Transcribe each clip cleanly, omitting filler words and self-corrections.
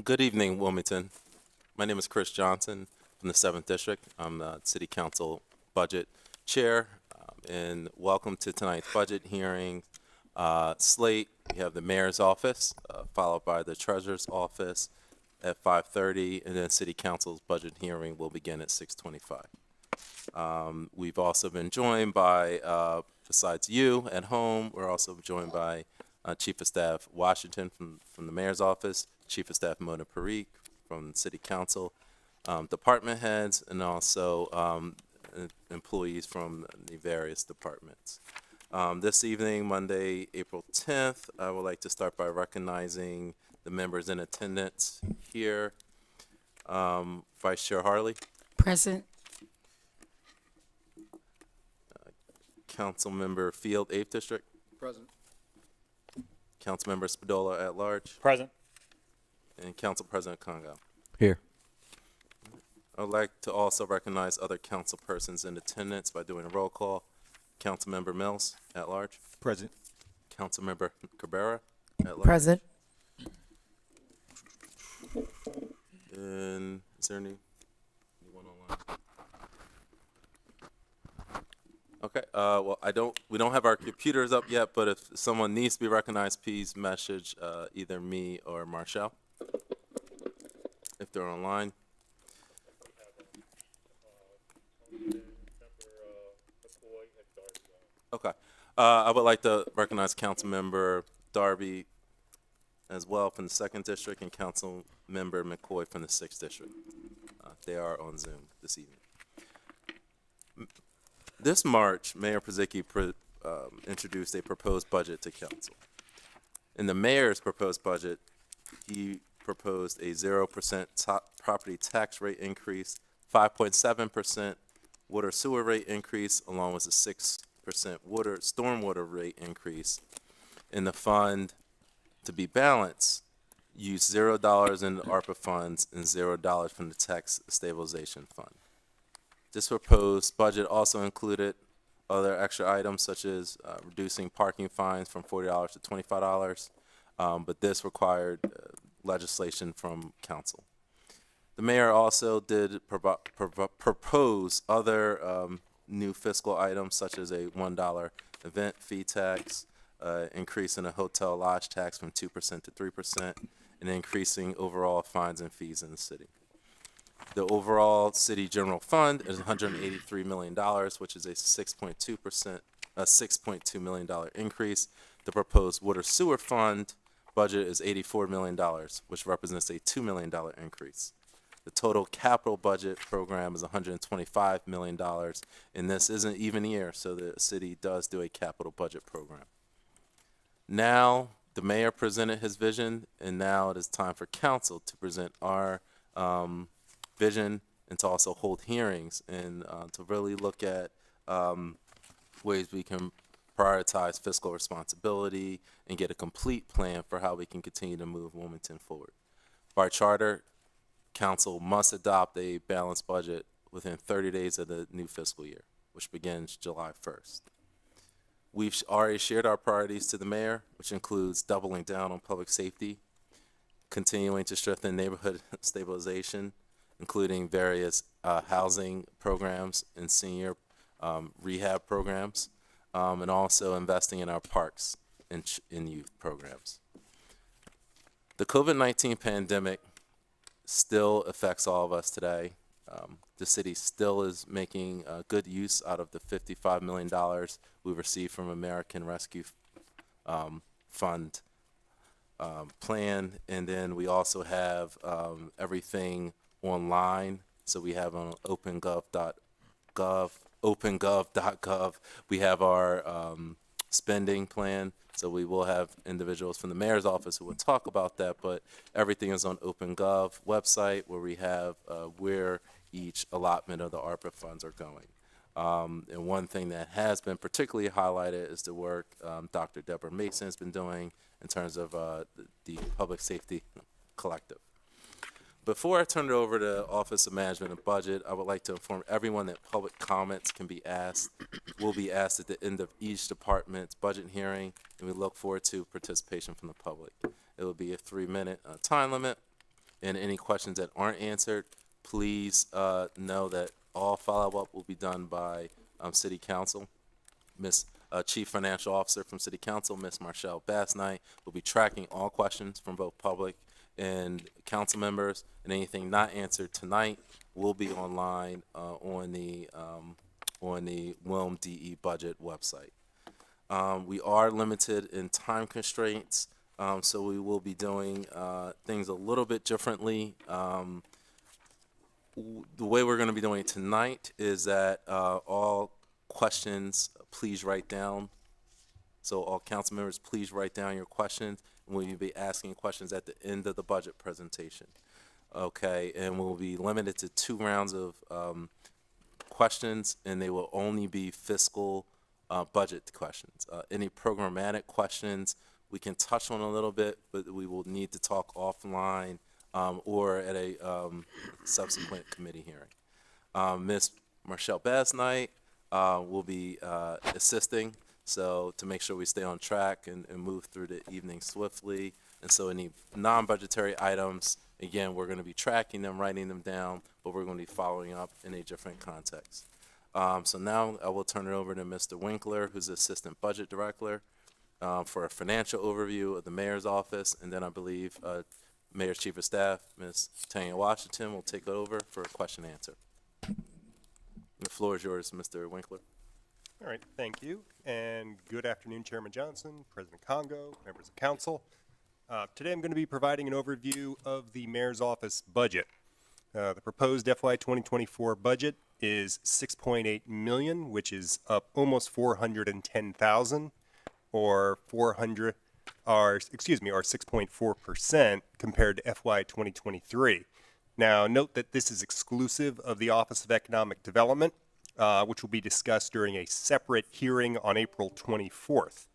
Good evening, Wilmington. My name is Chris Johnson from the 7th District. I'm the City Council Budget Chair, and welcome to tonight's budget hearing slate. We have the Mayor's Office, followed by the Treasurer's Office at 5:30, and then City Council's budget hearing will begin at 6:25. We've also been joined by, besides you at home, we're also joined by Chief of Staff Washington from the Mayor's Office, Chief of Staff Mona Parikh from City Council, department heads, and also employees from the various departments. This evening, Monday, April 10th, I would like to start by recognizing the members in attendance here. Vice Chair Harley, Present. Councilmember Field, 8th District, Present. Councilmember Spadola at large, Present. and Council President Congo. Here. I would like to also recognize other council persons in attendance by doing a roll call. Councilmember Mills at large, Present. Councilmember Cabrera at large. Present. And is there anyone online? Okay, well, we don't have our computers up yet, but if someone needs to be recognized, please message either me or Marshall if they're online. Okay, I would like to recognize Councilmember Darby as well from the 2nd District and Councilmember McCoy from the 6th District. They are on Zoom this evening. This March, Mayor Pazicki introduced a proposed budget to council. In the mayor's proposed budget, he proposed a 0% property tax rate increase, 5.7% water sewer rate increase, along with a 6% stormwater rate increase. In the fund, to be balanced, use $0 in the ARPA funds and $0 from the tax stabilization fund. This proposed budget also included other extra items such as reducing parking fines from $40 to $25, but this required legislation from council. The mayor also did propose other new fiscal items such as a $1 event fee tax, increasing the hotel lodge tax from 2% to 3%, and increasing overall fines and fees in the city. The overall city general fund is $183 million, which is a 6.2 million dollar increase. The proposed water sewer fund budget is $84 million, which represents a $2 million increase. The total capital budget program is $125 million, and this is an even year, so the city does do a capital budget program. Now, the mayor presented his vision, and now it is time for council to present our vision and to also hold hearings and to really look at ways we can prioritize fiscal responsibility and get a complete plan for how we can continue to move Wilmington forward. By charter, council must adopt a balanced budget within 30 days of the new fiscal year, which begins July 1st. We've already shared our priorities to the mayor, which includes doubling down on public safety, continuing to strengthen neighborhood stabilization, including various housing programs and senior rehab programs, and also investing in our parks and youth programs. The COVID-19 pandemic still affects all of us today. The city still is making good use out of the $55 million we received from American Rescue Fund plan, and then we also have everything online. So we have on opengov.gov, we have our spending plan. So we will have individuals from the mayor's office who will talk about that, but everything is on OpenGov website where we have where each allotment of the ARPA funds are going. And one thing that has been particularly highlighted is the work Dr. Deborah Mason has been doing in terms of the Public Safety Collective. Before I turn it over to Office of Management and Budget, I would like to inform everyone that public comments will be asked at the end of each department's budget hearing, and we look forward to participation from the public. It will be a 3-minute time limit. And any questions that aren't answered, please know that all follow-up will be done by City Council. Miss Chief Financial Officer from City Council, Miss Marshall Bassnight, will be tracking all questions from both public and council members, and anything not answered tonight will be online on the WILM DE budget website. We are limited in time constraints, so we will be doing things a little bit differently. The way we're going to be doing it tonight is that all questions, please write down. So all council members, please write down your questions, and we'll be asking questions at the end of the budget presentation. Okay, and we'll be limited to 2 rounds of questions, and they will only be fiscal budget questions. Any programmatic questions we can touch on a little bit, but we will need to talk offline or at a subsequent committee hearing. Ms. Marshall Bassnight will be assisting, so to make sure we stay on track and move through the evening swiftly. And so any non-budgetary items, again, we're going to be tracking them, writing them down, but we're going to be following up in a different context. So now I will turn it over to Mr. Winkler, who's the Assistant Budget Director, for a financial overview of the Mayor's office, and then I believe Mayor's Chief of Staff, Ms. Tanya Washington, will take it over for a question and answer. The floor is yours, Mr. Winkler. All right, thank you, and good afternoon, Chairman Johnson, President Congo, members of council. Today I'm going to be providing an overview of the Mayor's Office budget. The proposed FY 2024 budget is $6.8 million, which is up almost $410,000, or 6.4% compared to FY 2023. Now, note that this is exclusive of the Office of Economic Development, which will be discussed during a separate hearing on April 24th.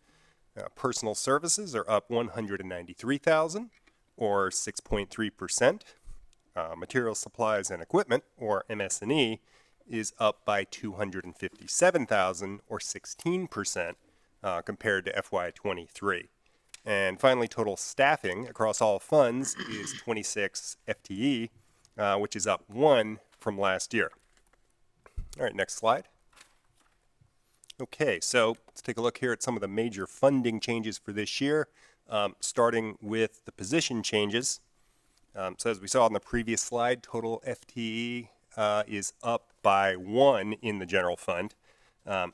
Personal services are up $193,000, or 6.3%. Materials, supplies, and equipment, or MS&E, is up by $257,000, or 16%, compared to FY23. And finally, total staffing across all funds is 26 FTE, which is up 1 from last year. All right, next slide. Okay, so let's take a look here at some of the major funding changes for this year, starting with the position changes. So as we saw on the previous slide, total FTE is up by 1 in the general fund.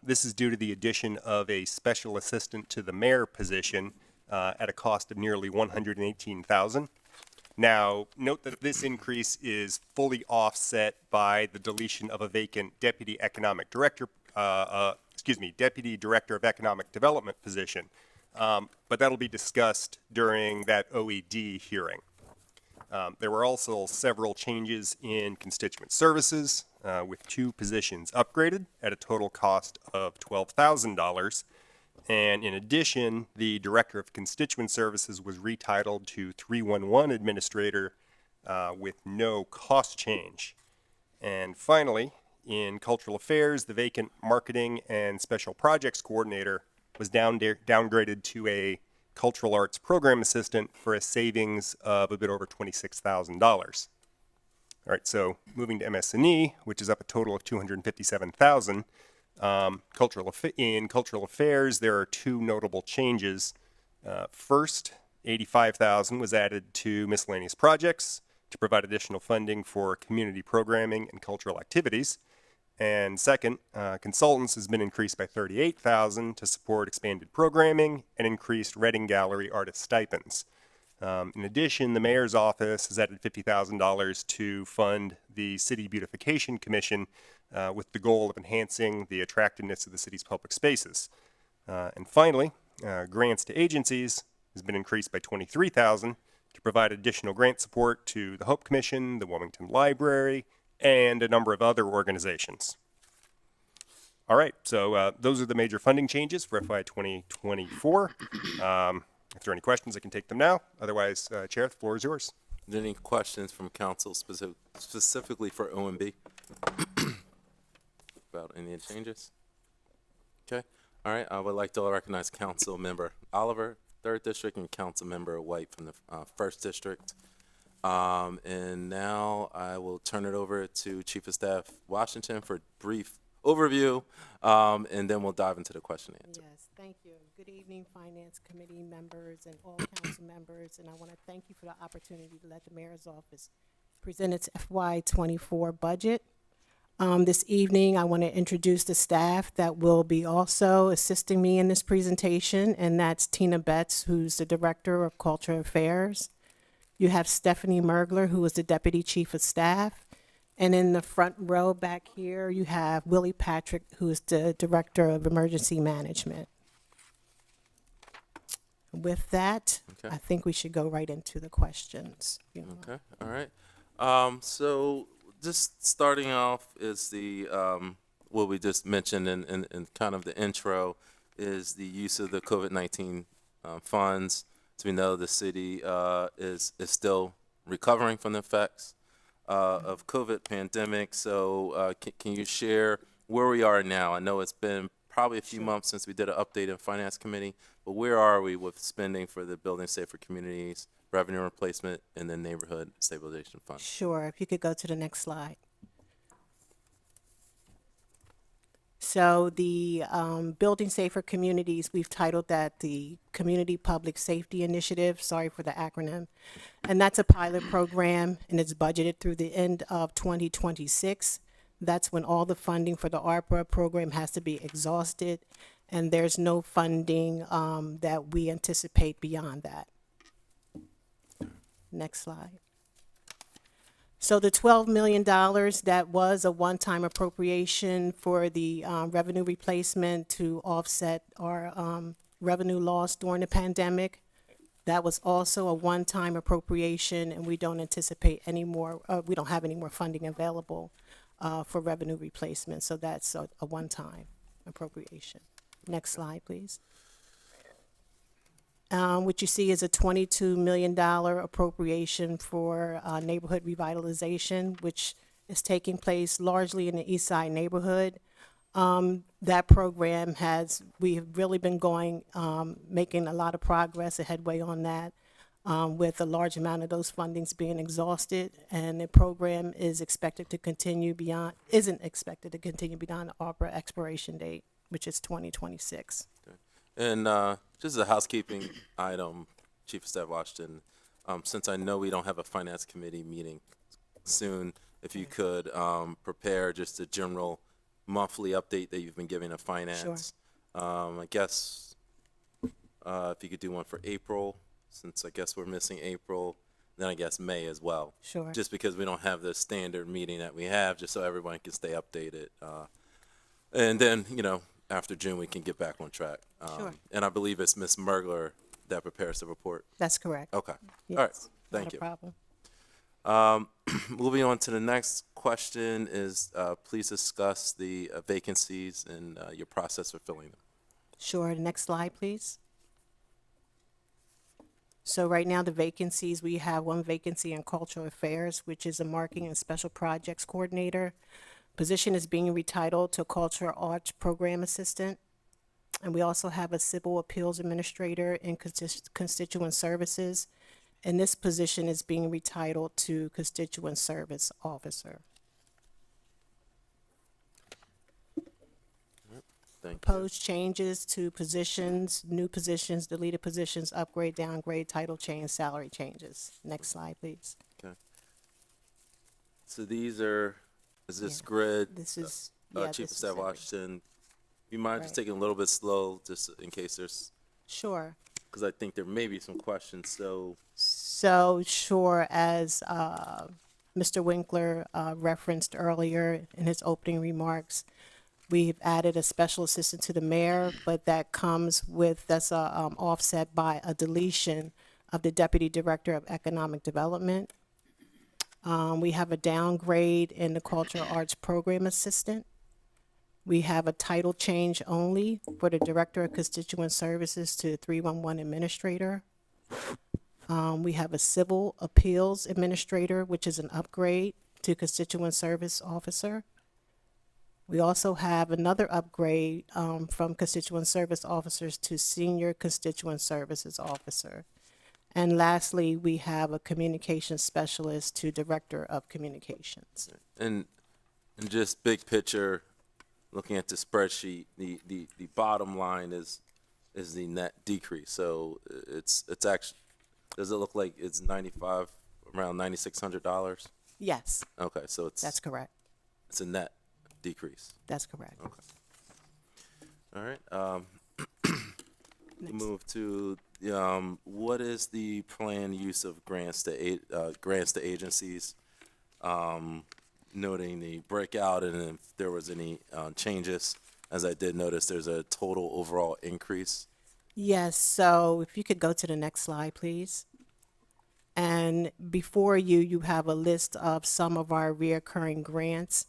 This is due to the addition of a special assistant to the mayor position at a cost of nearly $118,000. Now, note that this increase is fully offset by the deletion of a vacant Deputy Director of Economic Development position, but that'll be discussed during that OED hearing. There were also several changes in constituent services, with 2 positions upgraded at a total cost of $12,000. And in addition, the Director of Constituent Services was retitled to 311 Administrator with no cost change. And finally, in Cultural Affairs, the vacant Marketing and Special Projects Coordinator was downgraded to a Cultural Arts Program Assistant for a savings of a bit over $26,000. All right, so moving to MS&E, which is up a total of $257,000. In Cultural Affairs, there are 2 notable changes. First, $85,000 was added to miscellaneous projects to provide additional funding for community programming and cultural activities. And second, consultants has been increased by $38,000 to support expanded programming and increased Reading Gallery artist stipends. In addition, the Mayor's Office has added $50,000 to fund the City Beautification Commission with the goal of enhancing the attractiveness of the city's public spaces. And finally, grants to agencies has been increased by $23,000 to provide additional grant support to the Hope Commission, the Wilmington Library, and a number of other organizations. All right, so those are the major funding changes for FY 2024. If there are any questions, I can take them now. Otherwise, Chair, the floor is yours. Are there any questions from council specifically for OMB about any of the changes? Okay. All right. I would like to recognize Council Member Oliver, 3rd District, and Council Member White from the 1st District. And now I will turn it over to Chief of Staff Washington for a brief overview, and then we'll dive into the question and answer. Yes, thank you. Good evening, Finance Committee members and all council members, and I want to thank you for the opportunity to let the Mayor's Office present its FY24 budget. This evening, I want to introduce the staff that will be also assisting me in this presentation, and that's Tina Betts, who's the Director of Cultural Affairs. You have Stephanie Mergler, who is the Deputy Chief of Staff. And in the front row back here, you have Willie Patrick, who is the Director of Emergency Management. With that, Okay. I think we should go right into the questions. Okay, all right. So just starting off is the, what we just mentioned in kind of the intro is the use of the COVID-19 funds. As we know, the city is still recovering from the effects of COVID pandemic. So can you share where we are now? I know it's been probably a few months since we did an update in Finance Committee, but where are we with spending for the Building Safer Communities, revenue replacement, and the Neighborhood Stabilization Fund? Sure, if you could go to the next slide. So the Building Safer Communities, we've titled that the Community Public Safety Initiative, sorry for the acronym. And that's a pilot program, and it's budgeted through the end of 2026. That's when all the funding for the ARPA program has to be exhausted, and there's no funding that we anticipate beyond that. Next slide. So the $12 million, that was a one-time appropriation for the revenue replacement to offset our revenue loss during the pandemic. That was also a one-time appropriation, and we don't anticipate any more, we don't have any more funding available for revenue replacement. So that's a one-time appropriation. Next slide, please. What you see is a $22 million appropriation for neighborhood revitalization, which is taking place largely in the East Side neighborhood. That program we have really been making a lot of progress, a headway on that, with a large amount of those fundings being exhausted, and the program isn't expected to continue beyond the ARPA expiration date, which is 2026. And just as a housekeeping item, Chief of Staff Washington, since I know we don't have a Finance Committee meeting soon, if you could prepare just a general monthly update that you've been giving to Finance. I guess if you could do one for April, since I guess we're missing April, then I guess May as well. Sure. Just because we don't have the standard meeting that we have, just so everyone can stay updated. And then, after June, we can get back on track. Sure. And I believe it's Ms. Mergler that prepares the report. That's correct. Okay. Yes, All right. not Thank a you. problem. Moving on to the next question is, please discuss the vacancies and your process for filling them. Sure. Next slide, please. So right now, the vacancies, we have one vacancy in Cultural Affairs, which is a Marketing and Special Projects Coordinator. Position is being retitled to Cultural Arts Program Assistant. And we also have a Civil Appeals Administrator in Constituent Services. And this position is being retitled to Constituent Service Officer. Thank you. Proposed changes to positions, new positions, deleted positions, upgrade, downgrade, title change, salary changes. Next slide, please. Okay. So these are, is this Yeah. grid? This is, Chief of this is Staff every- Washington, you mind just Right. taking a little bit slow, just in case there's, Sure. because I think there may be some questions, so. So sure, as Mr. Winkler referenced earlier in his opening remarks, we've added a special assistant to the mayor, but that's offset by a deletion of the deputy director of economic development. We have a downgrade in the cultural arts program assistant. We have a title change only for the director of constituent services to 311 administrator. We have a civil appeals administrator, which is an upgrade to constituent service officer. We also have another upgrade from constituent service officers to senior constituent services officer. And lastly, we have a communications specialist to director of communications. And just big picture, looking at the spreadsheet, the bottom line is the net decrease. So it's actually, does it look like it's around $9,600? Yes, Okay, so that's correct. it's a net decrease. That's correct. Okay. All right. Next. Move to what is the planned use of grants to agencies? Noting the breakout, and if there was any changes, as I did notice, there's a total overall increase. Yes, so if you could go to the next slide, please. And before you, you have a list of some of our reoccurring grants.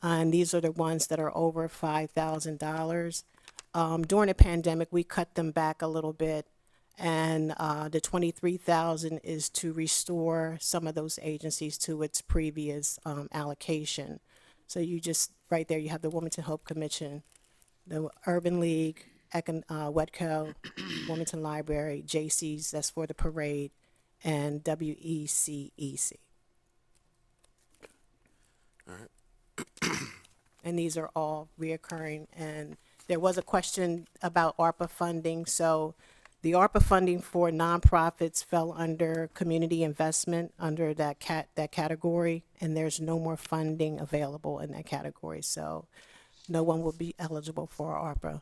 And these are the ones that are over $5,000. During the pandemic, we cut them back a little bit. And the 23,000 is to restore some of those agencies to its previous allocation. So you just, right there, you have the Wilmington Hope Commission, the Urban League, WETCO, Wilmington Library, JC's, that's for the parade, and WECEC. All right. And these are all reoccurring. And there was a question about ARPA funding. So the ARPA funding for nonprofits fell under community investment under that category, and there's no more funding available in that category. So no one will be eligible for ARPA.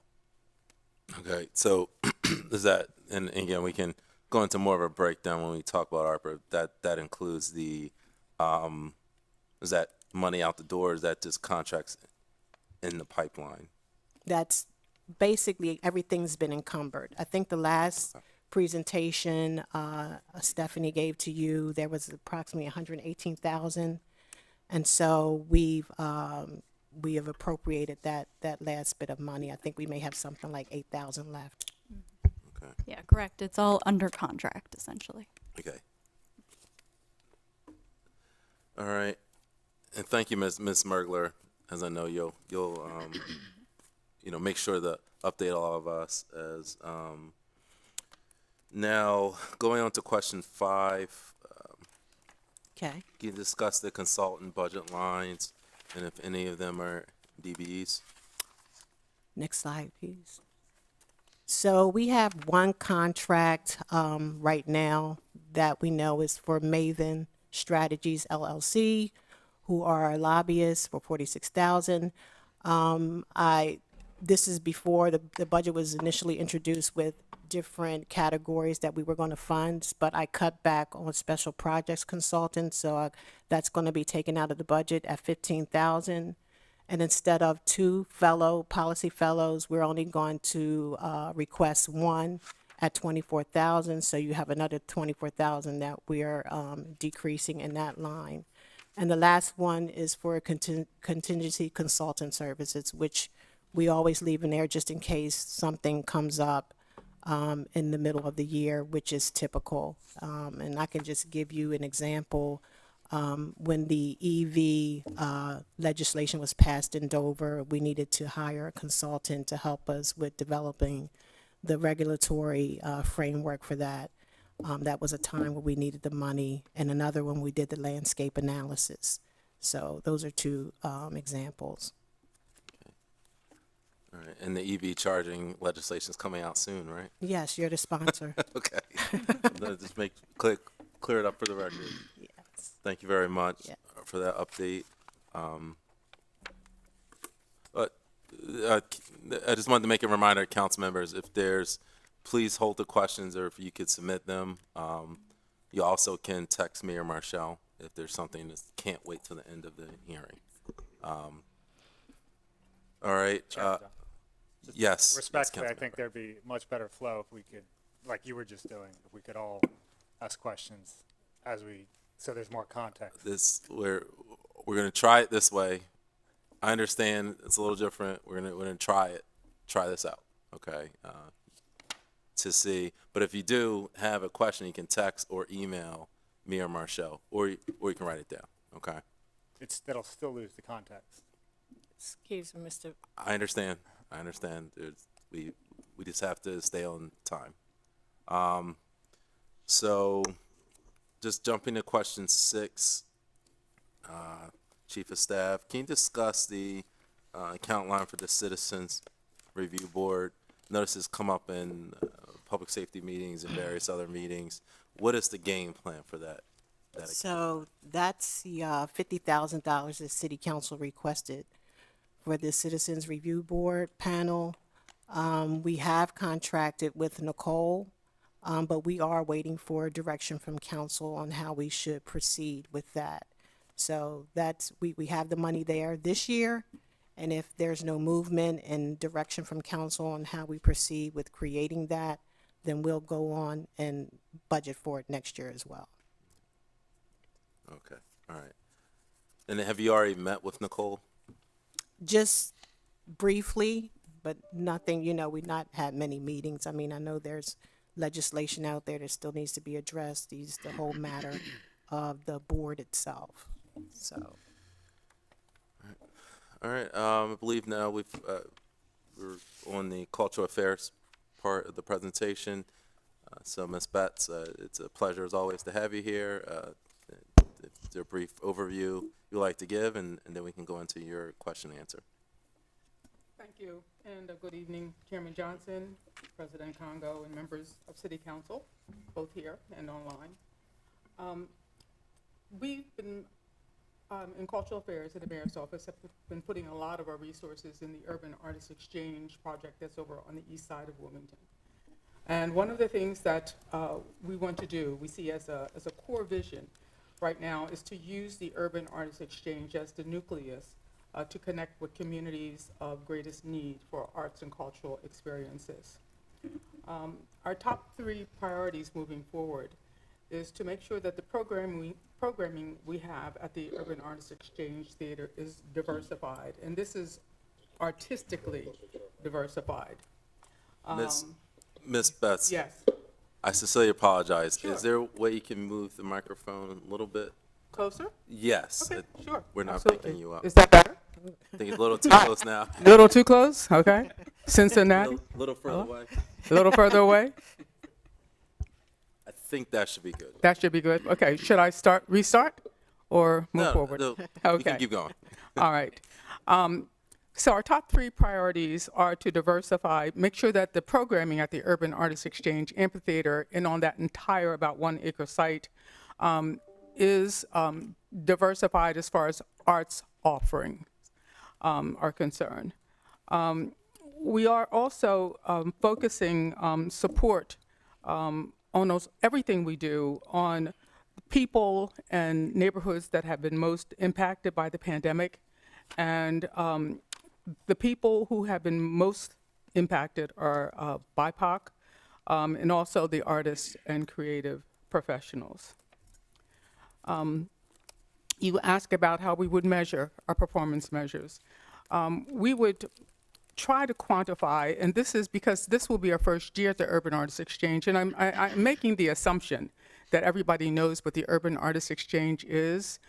Okay, so is that, and again, we can go into more of a breakdown when we talk about ARPA. That includes is that money out the door? Is that just contracts in the pipeline? That's basically everything's been encumbered. I think the last presentation Stephanie gave to you, there was approximately 118,000, and so we have appropriated that last bit of money. I think we may have something like 8,000 left. Okay. Yeah, correct. It's all under contract, essentially. Okay. All right, and thank you, Ms. Mergler. As I know you'll make sure to update all of us as now going on to question 5. Okay. Can you discuss the consultant budget lines and if any of them are DBEs? Next slide, please. So we have one contract right now that we know is for Maven Strategies LLC, who are our lobbyists for $46,000. This is before the budget was initially introduced with different categories that we were going to fund, but I cut back on special projects consultants, so that's going to be taken out of the budget at $15,000. And instead of 2 policy fellows, we're only going to request 1 at $24,000. So you have another $24,000 that we are decreasing in that line. And the last one is for contingency consultant services, which we always leave in there just in case something comes up in the middle of the year, which is typical. And I can just give you an example. When the EV legislation was passed in Dover, we needed to hire a consultant to help us with developing the regulatory framework for that. That was a time where we needed the money, and another when we did the landscape analysis. So those are 2 examples. All right, and the EV charging legislation is coming out soon, right? Yes, you're the sponsor. Okay. Just clear it up for the record. Yes. Thank you very much Yeah. for that update. But I just wanted to make a reminder to council members, if there's, please hold the questions, or if you could submit them. You also can text me or Marshall if there's something that can't wait till the end of the hearing. All right. Yes. Respectfully, yes, I think there'd be much better flow if we could, like you were just doing, if we could all ask questions so there's more context. we're gonna try it this way. I understand it's a little different. We're gonna try this out, okay? To see, but if you do have a question, you can text or email me or Marshall, or you can write it down, okay? That'll still lose the context. Excuse me, Mr. I understand. We just have to stay on time. So, just jumping to question 6, Chief of Staff, can you discuss the account line for the Citizens Review Board? Notice it's come up in public safety meetings and various other meetings. What is the game plan for that? Account? So that's the $50,000 the city council requested for the Citizens Review Board panel. We have contracted with Nicole, but we are waiting for direction from council on how we should proceed with that. So that's, we have the money there this year, and if there's no movement and direction from council on how we proceed with creating that, then we'll go on and budget for it next year as well. Okay, all right. And have you already met with Nicole? Just briefly, but nothing, we've not had many meetings. I mean, I know there's legislation out there that still needs to be addressed, the whole matter of the board itself, so. All right, I believe now we're on the cultural affairs part of the presentation. So Ms. Betts, it's a pleasure as always to have you here. Is there a brief overview you'd like to give, and then we can go into your question and answer. Thank you, and good evening, Chairman Johnson, President Congo, and members of City Council, both here and online. We've been, in Cultural Affairs at the Mayor's Office, have been putting a lot of our resources in the Urban Artist Exchange project that's over on the east side of Wilmington. And one of the things that we want to do, we see as a core vision right now, is to use the Urban Artist Exchange as the nucleus to connect with communities of greatest need for arts and cultural experiences. Our top 3 priorities moving forward is to make sure that the programming we have at the Urban Artist Exchange Theater is diversified, and this is artistically diversified. Ms. Betts, Yes, I sincerely apologize. Sure. Is there a way you can move the microphone a little bit? closer? Yes. Okay, sure. We're not Absolutely. picking you up. Is that better? I think it's a little too close now. A little too close? Okay. Cincinnati? Little further away. A little further away? I think that should be good. That should be good. Okay, should I restart, or move forward? No, you Okay. can keep going. All right. So our top 3 priorities are to diversify, make sure that the programming at the Urban Artist Exchange Amphitheater and on that entire about 1-acre site is diversified as far as arts offerings are concerned. We are also focusing support on everything we do on people and neighborhoods that have been most impacted by the pandemic. And the people who have been most impacted are BIPOC and also the artists and creative professionals. You ask about how we would measure our performance measures. We would try to quantify, and this is because this will be our first year at the Urban Artists Exchange, and I'm making the assumption that everybody knows what the Urban Artists Exchange is.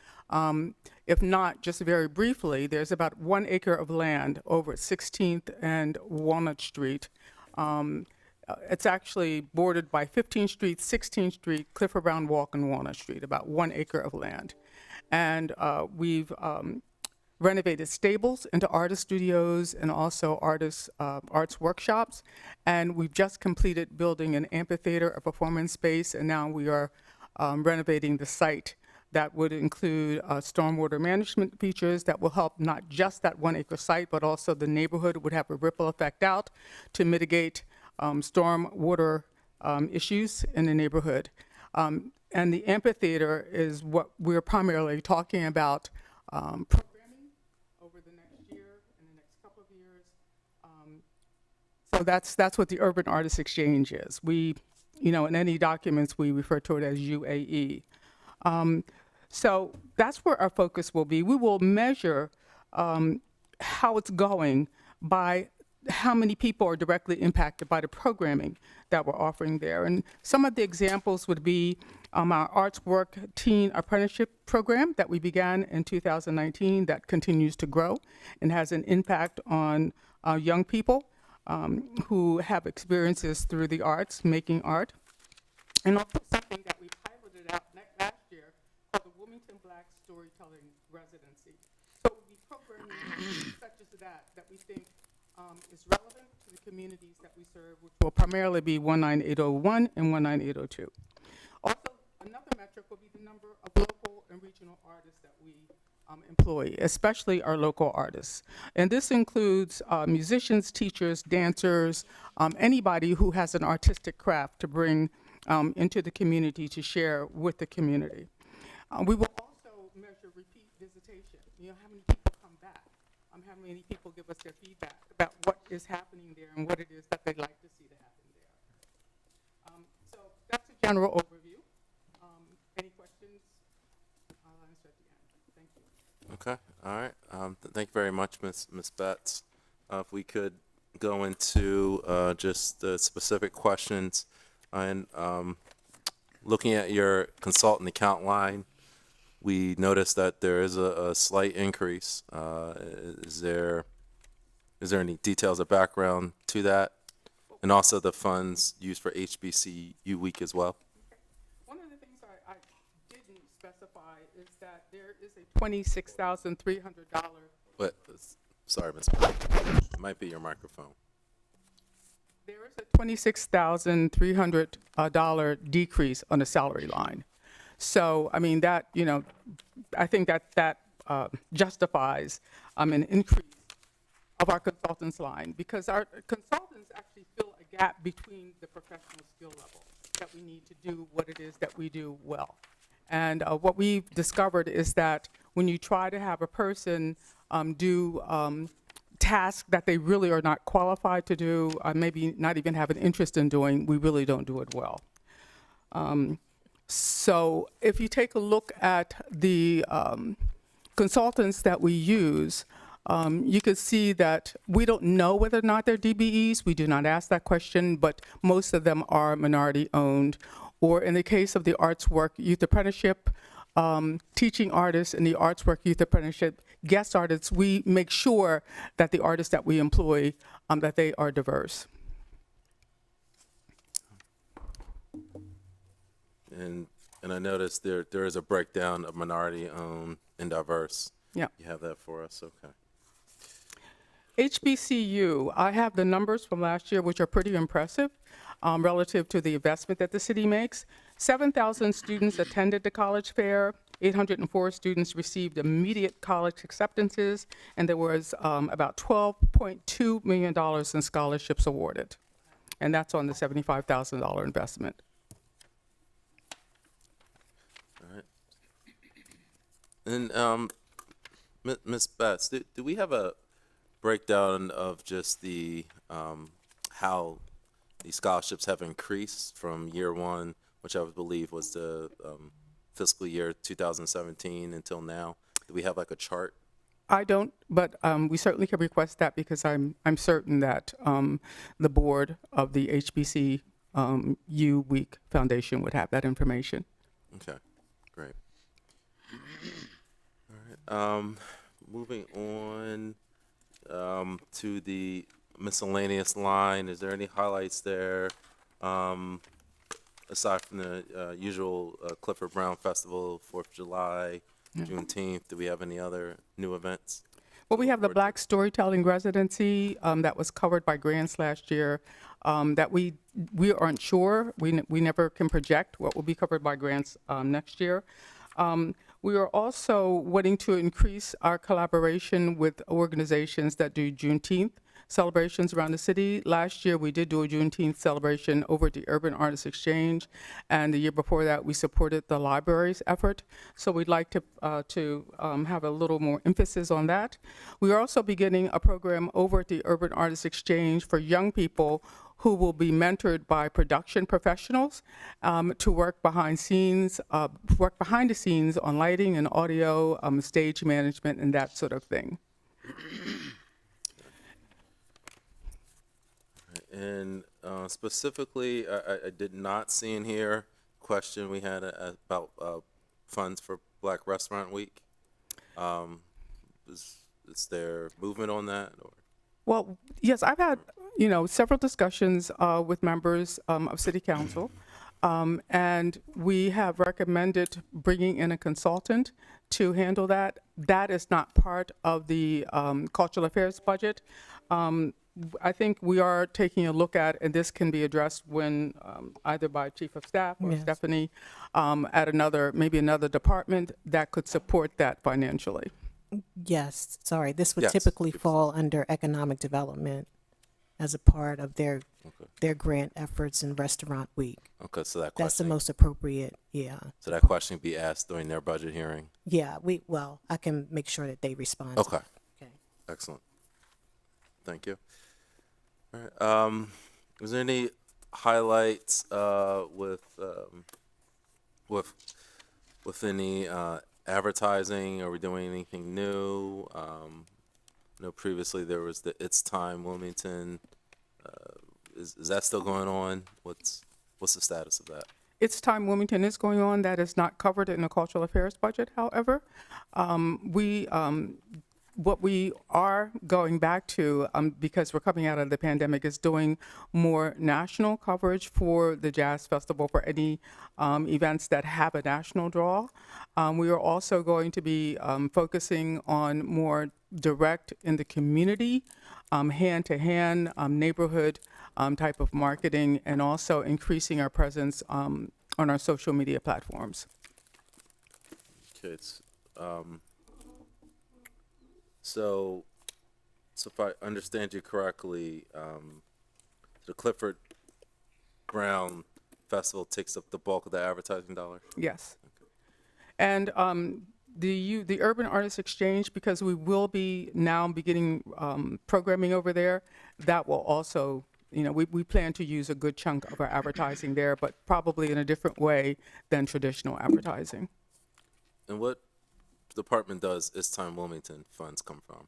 If not, just very briefly, there's about 1 acre of land over at 16th and Walnut Street. It's actually bordered by 15th Street, 16th Street, Clifford Brown Walk, and Walnut Street, about 1 acre of land. And we've renovated stables into artist studios and also arts workshops. And we've just completed building an amphitheater, a performance space, and now we are renovating the site. That would include stormwater management features that will help not just that 1 acre site, but also the neighborhood would have a ripple effect out to mitigate stormwater issues in the neighborhood. And the amphitheater is what we're primarily talking about programming over the next year and the next couple of years. So that's what the Urban Artists Exchange is. We, in any documents, we refer to it as UAE. So that's where our focus will be. We will measure how it's going by how many people are directly impacted by the programming that we're offering there. And some of the examples would be our Arts Work Teen Apprenticeship Program that we began in 2019 that continues to grow and has an impact on young people who have experiences through the arts, making art. and also something that we piloted out last year called the Wilmington Black Storytelling Residency. So we programming such as that we think is relevant to the communities that we serve, which will primarily be 19801 and 19802. Also, another metric will be the number of local and regional artists that we employ, especially our local artists. And this includes musicians, teachers, dancers, anybody who has an artistic craft to bring into the community to share with the community. We will also measure repeat visitation. You know, how many people come back, how many people give us their feedback about what is happening there and what it is that they'd like to see to happen there. So that's a general overview. Any questions? I'll answer at the end. Thank you. Okay, all right. Thank you very much, Ms. Betts. If we could go into just the specific questions. And looking at your consultant account line, we noticed that there is a slight increase. Is there any details or background to that? And also the funds used for HBCU week as well? One of the things I didn't specify is that there is a $26,300. But, sorry, Ms. Betts. It might be your microphone. There is a $26,300 decrease on the salary line. So, I mean, that, you know, I think that justifies an increase of our consultants line, because our consultants actually fill a gap between the professional skill level that we need to do what it is that we do well. And what we've discovered is that when you try to have a person do tasks that they really are not qualified to do, maybe not even have an interest in doing, we really don't do it well. So if you take a look at the consultants that we use, you can see that we don't know whether or not they're DBEs. We do not ask that question, but most of them are minority-owned. Or in the case of the Arts Work Youth Apprenticeship, teaching artists in the Arts Work Youth Apprenticeship, guest artists, we make sure that the artists that we employ, that they are diverse. And I noticed there is a breakdown of minority-owned and diverse. Yeah. You have that for us, okay. HBCU, I have the numbers from last year, which are pretty impressive relative to the investment that the city makes. 7,000 students attended the college fair. 804 students received immediate college acceptances, and there was about $12.2 million in scholarships awarded. And that's on the $75,000 investment. All right. And Ms. Betts, do we have a breakdown of just the how the scholarships have increased from year one, which I would believe was the fiscal year 2017 until now? Do we have like a chart? I don't, but we certainly can request that, because I'm certain that the board of the HBCU Week Foundation would have that information. Okay, great. All right. Moving on to the miscellaneous line, is there any highlights there? Aside from the usual Clifford Brown Festival, 4th of July, Juneteenth, do we have any other new events? Well, we have the Black Storytelling Residency that was covered by grants last year that we aren't sure. We never can project what will be covered by grants next year. We are also wanting to increase our collaboration with organizations that do Juneteenth celebrations around the city. Last year, we did do a Juneteenth celebration over at the Urban Artists Exchange, and the year before that, we supported the library's effort. So we'd like to have a little more emphasis on that. We are also beginning a program over at the Urban Artists Exchange for young people who will be mentored by production professionals to work behind the scenes on lighting and audio, stage management, and that sort of thing. And specifically, I did not see in here question we had about funds for Black Restaurant Week. Is there movement on that? Or? Well, yes, I've had several discussions with members of City Council. And we have recommended bringing in a consultant to handle that. That is not part of the cultural affairs budget. I think we are taking a look at, and this can be addressed when either by Chief of Staff or Yes. Stephanie at maybe another department that could support that financially. Yes, sorry, this would Yes. typically fall under economic development as a part of their grant efforts in Restaurant Week. Okay, so that That's the question, most appropriate, yeah. so that question be asked during their budget hearing? Yeah, well, I can make sure that they respond. Okay, Okay. excellent. Thank you. All right, was there any highlights, with any, advertising? Are we doing anything new? I know previously there was the It's Time Wilmington. Is that still going on? What's the status of that? It's Time Wilmington is going on. That is not covered in the cultural affairs budget, however. What we are going back to, because we're coming out of the pandemic, is doing more national coverage for the Jazz Festival, for any events that have a national draw. We are also going to be focusing on more direct in the community, hand-to-hand, neighborhood type of marketing, and also increasing our presence on our social media platforms. Okay, so if I understand you correctly, the Clifford Brown Festival takes up the bulk of the advertising dollars? Yes. And the Urban Artists Exchange, because we will be now beginning programming over there, that will also, we plan to use a good chunk of our advertising there, but probably in a different way than traditional advertising. And what department does It's Time Wilmington funds come from?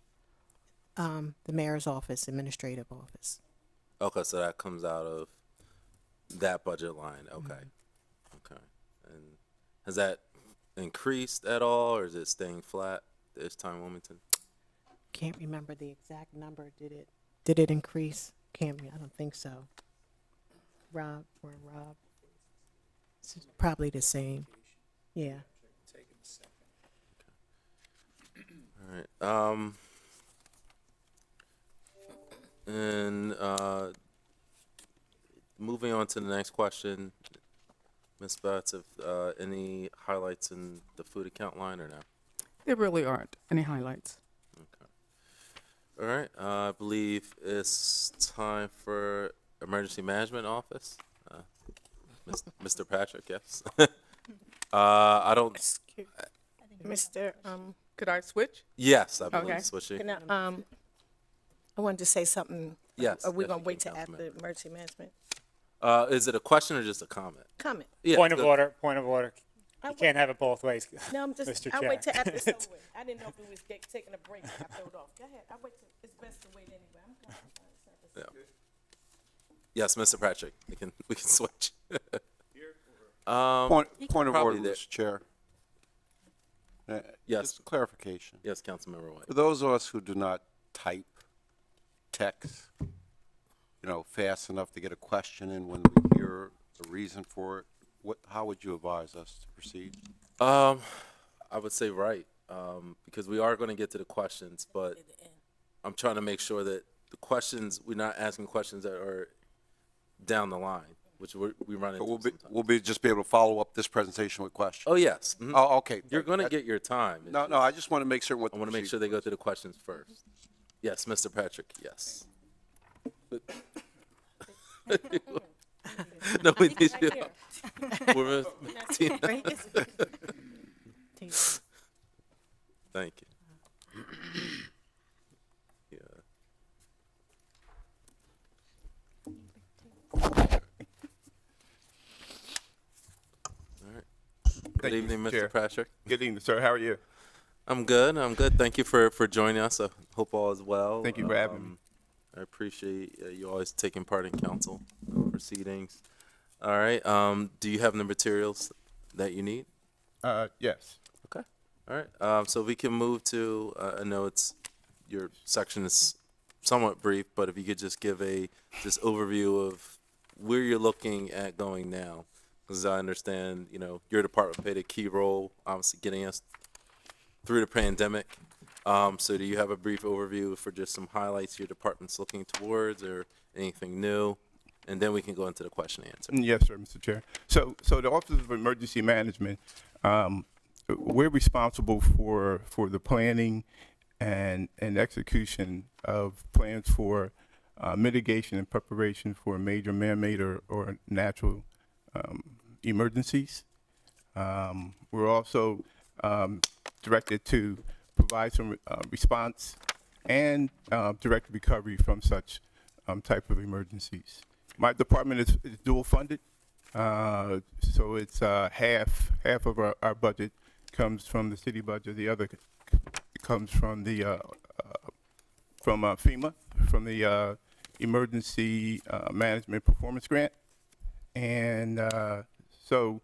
The mayor's office, administrative office. Okay, so that comes out of that budget line. Okay. Okay. And has that increased at all, or is it staying flat, the It's Time Wilmington? Can't remember the exact number. Did it increase? I don't think so. Rob. It's probably the same. Yeah. All right. And moving on to the next question, Ms. Betts, if any highlights in the food account line or no? There really aren't any highlights. All right. I believe it's time for Emergency Management Office. Mr. Patrick, yes. I don't. Mr. Could I switch? Yes, I believe Okay. switching. Can I wanted to say something. Yes. Are we yes, gonna you wait can, till after Councilman. emergency management? Is it a question or just a comment? Comment. Yeah, Point of good. order, point of order. I You wa- can't have it both ways. No, I'm just, Mr. I'll Chair. wait till after it's over with. I didn't know if we was taking a break. I threw it off. Go ahead. I'll wait till, it's best to wait anyway. I'm going. Yes, Mr. Patrick. We can switch. Point of probably order, there. Mr. Chair. Yes. Just a clarification. Yes, Councilmember White. For those of us who do not type text, fast enough to get a question in when we hear the reason for it, how would you advise us to proceed? I would say right, because we are going to get to the questions, but I'm trying to make sure that the questions, we're not asking questions that are down the line, which we run into sometimes. We'll just be able to follow up this presentation with questions. Oh, yes. Mhm. Oh, okay. You're going to get your time. It's No, just- I just want to make certain what. I want to make sure they go through the questions first. Yes, Mr. Patrick, yes. No, we need you. We're- Tina, thank you. Yeah. All right. Good Thank you, evening, Mr. Mr. Chair. Patrick. Good evening, sir. How are you? I'm good. I'm good. Thank you for joining us. I hope all is well. Thank you for having me. I appreciate you always taking part in council proceedings. All right. Do you have the materials that you need? Yes. Okay. All right. So we can move to. I know your section is somewhat brief, but if you could just give just overview of where you're looking at going now, As I understand, your department played a key role, obviously getting us through the pandemic. So do you have a brief overview for just some highlights your department's looking towards or anything new? And then we can go into the question and answer. Yes, sir, Mr. Chair. So the Office of Emergency Management, we're responsible for the planning and execution of plans for mitigation and preparation for major man-made or natural emergencies. We're also directed to provide some response and direct recovery from such type of emergencies. My department is dual funded, so it's half of our budget comes from the city budget. The other comes from the from FEMA, from the Emergency Management Performance Grant, and so.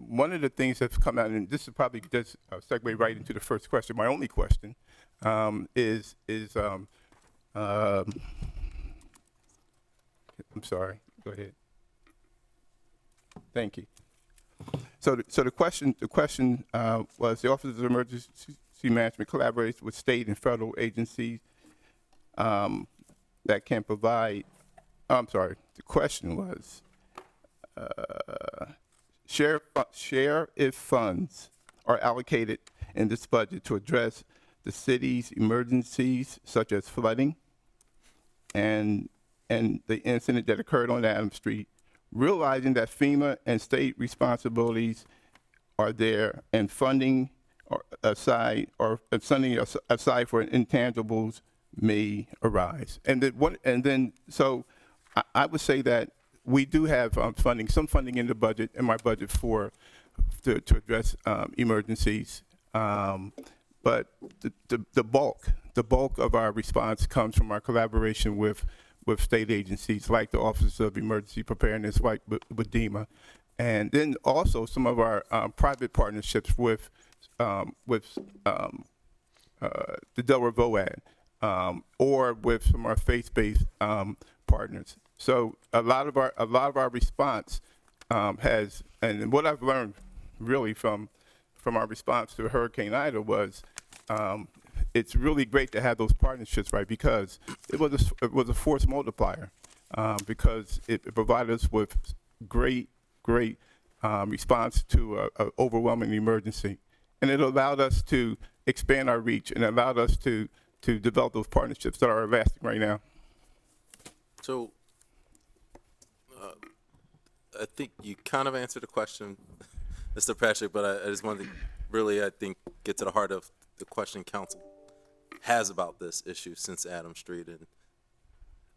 One of the things that's come out, and this is probably just segue right into the first question. My only question is I'm sorry. Go ahead. Thank you. So the question was the Office of Emergency Management collaborates with state and federal agencies that can provide. I'm sorry. The question was share if funds are allocated in this budget to address the city's emergencies such as flooding and the incident that occurred on Adams Street, realizing that FEMA and state responsibilities are there and funding aside for intangibles may arise. So I would say that we do have some funding in the budget, in my budget to address emergencies. But the bulk of our response comes from our collaboration with state agencies like the Office of Emergency Preparedness, like with DEMA, and then also some of our private partnerships with the Delaware VOAD, or with some of our faith-based partners. So a lot of our response has, and what I've learned really from our response to Hurricane Ida was, it's really great to have those partnerships, right? Because it was a force multiplier, because it provided us with great response to an overwhelming emergency, and it allowed us to expand our reach and allowed us to develop those partnerships that are lasting right now. So I think you kind of answered the question, Mr. Patrick, but I just wanted to really, I think, get to the heart of the question council has about this issue since Adams Street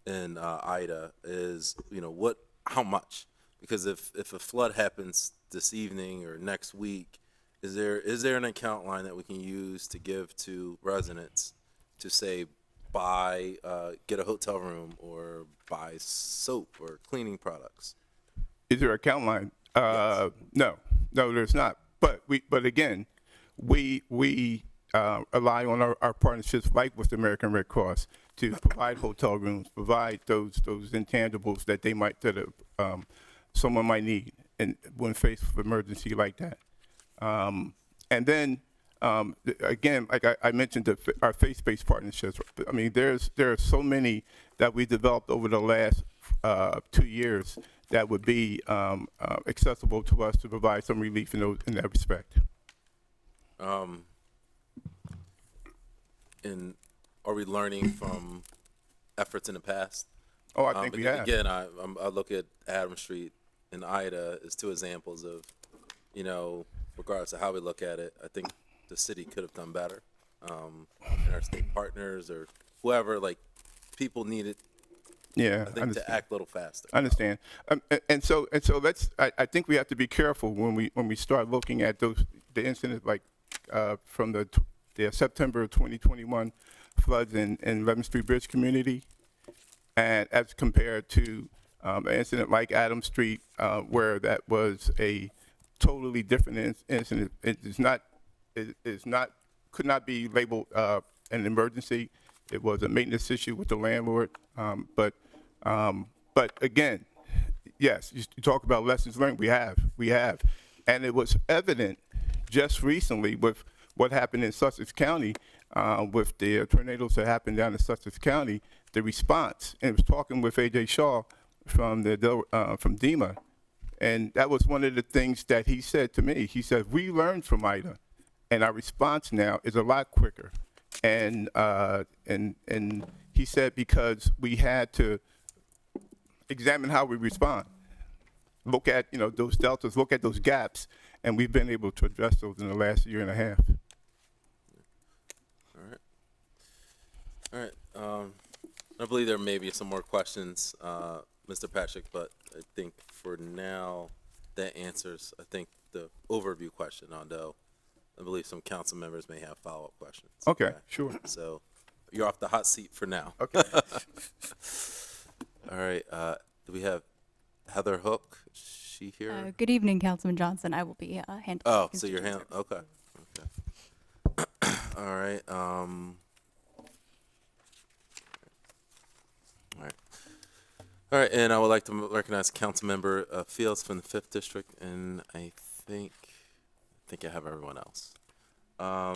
and Ida is, how much? Because if a flood happens this evening or next week, is there an account line that we can use to give to residents to say get a hotel room or buy soap or cleaning products? Is there an account line? Yes. No, there's not. But again, we rely on our partnerships like with the American Red Cross to provide hotel rooms, provide those intangibles that someone might need and when faced with emergency like that. And then again, like I mentioned, our faith-based partnerships. I mean, there are so many that we developed over the last 2 years that would be accessible to us to provide some relief in that respect. And are we learning from efforts in the past? Oh, I think we have. Again, I look at Adams Street and Ida as two examples of, regardless of how we look at it, I think the city could have done better. And our state partners or whoever, people needed, Yeah, I think, to act a little faster. I understand. And so I think we have to be careful when we start looking at the incidents from the September 2021 floods in 11th Street Bridge community, and as compared to an incident like Adams Street, where that was a totally different incident. Could not be labeled an emergency. It was a maintenance issue with the landlord. But again, Yes, you talk about lessons learned. We have. And it was evident just recently with what happened in Sussex County, with the tornadoes that happened down in Sussex County, the response. And I was talking with AJ Shaw from from DEMA, and that was one of the things that he said to me. He said, we learned from Ida, and our response now is a lot quicker. And he said, because we had to examine how we respond, look at, those deltas, look at those gaps, and we've been able to address those in the last year and a half. All right. I believe there may be some more questions, Mr. Patrick, but I think for now that answers, I think, the overview question, although I believe some council members may have follow-up questions. Okay, sure. So you're off the hot seat for now. Okay. All right. Do we have Heather Hook? Is she here? Good evening, Councilman Johnson. I will be handling. Oh, so you're constituent okay. All right. All right. All right, and I would like to recognize Councilmember Fields from the 5th District, and I think I have everyone else. All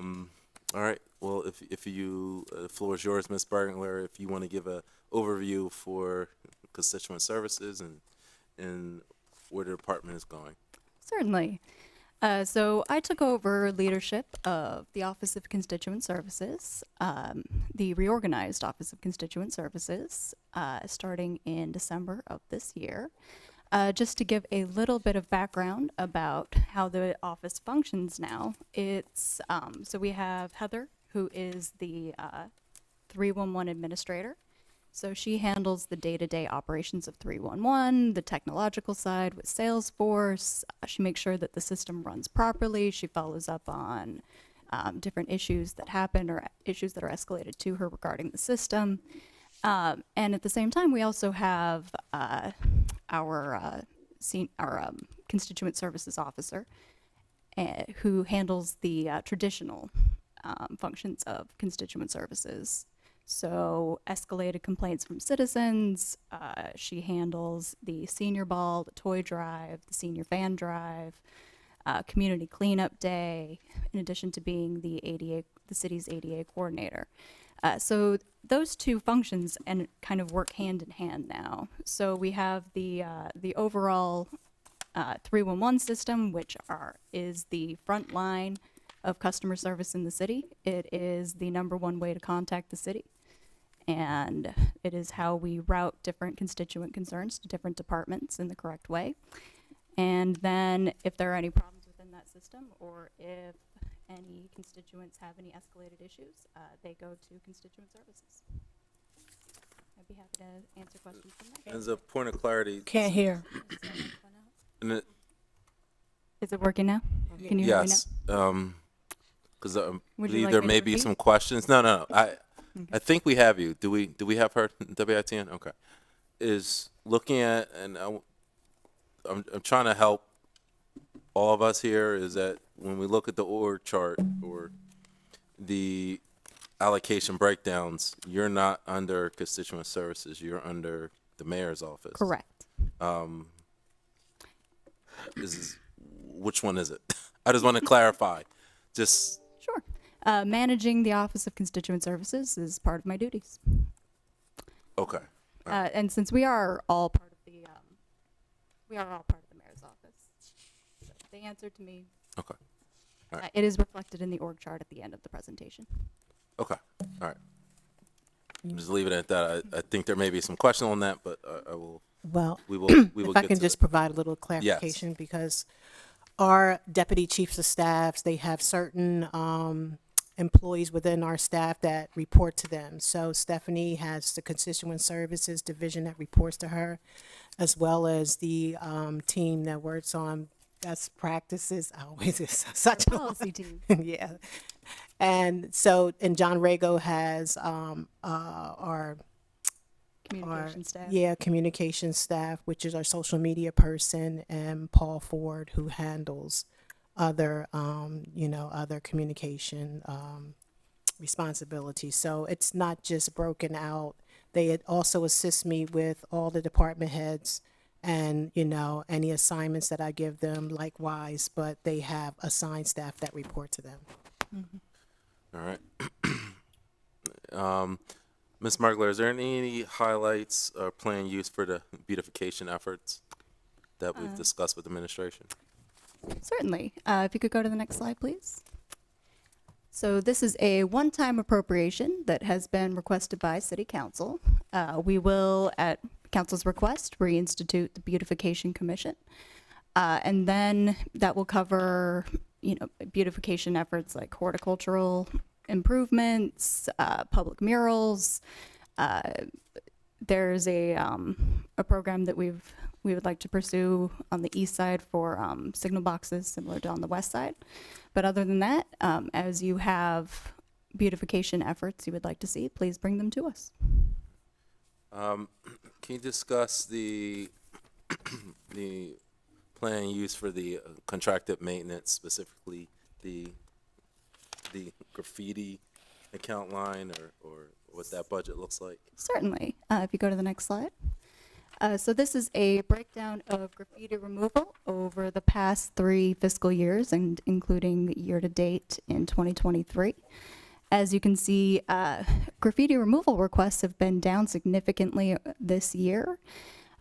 right. Well, if you, the floor is yours, Ms. Bergler, if you want to give a overview for constituent services and where the department is going. Certainly. So I took over leadership of the Office of Constituent Services, the reorganized Office of Constituent Services, starting in December of this year. Just to give a little bit of background about how the office functions now, it's so we have Heather, who is the 311 administrator. So she handles the day-to-day operations of 311, the technological side with Salesforce. She makes sure that the system runs properly. She follows up on different issues that happen or issues that are escalated to her regarding the system. And at the same time, we also have our constituent services officer who handles the traditional functions of constituent services. So escalated complaints from citizens, she handles the senior ball, the toy drive, the senior fan drive, community cleanup day, in addition to being the city's ADA coordinator. So those two functions and kind of work hand in hand now. So we have the overall 311 system, which is the front line of customer service in the city. It is the #1 way to contact the city. And it is how we route different constituent concerns to different departments in the correct way. And then if there are any problems within that system, or if any constituents have any escalated issues, they go to constituent services. I'd be happy to answer questions from there. As a point of clarity, Can't hear. and it, Is it working now? Can you hear me yes, now? because I Would you believe like there me to may be repeat? some questions. No. I think we have you. Do we have her, WITN? Okay. Is looking at, and I'm trying to help all of us here, is that when we look at the org chart or the allocation breakdowns, you're not under constituent services, you're under the mayor's office. Correct. Which one is it? I just want to clarify. Just Sure. Managing the Office of Constituent Services is part of my duties. okay. And since we are all part of the mayor's office, so the answer to me, Okay. All right. it is reflected in the org chart at the end of the presentation. Okay. All right. Just leave it at that. I think there may be some question on that, but I will. Well, We will if I get can to just it. provide a little clarification, because our deputy chiefs of staffs, they have certain employees within our staff that report to them. So Stephanie has the constituent services division that reports to her, as well as the team that works on best practices. I always is such a Policy team. yeah. And so, and John Rago has our Communication staff. yeah, communication staff, which is our social media person, and Paul Ford, who handles other, other communication responsibilities. So it's not just broken out. They also assist me with all the department heads and, you know, any assignments that I give them likewise, but they have assigned staff that report to them. All right. Ms. Margler, is there any highlights or planned use for the beautification efforts that we've discussed with administration? Certainly. If you could go to the next slide, please. So this is a one-time appropriation that has been requested by City Council. We will, at Council's request, reinstitute the Beautification Commission. And then that will cover, you know, beautification efforts like horticultural improvements, public murals. There's a program that we would like to pursue on the east side for signal boxes, similar to on the west side. But other than that, as you have beautification efforts you would like to see, please bring them to us. Can you discuss the the plan used for the contracted maintenance, specifically the graffiti account line, or what that budget looks like? Certainly. If you go to the next slide. So this is a breakdown of graffiti removal over the past 3 fiscal years, and including year-to-date in 2023. As you can see, graffiti removal requests have been down significantly this year.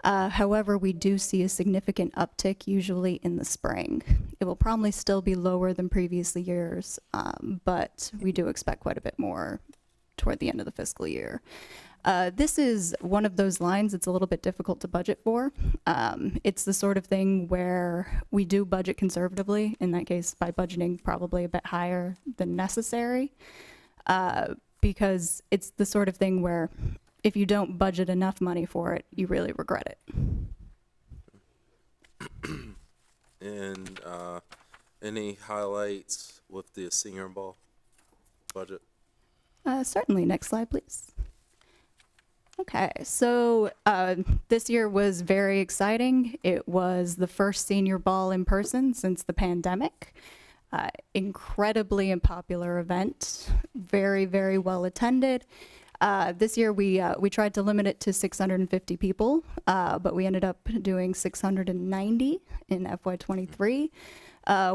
However, we do see a significant uptick usually in the spring. It will probably still be lower than previous years, but we do expect quite a bit more toward the end of the fiscal year. This is one of those lines that's a little bit difficult to budget for. It's the sort of thing where we do budget conservatively, in that case by budgeting probably a bit higher than necessary, because it's the sort of thing where if you don't budget enough money for it, you really regret it. And any highlights with the senior ball budget? Certainly. Next slide, please. Okay, so this year was very exciting. It was the first senior ball in person since the pandemic. Incredibly popular event, very, very well attended. This year we tried to limit it to 650 people, but we ended up doing 690 in FY23.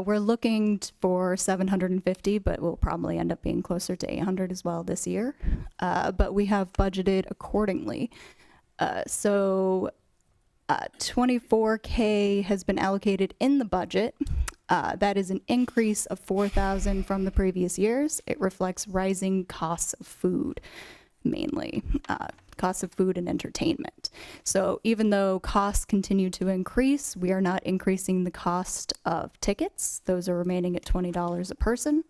We're looking for 750, but we'll probably end up being closer to 800 as well this year. But we have budgeted accordingly. So 24K has been allocated in the budget. That is an increase of 4,000 from the previous years. It reflects rising costs of food, mainly costs of food and entertainment. So even though costs continue to increase, we are not increasing the cost of tickets. Those are remaining at $20 a person.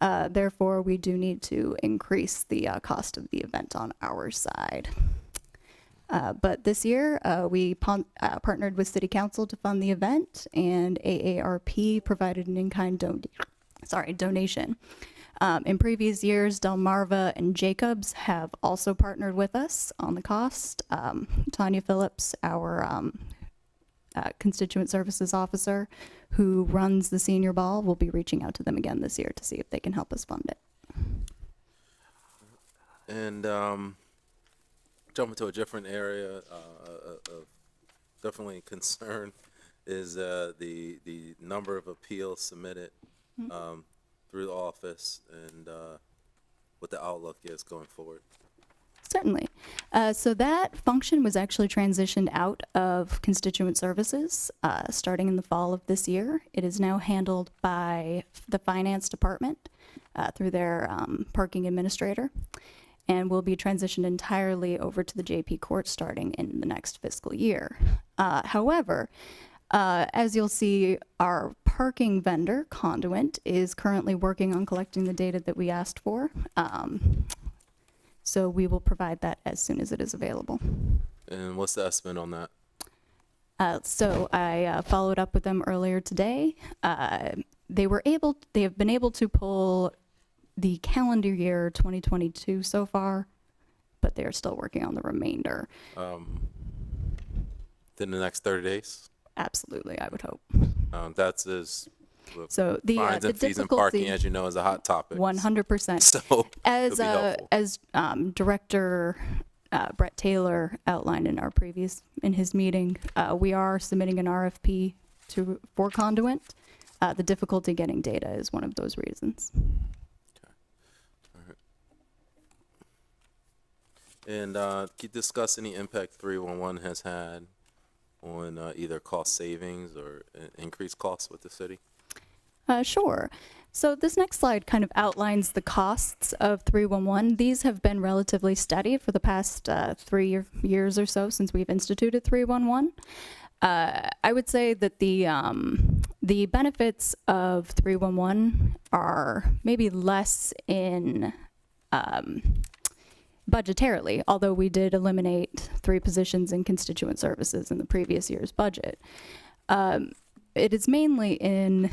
Therefore, we do need to increase the cost of the event on our side. But this year, we partnered with City Council to fund the event, and AARP provided an in-kind donation. In previous years, Delmarva and Jacobs have also partnered with us on the cost. Tanya Phillips, our constituent services officer who runs the senior ball, will be reaching out to them again this year to see if they can help us fund it. And jumping to a different area of definitely concern is the number of appeals submitted through the office, and what the outlook is going forward. Certainly. So that function was actually transitioned out of constituent services starting in the fall of this year. It is now handled by the finance department through their parking administrator, and will be transitioned entirely over to the JP court starting in the next fiscal year. However, as you'll see, our parking vendor, Conduent, is currently working on collecting the data that we asked for. So we will provide that as soon as it is available. And what's the estimate on that? So I followed up with them earlier today. They have been able to pull the calendar year 2022 so far, but they are still working on the remainder. Within the next 30 days? Absolutely, I would hope. That's as So the fines and fees and parking, as you know, is a hot topic. 100%. So As it'll be helpful. Director Brett Taylor outlined in his meeting, we are submitting an RFP for Conduent. The difficulty getting data is one of those reasons. And can you discuss any impact 311 has had on either cost savings or increased costs with the city? Sure. So this next slide kind of outlines the costs of 311. These have been relatively steady for the past 3 years or so since we've instituted 311. I would say that the benefits of 311 are maybe less in budgetarily, although we did eliminate 3 positions in constituent services in the previous year's budget. It is mainly in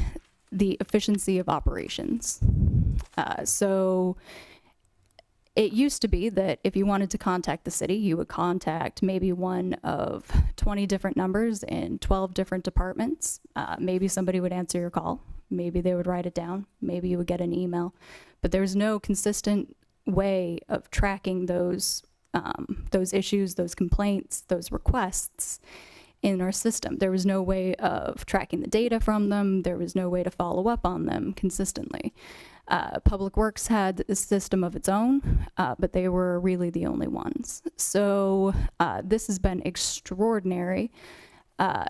the efficiency of operations. So it used to be that if you wanted to contact the city, you would contact maybe one of 20 different numbers in 12 different departments. Maybe somebody would answer your call. Maybe they would write it down. Maybe you would get an email. But there's no consistent way of tracking those issues, those complaints, those requests in our system. There was no way of tracking the data from them. There was no way to follow up on them consistently. Public Works had a system of its own, but they were really the only ones. So this has been extraordinary for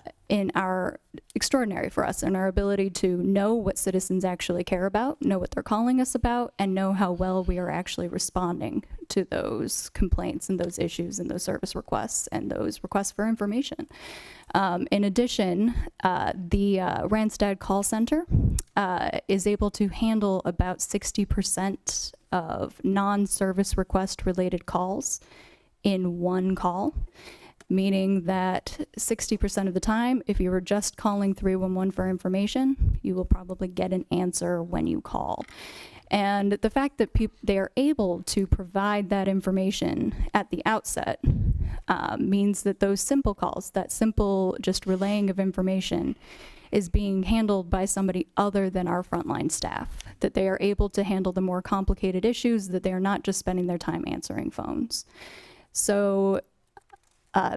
us in our ability to know what citizens actually care about, know what they're calling us about, and know how well we are actually responding to those complaints and those issues and those service requests and those requests for information. In addition, the Randstad call center is able to handle about 60% of non-service request related calls in one call, meaning that 60% of the time, if you were just calling 311 for information, you will probably get an answer when you call. And the fact that they are able to provide that information at the outset means that those simple calls, that simple just relaying of information, is being handled by somebody other than our frontline staff, that they are able to handle the more complicated issues, that they are not just spending their time answering phones. So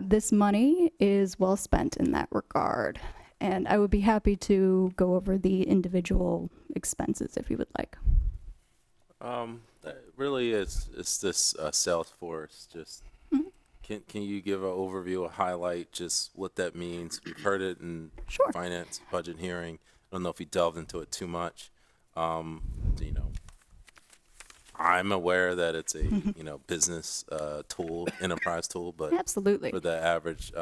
this money is well spent in that regard. And I would be happy to go over the individual expenses if you would like. Really, it's this Salesforce. Just can you give an overview, a highlight, just what that means? We've heard it in Sure. finance budget hearing. I don't know if we delved into it too much. I'm aware that it's a business tool, enterprise tool, but Absolutely. for the average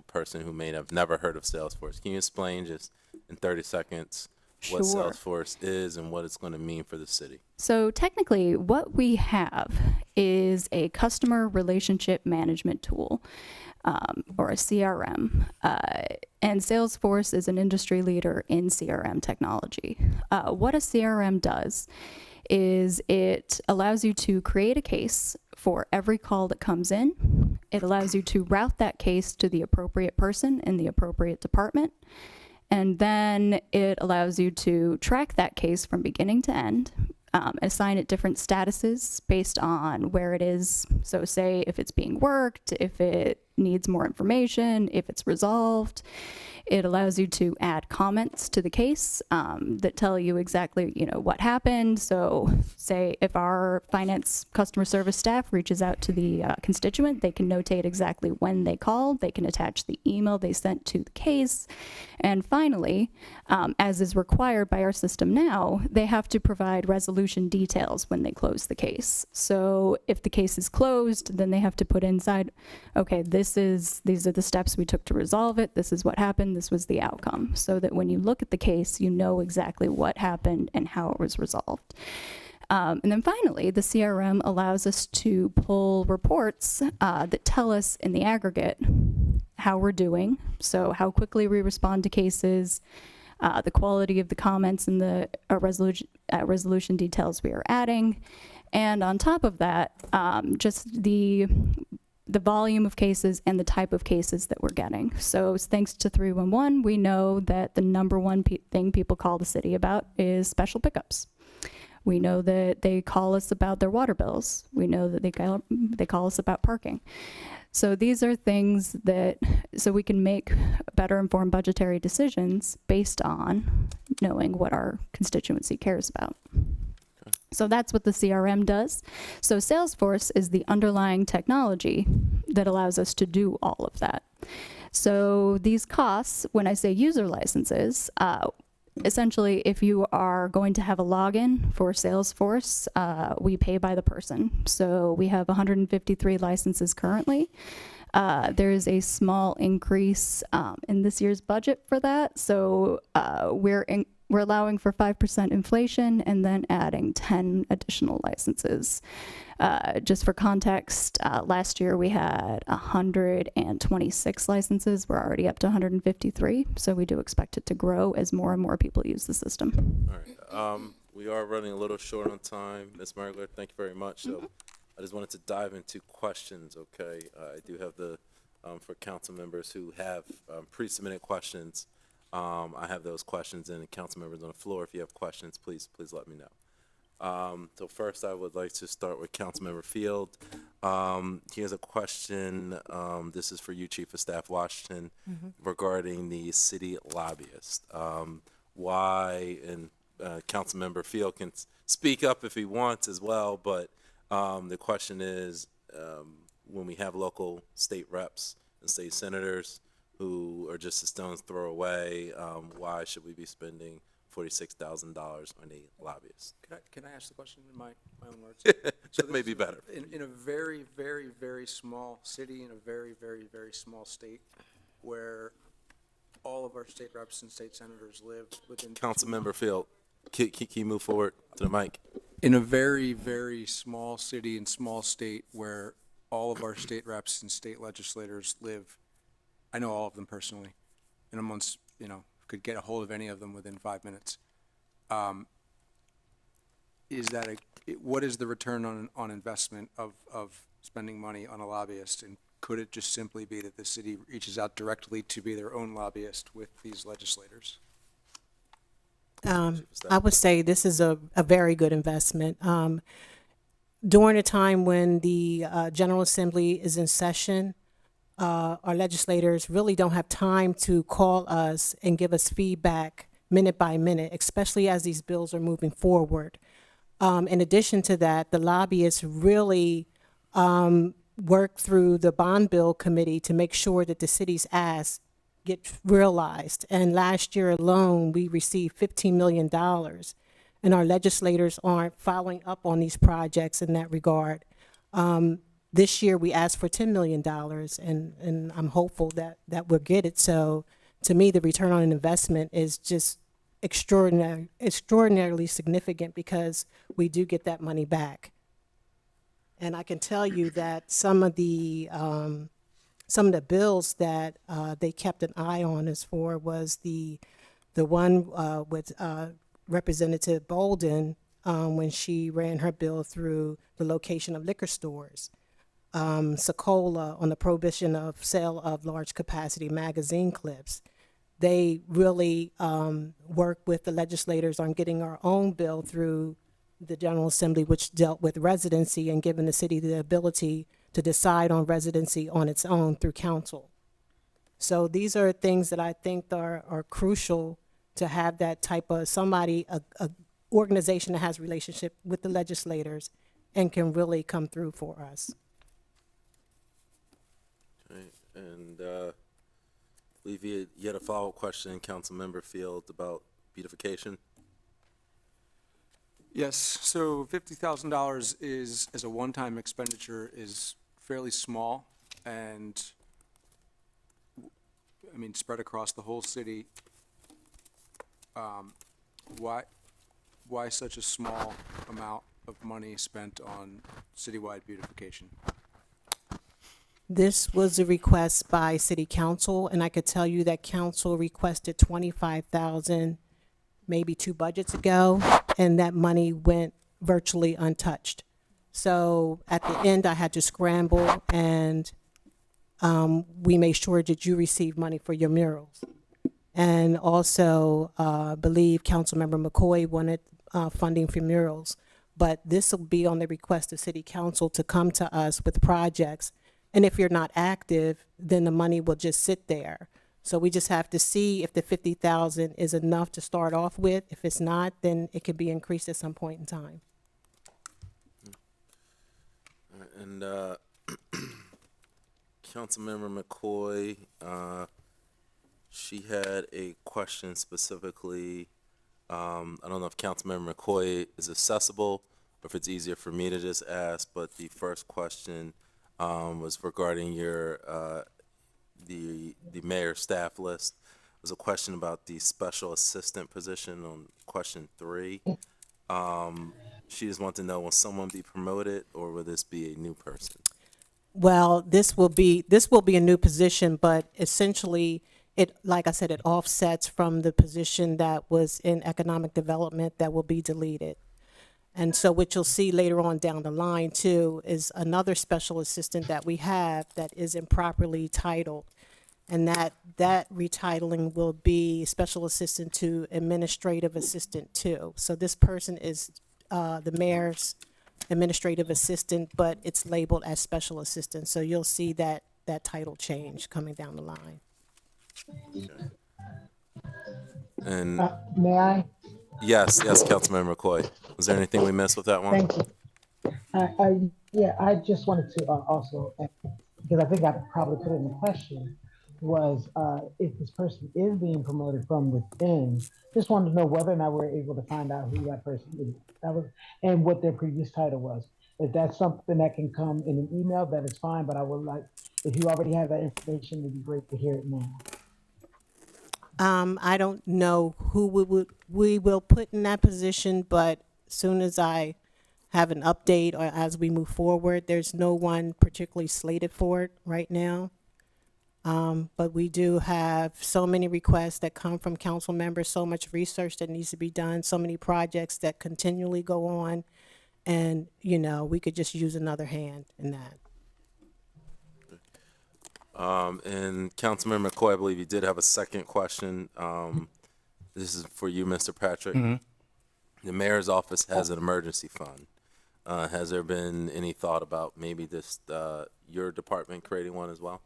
person who may have never heard of Salesforce, can you explain just in 30 seconds what Sure. Salesforce is and what it's going to mean for the city? So technically, what we have is a customer relationship management tool, or a CRM. And Salesforce is an industry leader in CRM technology. What a CRM does is it allows you to create a case for every call that comes in. It allows you to route that case to the appropriate person in the appropriate department. And then it allows you to track that case from beginning to end, assign it different statuses based on where it is. So say if it's being worked, if it needs more information, if it's resolved. It allows you to add comments to the case that tell you exactly, what happened. So say if our finance customer service staff reaches out to the constituent, they can notate exactly when they called. They can attach the email they sent to the case. And finally, as is required by our system now, they have to provide resolution details when they close the case. So if the case is closed, then they have to put inside, okay, these are the steps we took to resolve it. This is what happened. This was the outcome. So that when you look at the case, you know exactly what happened and how it was resolved. And then finally, the CRM allows us to pull reports that tell us in the aggregate how we're doing. So how quickly we respond to cases, the quality of the comments and the resolution details we are adding. And on top of that, just the volume of cases and the type of cases that we're getting. So thanks to 311, we know that the number one thing people call the city about is special pickups. We know that they call us about their water bills. We know that they call us about parking. So these are things so we can make better informed budgetary decisions based on knowing what our constituency cares about. So that's what the CRM does. So Salesforce is the underlying technology that allows us to do all of that. So these costs, when I say user licenses, essentially if you are going to have a login for Salesforce, we pay by the person. So we have 153 licenses currently. There is a small increase in this year's budget for that. So we're allowing for 5% inflation and then adding 10 additional licenses. Just for context, last year we had 126 licenses. We're already up to 153, so we do expect it to grow as more and more people use the system. All right. We are running a little short on time. Ms. Mergler, thank you very much. So I just wanted to dive into questions, okay? I do have for council members who have pre-submitted questions, I have those questions, and the council members on the floor, if you have questions, please let me know. So first, I would like to start with Councilmember Field. Here's a question. This is for you, Chief of Staff Washington, regarding the city lobbyist. Why, and Councilmember Field can speak up if he wants as well, but the question is, when we have local state reps and state senators who are just a stone's throw away, why should we be spending $46,000 on a lobbyist? Can I ask the question in my own words? That may be better. In a very, very, very small city, in a very, very, very small state, where all of our state reps and state senators live within. Councilmember Field, can you move forward to the mic? In a very, very small city and small state where all of our state reps and state legislators live, I know all of them personally, and I'm could get a hold of any of them within 5 minutes. What is the return on investment of spending money on a lobbyist? And could it just simply be that the city reaches out directly to be their own lobbyist with these legislators? I would say this is a very good investment. During a time when the General Assembly is in session, our legislators really don't have time to call us and give us feedback minute by minute, especially as these bills are moving forward. In addition to that, the lobbyists really work through the bond bill committee to make sure that the city's asks get realized. And last year alone, we received $15 million, and our legislators aren't following up on these projects in that regard. This year, we asked for $10 million, and I'm hopeful that we'll get it. So to me, the return on investment is just extraordinarily significant because we do get that money back. And I can tell you that some of the bills that they kept an eye on us for was the one with Representative Bolden when she ran her bill through the location of liquor stores. Sokola on the prohibition of sale of large capacity magazine clips. They really worked with the legislators on getting our own bill through the General Assembly, which dealt with residency and giving the city the ability to decide on residency on its own through council. So these are things that I think are crucial to have that type of a organization that has a relationship with the legislators and can really come through for us. Okay, and I believe you had a follow-up question, Councilmember Field, about beautification. Yes, so $50,000 is, as a one-time expenditure, is fairly small, and I mean, spread across the whole city. Why such a small amount of money spent on citywide beautification? This was a request by City Council, and I could tell you that Council requested $25,000 maybe 2 budgets ago, and that money went virtually untouched. So at the end, I had to scramble, and we made sure that you received money for your murals. And also, believe Councilmember McCoy wanted funding for murals. But this will be on the request of city council to come to us with projects. And if you're not active, then the money will just sit there. So we just have to see if the 50,000 is enough to start off with. If it's not, then it could be increased at some point in time. And Councilmember McCoy, she had a question specifically. I don't know if Councilmember McCoy is accessible or if it's easier for me to just ask, but the first question was regarding your the mayor's staff list. It was a question about the special assistant position on question 3. She just wanted to know, will someone be promoted or will this be a new person? Well, this will be a new position, but essentially it, like I said, it offsets from the position that was in economic development that will be deleted. And so what you'll see later on down the line too is another special assistant that we have that is improperly titled. And that retitling will be special assistant to administrative assistant 2. So this person is the mayor's administrative assistant, but it's labeled as special assistant. So you'll see that title change coming down the line. And May I? yes, Councilmember McCoy. Was there anything we missed with that one? Thank you. Yeah, I just wanted to also, because I think I probably put it in the question, was if this person is being promoted from within, just wanted to know whether or not we're able to find out who that person is. That was, and what their previous title was. If that's something that can come in an email, that is fine, but I would like, if you already have that information, it'd be great to hear it now. I don't know who we will put in that position, but as soon as I have an update or as we move forward, there's no one particularly slated for it right now. But we do have so many requests that come from council members, so much research that needs to be done, so many projects that continually go on. And, you know, we could just use another hand in that. And Councilmember McCoy, I believe you did have a second question. This is for you, Mr. Patrick. The mayor's office has an emergency fund. Has there been any thought about maybe this, your department creating one as well?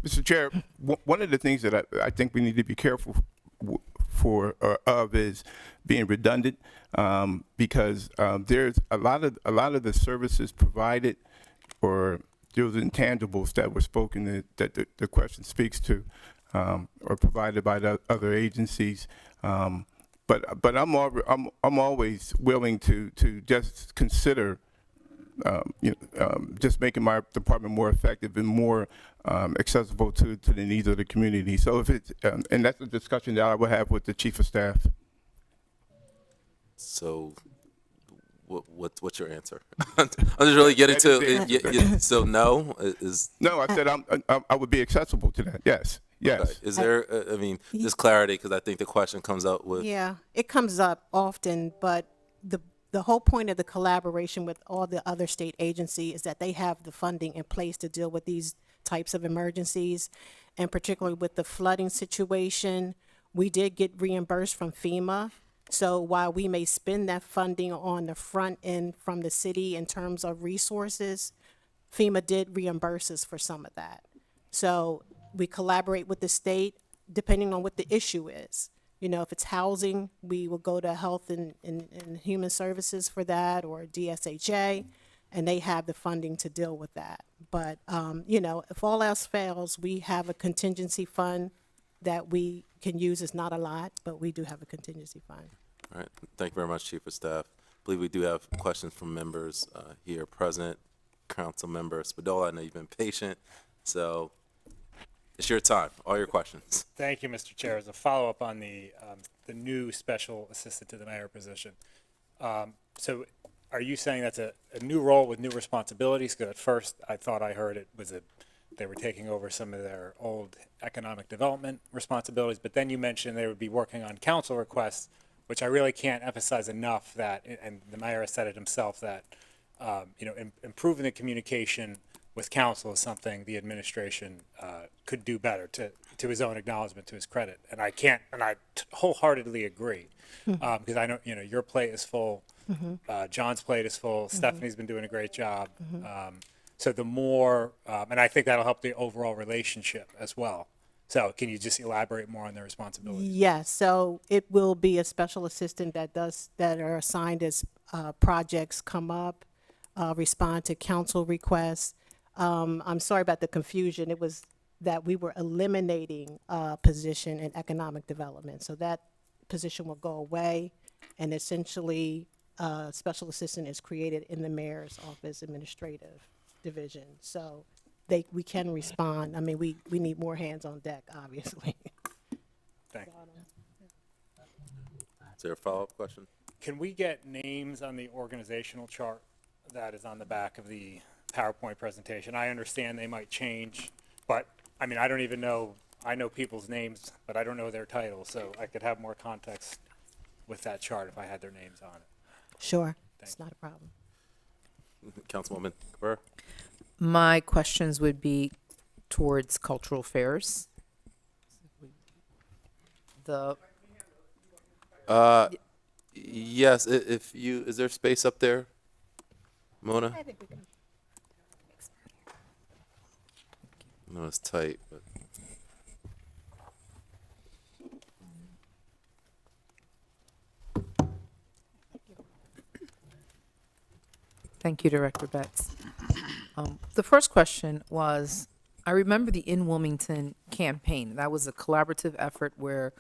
Mr. Chair, one of the things that I think we need to be careful of is being redundant, because there's a lot of the services provided, or those intangibles that were spoken that the question speaks to, are provided by the other agencies. But I'm always willing to just consider just making my department more effective and more accessible to the needs of the community. So if it's, and that's a discussion that I will have with the chief of staff. So what's your answer? I'm just really getting to it. So no is. No, I said I would be accessible to that. Yes. Yes. Okay. Is there, I mean, just clarity, because I think the question comes up with. Yeah, it comes up often, but the whole point of the collaboration with all the other state agencies is that they have the funding in place to deal with these types of emergencies. And particularly with the flooding situation, we did get reimbursed from FEMA. So while we may spend that funding on the front end from the city in terms of resources, FEMA did reimburse us for some of that. So we collaborate with the state depending on what the issue is. You know, if it's housing, we will go to Health and Human Services for that, or DSHA, and they have the funding to deal with that. But, you know, if all else fails, we have a contingency fund that we can use. It's not a lot, but we do have a contingency fund. All right. Thank you very much, Chief of Staff. I believe we do have questions from members here present. Council Member Spadola, I know you've been patient, so it's your time. All your questions. Thank you, Mr. Chair. As a follow-up on the new special assistant to the mayor position, so are you saying that's a new role with new responsibilities? Because at first I thought I heard it was they were taking over some of their old economic development responsibilities, but then you mentioned they would be working on council requests, which I really can't emphasize enough that, and the mayor has said it himself, that you know, improving the communication with council is something the administration could do better, to his own acknowledgement, to his credit. And I wholeheartedly agree, because I know, your plate is full, John's plate is full, Stephanie's been doing a great job. So the more, and I think that'll help the overall relationship as well. So can you just elaborate more on their responsibilities? Yes, so it will be a special assistant that are assigned as projects come up, respond to council requests. I'm sorry about the confusion. It was that we were eliminating a position in economic development. So that position will go away, and essentially, special assistant is created in the mayor's office administrative division. So we can respond. I mean, we need more hands on deck, obviously. Thank you. Is there a follow-up question? Can we get names on the organizational chart that is on the back of the PowerPoint presentation? I understand they might change, but I mean, I don't even know, I know people's names, but I don't know their titles, so I could have more context with that chart if I had their names on it. Sure, it's not a problem. Councilwoman Burr? My questions would be towards cultural fairs. Yes, is there space up there, Mona? I think we can. No, it's tight, but. Thank you, Director Betts. The first question was, I remember the In Wilmington campaign. That was a collaborative effort where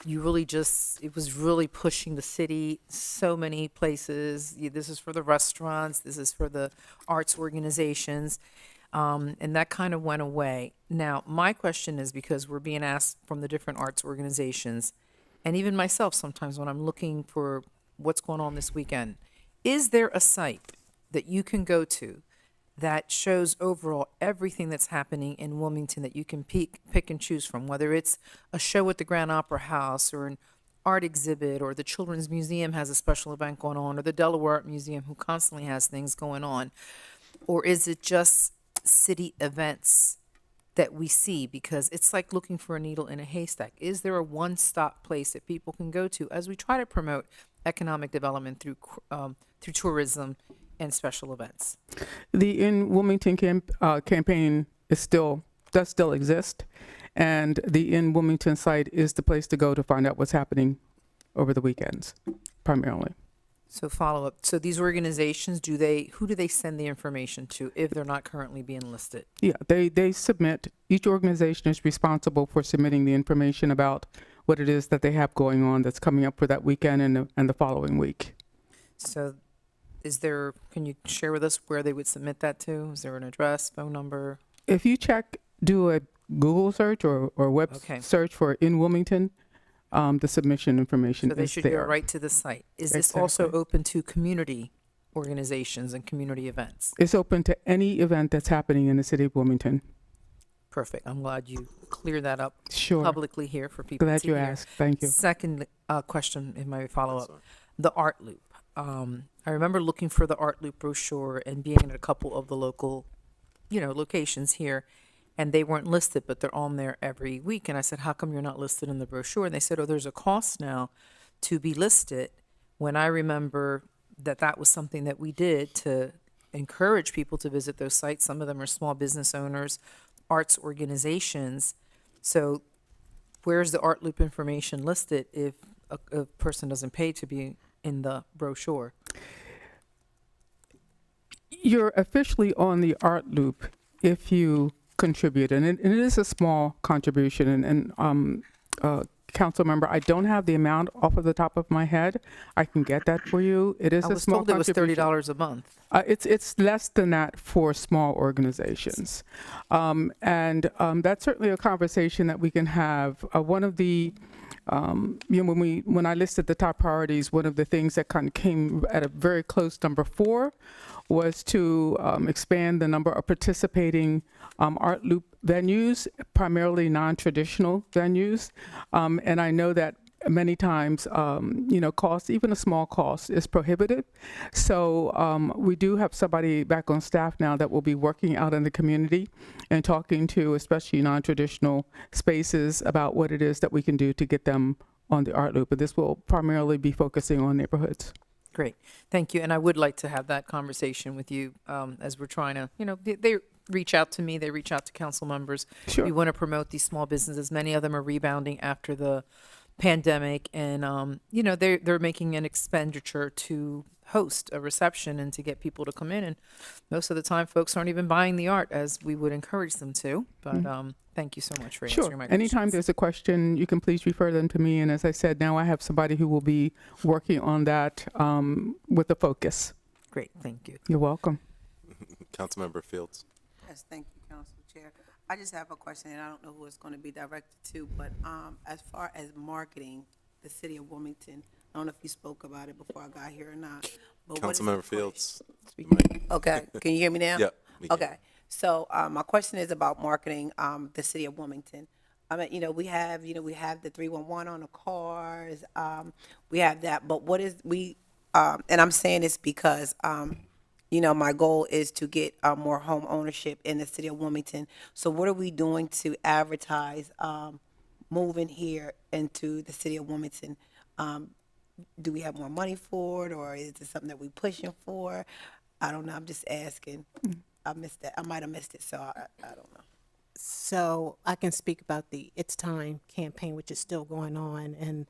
you really it was really pushing the city so many places. This is for the restaurants, this is for the arts organizations, and that kind of went away. Now, my question is, because we're being asked from the different arts organizations, and even myself sometimes when I'm looking for what's going on this weekend, is there a site that you can go to that shows overall everything that's happening in Wilmington that you can pick and choose from, whether it's a show at the Grand Opera House or an art exhibit, or the Children's Museum has a special event going on, or the Delaware Art Museum, who constantly has things going on? Or is it just city events that we see? Because it's like looking for a needle in a haystack. Is there a one-stop place that people can go to as we try to promote economic development through tourism and special events? The In Wilmington campaign does still exist, and the In Wilmington site is the place to go to find out what's happening over the weekends, primarily. So follow up. So these organizations, who do they send the information to if they're not currently being listed? Yeah, they submit. Each organization is responsible for submitting the information about what it is that they have going on that's coming up for that weekend and the following week. So can you share with us where they would submit that to? Is there an address, phone number? If you do a Google search or web search for In Wilmington, the submission information So they is should there. go right to the site. Is this Exactly. also open to community organizations and community events? It's open to any event that's happening in the city of Wilmington. Perfect. I'm glad you cleared that up Sure. publicly here for people Glad to you hear. asked. Thank you. Second question, if I may follow That's up. fine. The Art Loop. I remember looking for the Art Loop brochure and being at a couple of the local, locations here, and they weren't listed, but they're on there every week. And I said, how come you're not listed in the brochure? And they said, oh, there's a cost now to be listed. When I remember that was something that we did to encourage people to visit those sites. Some of them are small business owners, arts organizations. So where's the Art Loop information listed if a person doesn't pay to be in the brochure? You're officially on the Art Loop if you contribute, and it is a small contribution. And council member, I don't have the amount off of the top of my head. I can get that for you. It is I a was small told it was contribution. $30 a month. It's less than that for small organizations, and that's certainly a conversation that we can have. One of the when I listed the top priorities, one of the things that kind of came at a very close number 4 was to expand the number of participating Art Loop venues, primarily non-traditional venues. And I know that many times, cost, even a small cost, is prohibitive. So we do have somebody back on staff now that will be working out in the community and talking to especially non-traditional spaces about what it is that we can do to get them on the art loop. But this will primarily be focusing on neighborhoods. Great, thank you. And I would like to have that conversation with you as we're trying to, they reach out to me, they reach out to council members. Sure. We want to promote these small businesses. Many of them are rebounding after the pandemic, and they're making an expenditure to host a reception and to get people to come in. And most of the time, folks aren't even buying the art as we would encourage them to. But thank you so much for answering my questions. Anytime there's a question, you can please refer them to me. And as I said, now I have somebody who will be working on that with a focus. Great, thank you. You're welcome. Councilmember Fields. Yes, thank you, Council Chair. I just have a question, and I don't know who it's going to be directed to, but as far as marketing the city of Wilmington, I don't know if you spoke about it before I got here or not. But what is Councilmember the Fields. Okay, can you hear me now? Yep. we can. Okay, so my question is about marketing the city of Wilmington. I mean, we have the 311 on the cars, we have that, but what is and I'm saying this because my goal is to get more home ownership in the city of Wilmington. So what are we doing to advertise moving here into the city of Wilmington? Do we have more money for it, or is it something that we're pushing for? I don't know. I'm just asking. I missed that. I might have missed it, so I don't know. So I can speak about the It's Time campaign, which is still going on. And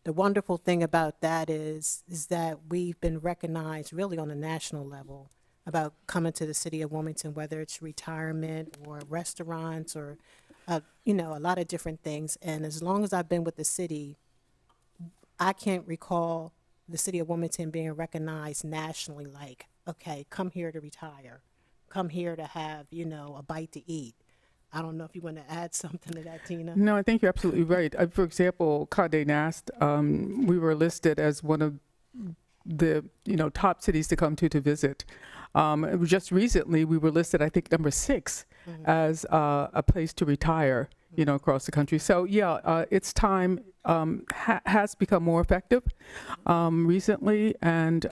the wonderful thing about that is that we've been recognized really on a national level about coming to the city of Wilmington, whether it's retirement or restaurants or, a lot of different things. And as long as I've been with the city, I can't recall the city of Wilmington being recognized nationally like, okay, come here to retire, come here to have, a bite to eat. I don't know if you want to add something to that, Tina. No, I think you're absolutely right. For example, Condé Nast, we were listed as one of the top cities to come to visit. Just recently, we were listed, I think, number 6 as a place to retire, across the country. So yeah, It's Time has become more effective recently, and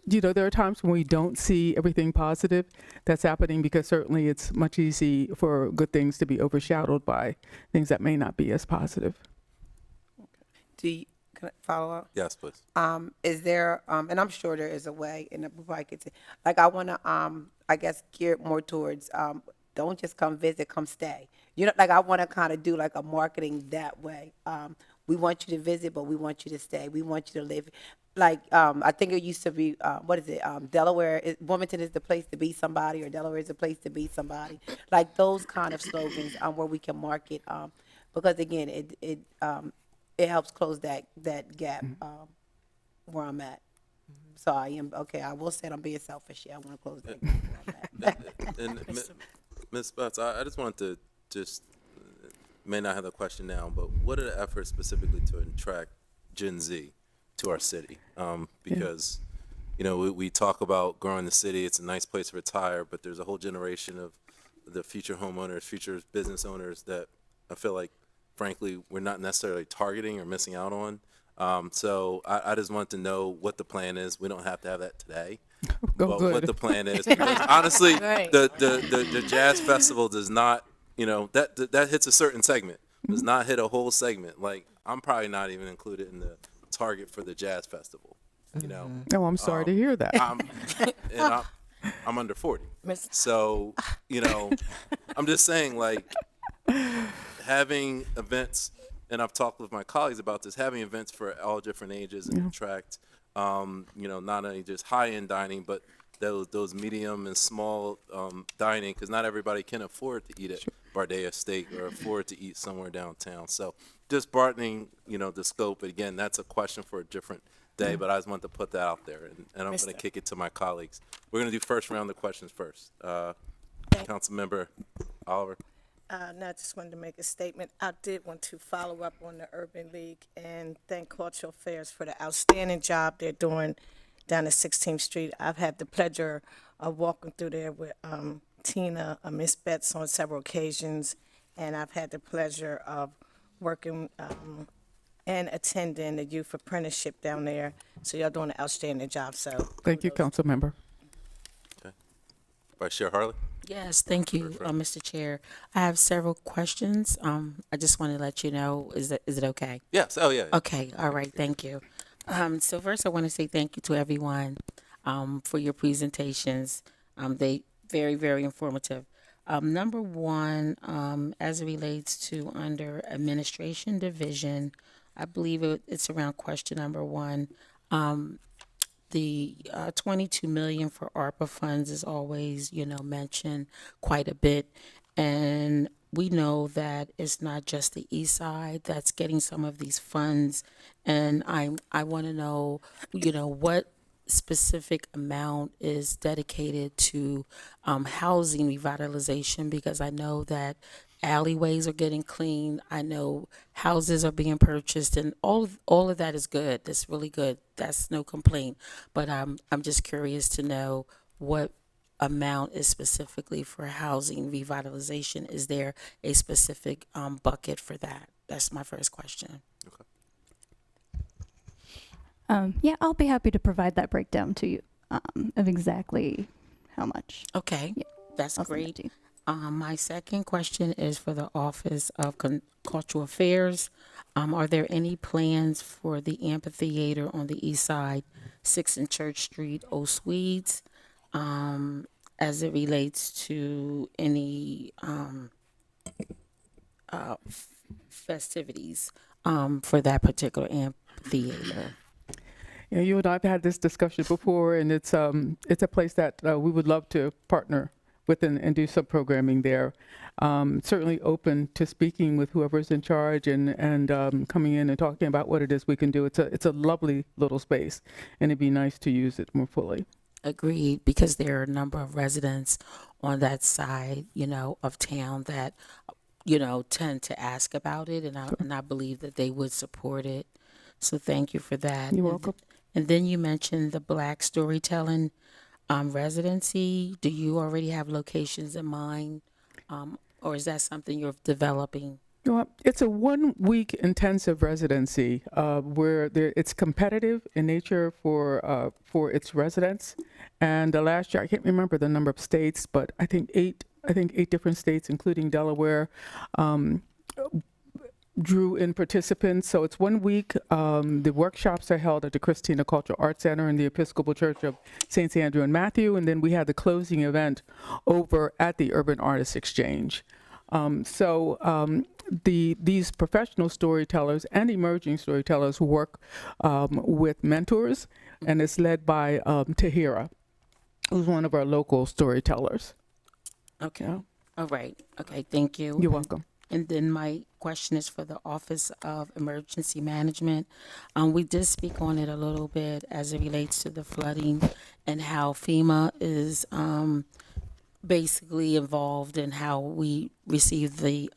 there are times when we don't see everything positive that's happening, because certainly it's much easy for good things to be overshadowed by things that may not be as positive. Can I follow up? Yes, please. Is there, and I'm sure there is a way, and we probably could say, like, I want to, I guess, gear it more towards, don't just come visit, come stay. Like, I want to kind of do like a marketing that way. We want you to visit, but we want you to stay. We want you to live. Like, I think it used to be, Delaware, Wilmington is the place to be somebody, or Delaware is the place to be somebody. Like those kind of slogans where we can market, because again, it helps close that gap where I'm at. So I will say I'm being selfish. Yeah, I want to close that gap where I'm at. And Ms. Butts, I just wanted to may not have the question now, but what are the efforts specifically to attract Gen Z to our city? Because, we talk about growing the city. It's a nice place to retire, but there's a whole generation of the future homeowners, future business owners that I feel like, frankly, we're not necessarily targeting or missing out on. So I just want to know what the plan is. We don't have to have that today. But what the plan is. Because honestly, Right. the jazz festival does not, that hits a certain segment. Does not hit a whole segment. Like, I'm probably not even included in the target for the jazz festival. Oh, I'm sorry to hear that. I'm under 40. So, I'm just saying, like, having events, and I've talked with my colleagues about this, having events for all different ages and attract, not only just high-end dining, but those medium and small dining, because not everybody can afford to eat at Bardea Steak or afford to eat somewhere downtown. So just broadening, the scope. Again, that's a question for a different day, but I just want to put that out there, and I'm going to kick it to my colleagues. We're going to do first round of questions first. Councilmember Oliver. And I just wanted to make a statement. I did want to follow up on the Urban League and thank Cultural Affairs for the outstanding job they're doing down at 16th Street. I've had the pleasure of walking through there with Tina, Miss Betts on several occasions, and I've had the pleasure of working and attending the youth apprenticeship down there. So y'all doing an outstanding job, so. Thank you, council member. Vice Chair Harley? Yes, thank you, Mr. Chair. I have several questions. I just want to let you know, is it okay? Yes, oh, yeah. Okay, all right, thank you. So first I want to say thank you to everyone, for your presentations. They very, very informative. Number one, as it relates to under administration division, I believe it's around question number one. The 22 million for ARPA funds is always, mentioned quite a bit. And we know that it's not just the east side that's getting some of these funds. And I want to know, what specific amount is dedicated to housing revitalization, because I know that alleyways are getting cleaned. I know houses are being purchased, and all of that is good. That's really good. That's no complaint. But I'm just curious to know what amount is specifically for housing revitalization. Is there a specific bucket for that? That's my first question. Yeah, I'll be happy to provide that breakdown to you of exactly how much. Okay, Yeah, that's I'll send that great. to you. My second question is for the Office of Cultural Affairs. Are there any plans for the amphitheater on the east side, 6th and Church Street, Old Swedes, as it relates to any festivities for that particular amphitheater? Yeah, you and I have had this discussion before, and it's a place that we would love to partner with and do some programming there. Certainly open to speaking with whoever's in charge and coming in and talking about what it is we can do. It's a lovely little space, and it'd be nice to use it more fully. Agreed, because there are a number of residents on that side, of town that, tend to ask about it, and I believe that they would support it. So thank you for that. You're welcome. And then you mentioned the Black Storytelling residency. Do you already have locations in mind, or is that something you're developing? Well, it's a 1-week intensive residency where it's competitive in nature for its residents. And last year, I can't remember the number of states, but I think eight different states, including Delaware, drew in participants. So it's 1 week. The workshops are held at the Christina Cultural Arts Center in the Episcopal Church of Saints Andrew and Matthew, and then we had the closing event over at the Urban Artists Exchange. These professional storytellers and emerging storytellers work with mentors, and it's led by Tahira, who's one of our local storytellers. Okay. Yeah. All right. Okay. Thank you. You're welcome. And then my question is for the Office of Emergency Management. We did speak on it a little bit as it relates to the flooding and how FEMA is basically involved in how we receive the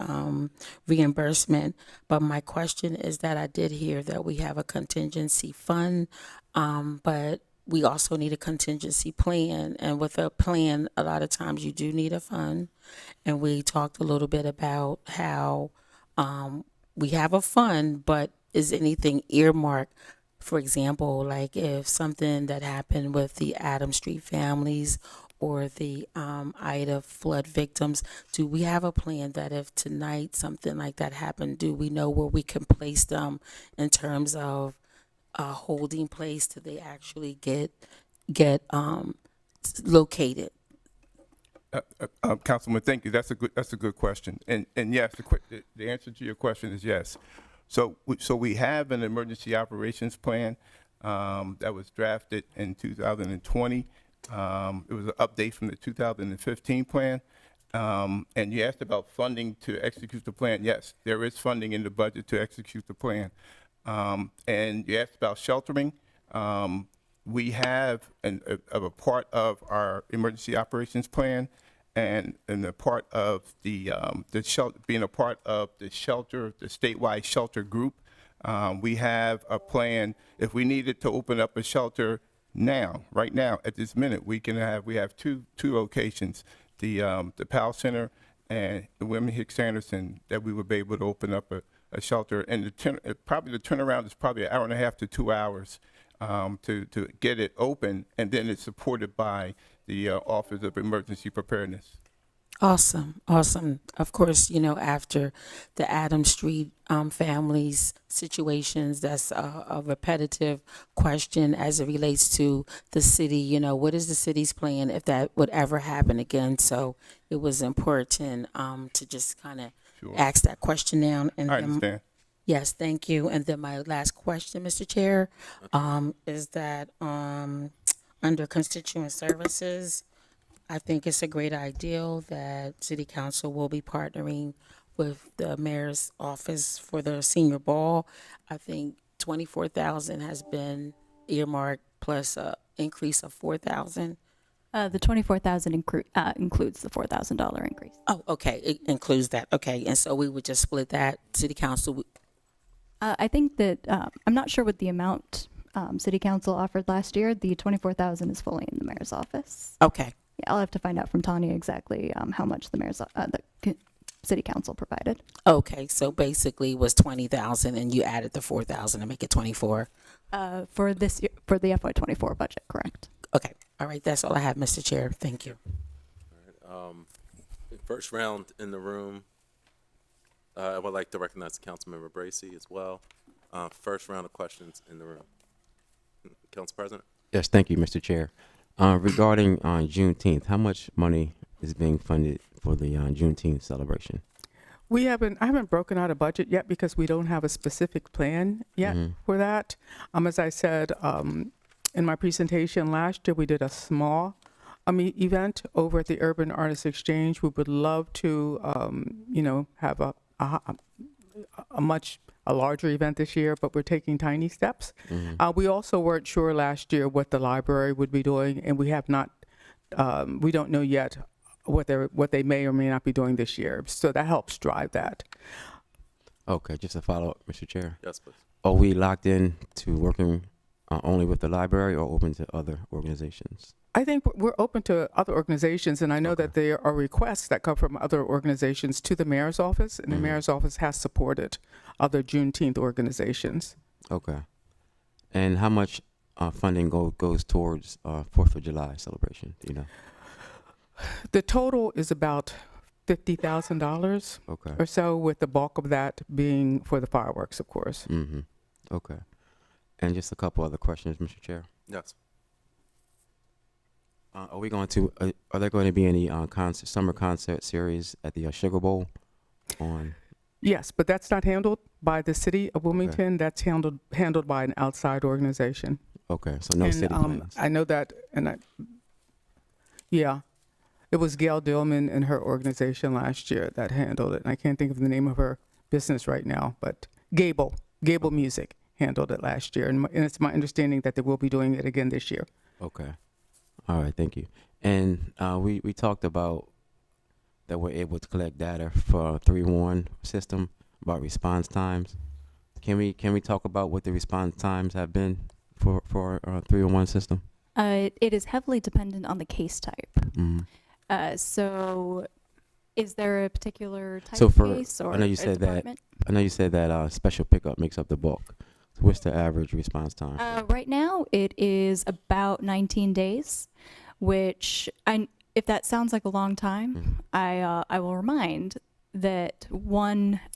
reimbursement. But my question is that I did hear that we have a contingency fund, but we also need a contingency plan. And with a plan, a lot of times you do need a fund. And we talked a little bit about how we have a fund, but is anything earmarked? For example, like if something that happened with the Adams Street families or the Ida flood victims, do we have a plan that if tonight something like that happened, do we know where we can place them in terms of a holding place till they actually get located? Councilman, thank you. That's a good question. And yes, the answer to your question is yes. So we have an emergency operations plan that was drafted in 2020. It was an update from the 2015 plan. And you asked about funding to execute the plan. Yes, there is funding in the budget to execute the plan. And you asked about sheltering. We have a part of our emergency operations plan, and a part of the shelter, being a part of the shelter, the statewide shelter group. We have a plan. If we needed to open up a shelter now, right now, at this minute, we have two locations, the Powell Center and the William Hicks Anderson, that we would be able to open up a a shelter, and probably the turnaround is probably an hour and a half to 2 hours to get it open, and then it's supported by the Office of Emergency Preparedness. Awesome, awesome. Of course, you know, after the Adams Street families situations, that's a repetitive question as it relates to the city. You know, what is the city's plan if that would ever happen again? So it was important to just kind of ask that question now. And I then- understand. Yes, thank you. And then my last question, Mr. Chair, is that under constituent services, I think it's a great idea that City Council will be partnering with the mayor's office for the senior ball. I think 24,000 has been earmarked plus a increase of 4,000. The 24,000 includes the $4,000 increase. Oh, okay, it includes that. Okay, and so we would just split that. City Council. I think that I'm not sure what the amount City Council offered last year. The 24,000 is fully in the mayor's office. Okay. Yeah, I'll have to find out from Tanya exactly how much the City Council provided. Okay, so basically it was 20,000, and you added the 4,000 to make it 24. For this year, for the FY24 budget, correct? Okay, all right, that's all I have, Mr. Chair. Thank you. First round in the room. I would like to recognize Councilmember Bracy as well. First round of questions in the room. Council President? Yes, thank you, Mr. Chair. Regarding Juneteenth, how much money is being funded for the Juneteenth celebration? I haven't broken out a budget yet because we don't have a specific plan yet for that. As I said in my presentation last year, we did a small event over at the Urban Artists Exchange. We would love to, have a larger event this year, but we're taking tiny steps. We also weren't sure last year what the library would be doing, and we have not. We don't know yet what they may or may not be doing this year. So that helps drive that. Okay, just a follow-up, Mr. Chair. Yes, please. Are we locked in to working only with the library or open to other organizations? I think we're open to other organizations, and I know that there are requests that come from other organizations to the mayor's office, and the mayor's office has supported other Juneteenth organizations. Okay. And how much funding goes towards 4th of July celebration? Do you know? The total is about $50,000 or so, with the bulk of that being for the fireworks, of course. Okay. And just a couple other questions, Mr. Chair. Yes. Are there going to be any summer concert series at the Sugar Bowl on? Yes, but that's not handled by the city of Wilmington. That's handled by an outside organization. Okay, so no city plans. I know that, it was Gail Dillman and her organization last year that handled it. And I can't think of the name of her business right now, but Gable Music handled it last year, and it's my understanding that they will be doing it again this year. Okay. All right, thank you. And we talked about that we're able to collect data for 311 system about response times. Can we talk about what the response times have been for our 311 system? It is heavily dependent on the case type. So, is there a particular type of case or I know you said department? that special pickup makes up the bulk. So what's the average response time? Right now, it is about 19 days, which if that sounds like a long time, I will remind that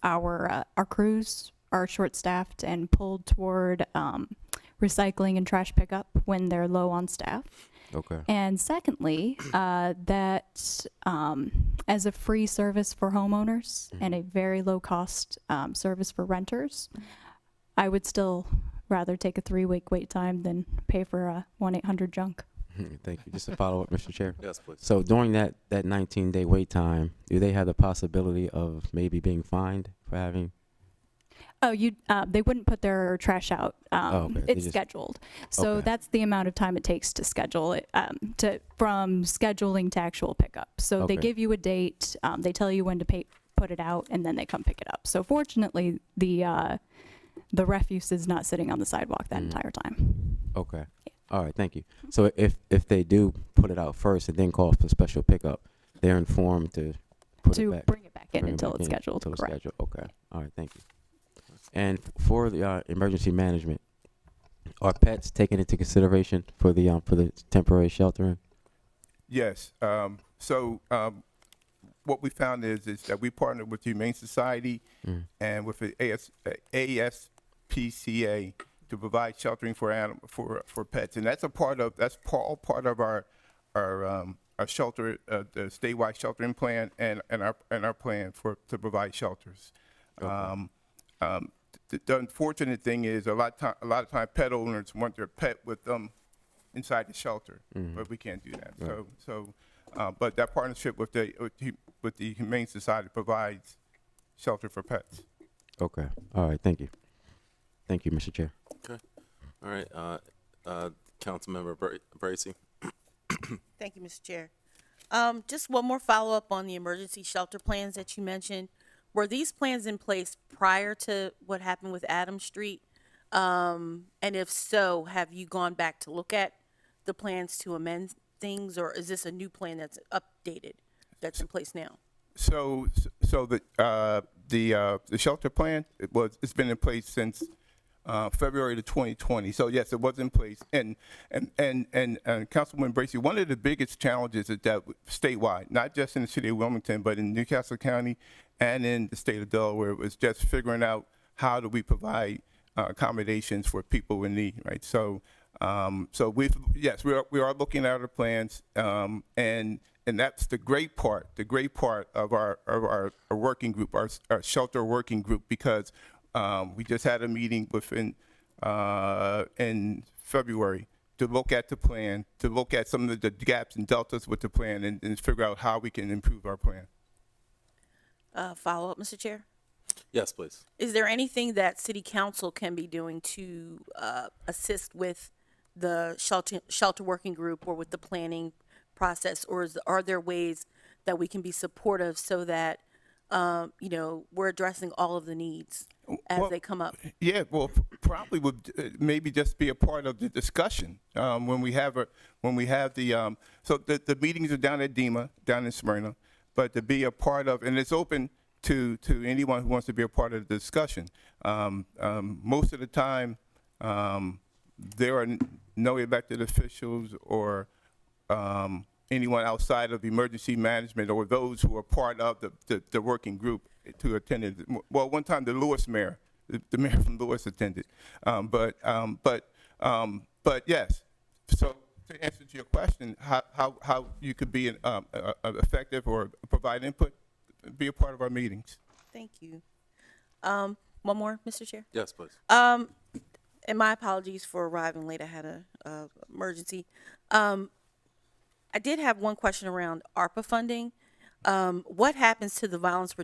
our crews are short-staffed and pulled toward recycling and trash pickup when they're low on staff. Okay. And secondly, that as a free service for homeowners and a very low-cost service for renters, I would still rather take a 3-week wait time than pay for a 1-800-JUNK. Thank you. Just a follow-up, Mr. Chair. Yes, please. So during that 19-day wait time, do they have the possibility of maybe being fined for having? Oh, they wouldn't put their trash out. Okay. It's scheduled. So that's the amount of time it takes to schedule it, from scheduling to actual pickup. So they give you a date, they tell you when to put it out, and then they come pick it up. So fortunately, the refuse is not sitting on the sidewalk that entire time. Okay. All right. Thank you. So if they do put it out first and then call for special pickup, they're informed to bring it back in until it's scheduled. Correct. Okay. All right. Thank you. And for the emergency management, are pets taken into consideration for the temporary sheltering? Yes. What we found is that we partnered with the Humane Society and with the ASPCA to provide sheltering for pets, and that's all part of our shelter, the statewide sheltering plan, and our plan to provide shelters. The unfortunate thing is a lot of time pet owners want their pet with them inside the shelter, but we can't do that. Right. But that partnership with the Humane Society provides shelter for pets. Okay. All right. Thank you. Thank you, Mr. Chair. Okay. All right. Councilmember Bracy. Thank you, Mr. Chair. Just one more follow-up on the emergency shelter plans that you mentioned. Were these plans in place prior to what happened with Adams Street? And if so, have you gone back to look at the plans to amend things, or is this a new plan that's updated, that's in place now? So the shelter plan, it's been in place since February of 2020. So yes, it was in place. And Councilwoman Bracy, one of the biggest challenges is that statewide, not just in the city of Wilmington, but in Newcastle County and in the state of Delaware, was just figuring out how do we provide accommodations for people in need, right? So we are looking at our plans, and that's the great part of our working group, our shelter working group, because we just had a meeting in February to look at the plan, to look at some of the gaps and deltas with the plan, and figure out how we can improve our plan. Follow up, Mr. Chair? Yes, please. Is there anything that City Council can be doing to assist with the shelter working group or with the planning process, or are there ways that we can be supportive so that we're addressing all of the needs as they come up? Yeah, well, probably would maybe just be a part of the discussion when we have the so the meetings are down at DEMA down in Smyrna, but to be a part of, and it's open to anyone who wants to be a part of the discussion. Most of the time, there are no elected officials or anyone outside of emergency management or those who are part of the working group to attend it. Well, one time the Lewis mayor, the mayor from Lewis attended. But yes, so to answer to your question, how you could be effective or provide input, be a part of our meetings. Thank you. One more, Mr. Chair? Yes, please. And my apologies for arriving late. I had a emergency. I did have one question around ARPA funding. What happens to the violence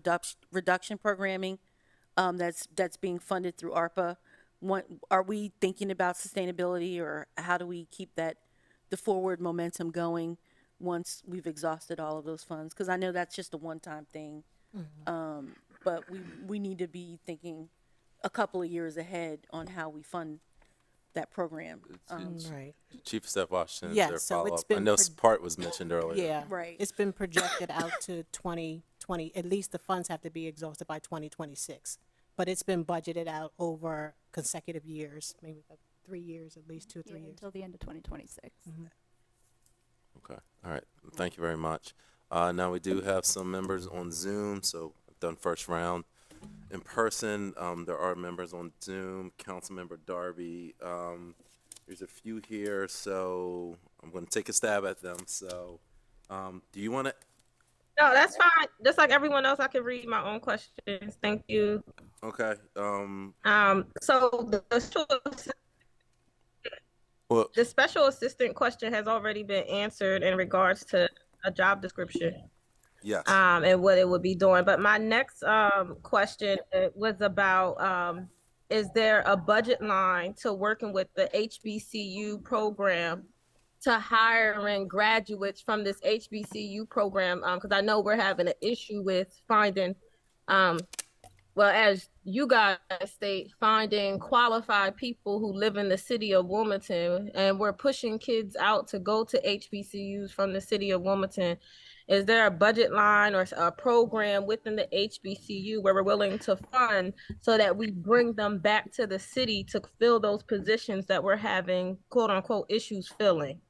reduction programming that's being funded through ARPA? Are we thinking about sustainability, or how do we keep the forward momentum going once we've exhausted all of those funds? Because I know that's just a one-time thing, but we need to be thinking a couple of years ahead on how we fund that program. Right. Chief of Staff Washington, Yeah, is there so follow-up? it's been I know part was mentioned earlier. Yeah. Right. It's been projected out to 2020, at least the funds have to be exhausted by 2026. But it's been budgeted out over consecutive years, maybe like 3 years, at least 2 or 3 years. Until the end of 2026. Okay. All right. Thank you very much. Now we do have some members on Zoom, so I've done first round. In person, there are members on Zoom. Councilmember Darby, there's a few here, so I'm going to take a stab at them. So, do you want to? No, that's fine. Just like everyone else, I can read my own questions. Thank you. Okay. So Well, the special assistant question has already been answered in regards to a job description. yes. And what it would be doing. But my next question was about is there a budget line to working with the HBCU program to hiring graduates from this HBCU program? Because I know we're having an issue with finding, well, as you guys state, finding qualified people who live in the city of Wilmington, and we're pushing kids out to go to HBCUs from the city of Wilmington. Is there a budget line or a program within the HBCU where we're willing to fund so that we bring them back to the city to fill those positions that we're having quote unquote issues filling?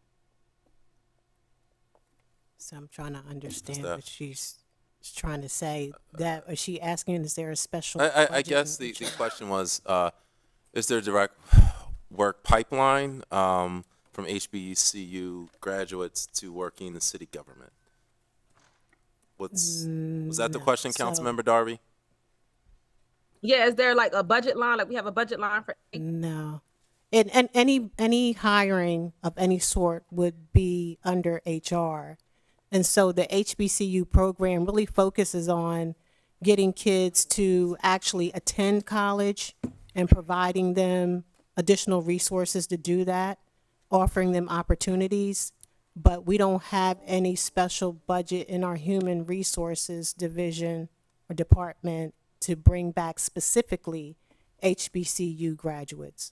So I'm trying to understand Steph? what she's trying to say. That is she asking? Is there a special? I budget guess in the question was, is there a direct work pipeline from HBCU graduates to working in the city government? Was that the No. question, So- Councilmember Darby? Yeah, is there like a budget line? Like we have a budget line for No. And any hiring of any sort would be under HR. And so the HBCU program really focuses on getting kids to actually attend college and providing them additional resources to do that, offering them opportunities. But we don't have any special budget in our human resources division or department to bring back specifically HBCU graduates.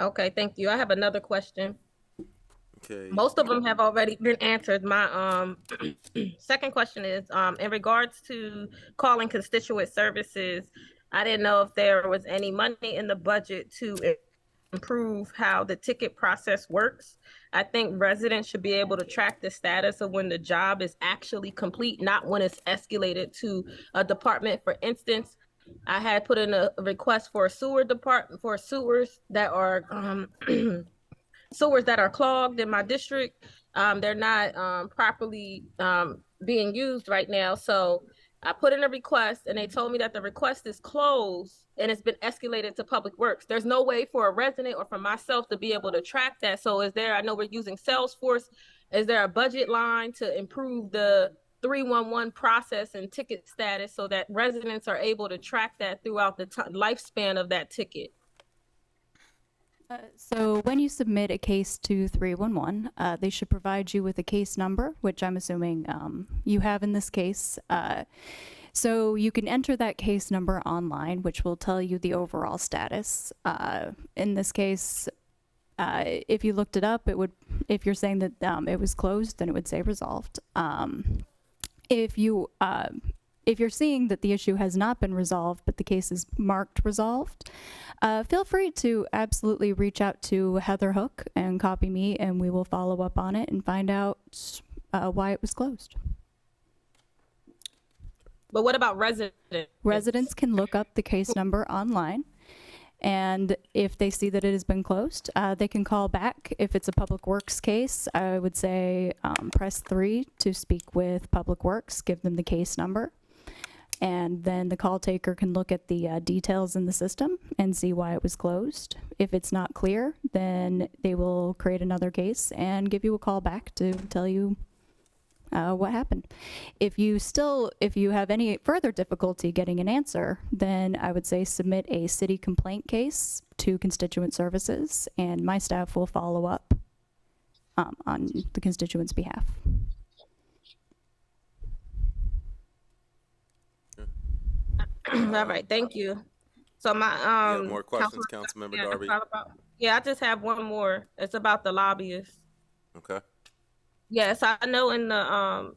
Okay, thank you. I have another question. Okay. Most of them have already been answered. My second question is in regards to calling constituent services. I didn't know if there was any money in the budget to improve how the ticket process works. I think residents should be able to track the status of when the job is actually complete, not when it's escalated to a department. For instance, I had put in a request for a sewer department for sewers that are sewers that are clogged in my district. They're not properly being used right now. So I put in a request and they told me that the request is closed and it's been escalated to Public Works. There's no way for a resident or for myself to be able to track that. So is there, I know we're using Salesforce. Is there a budget line to improve the 311 process and ticket status so that residents are able to track that throughout the lifespan of that ticket? So when you submit a case to 311, they should provide you with a case number, which I'm assuming you have in this case. So you can enter that case number online, which will tell you the overall status. In this case, if you looked it up, it would. If you're saying that it was closed, then it would say resolved. If you're seeing that the issue has not been resolved, but the case is marked resolved, feel free to absolutely reach out to Heather Hook and copy me, and we will follow up on it and find out why it was closed. But what about residents? Residents can look up the case number online, and if they see that it has been closed, they can call back. If it's a Public Works case, I would say press 3 to speak with Public Works, give them the case number. And then the call taker can look at the details in the system and see why it was closed. If it's not clear, then they will create another case and give you a call back to tell you what happened. If you have any further difficulty getting an answer, then I would say submit a city complaint case to constituent services, and my staff will follow up on the constituent's behalf. All right, thank you. So my You have more questions, Councilmember Darby? Yeah, I just have one more. It's about the lobbyists. Okay. Yes, I know in the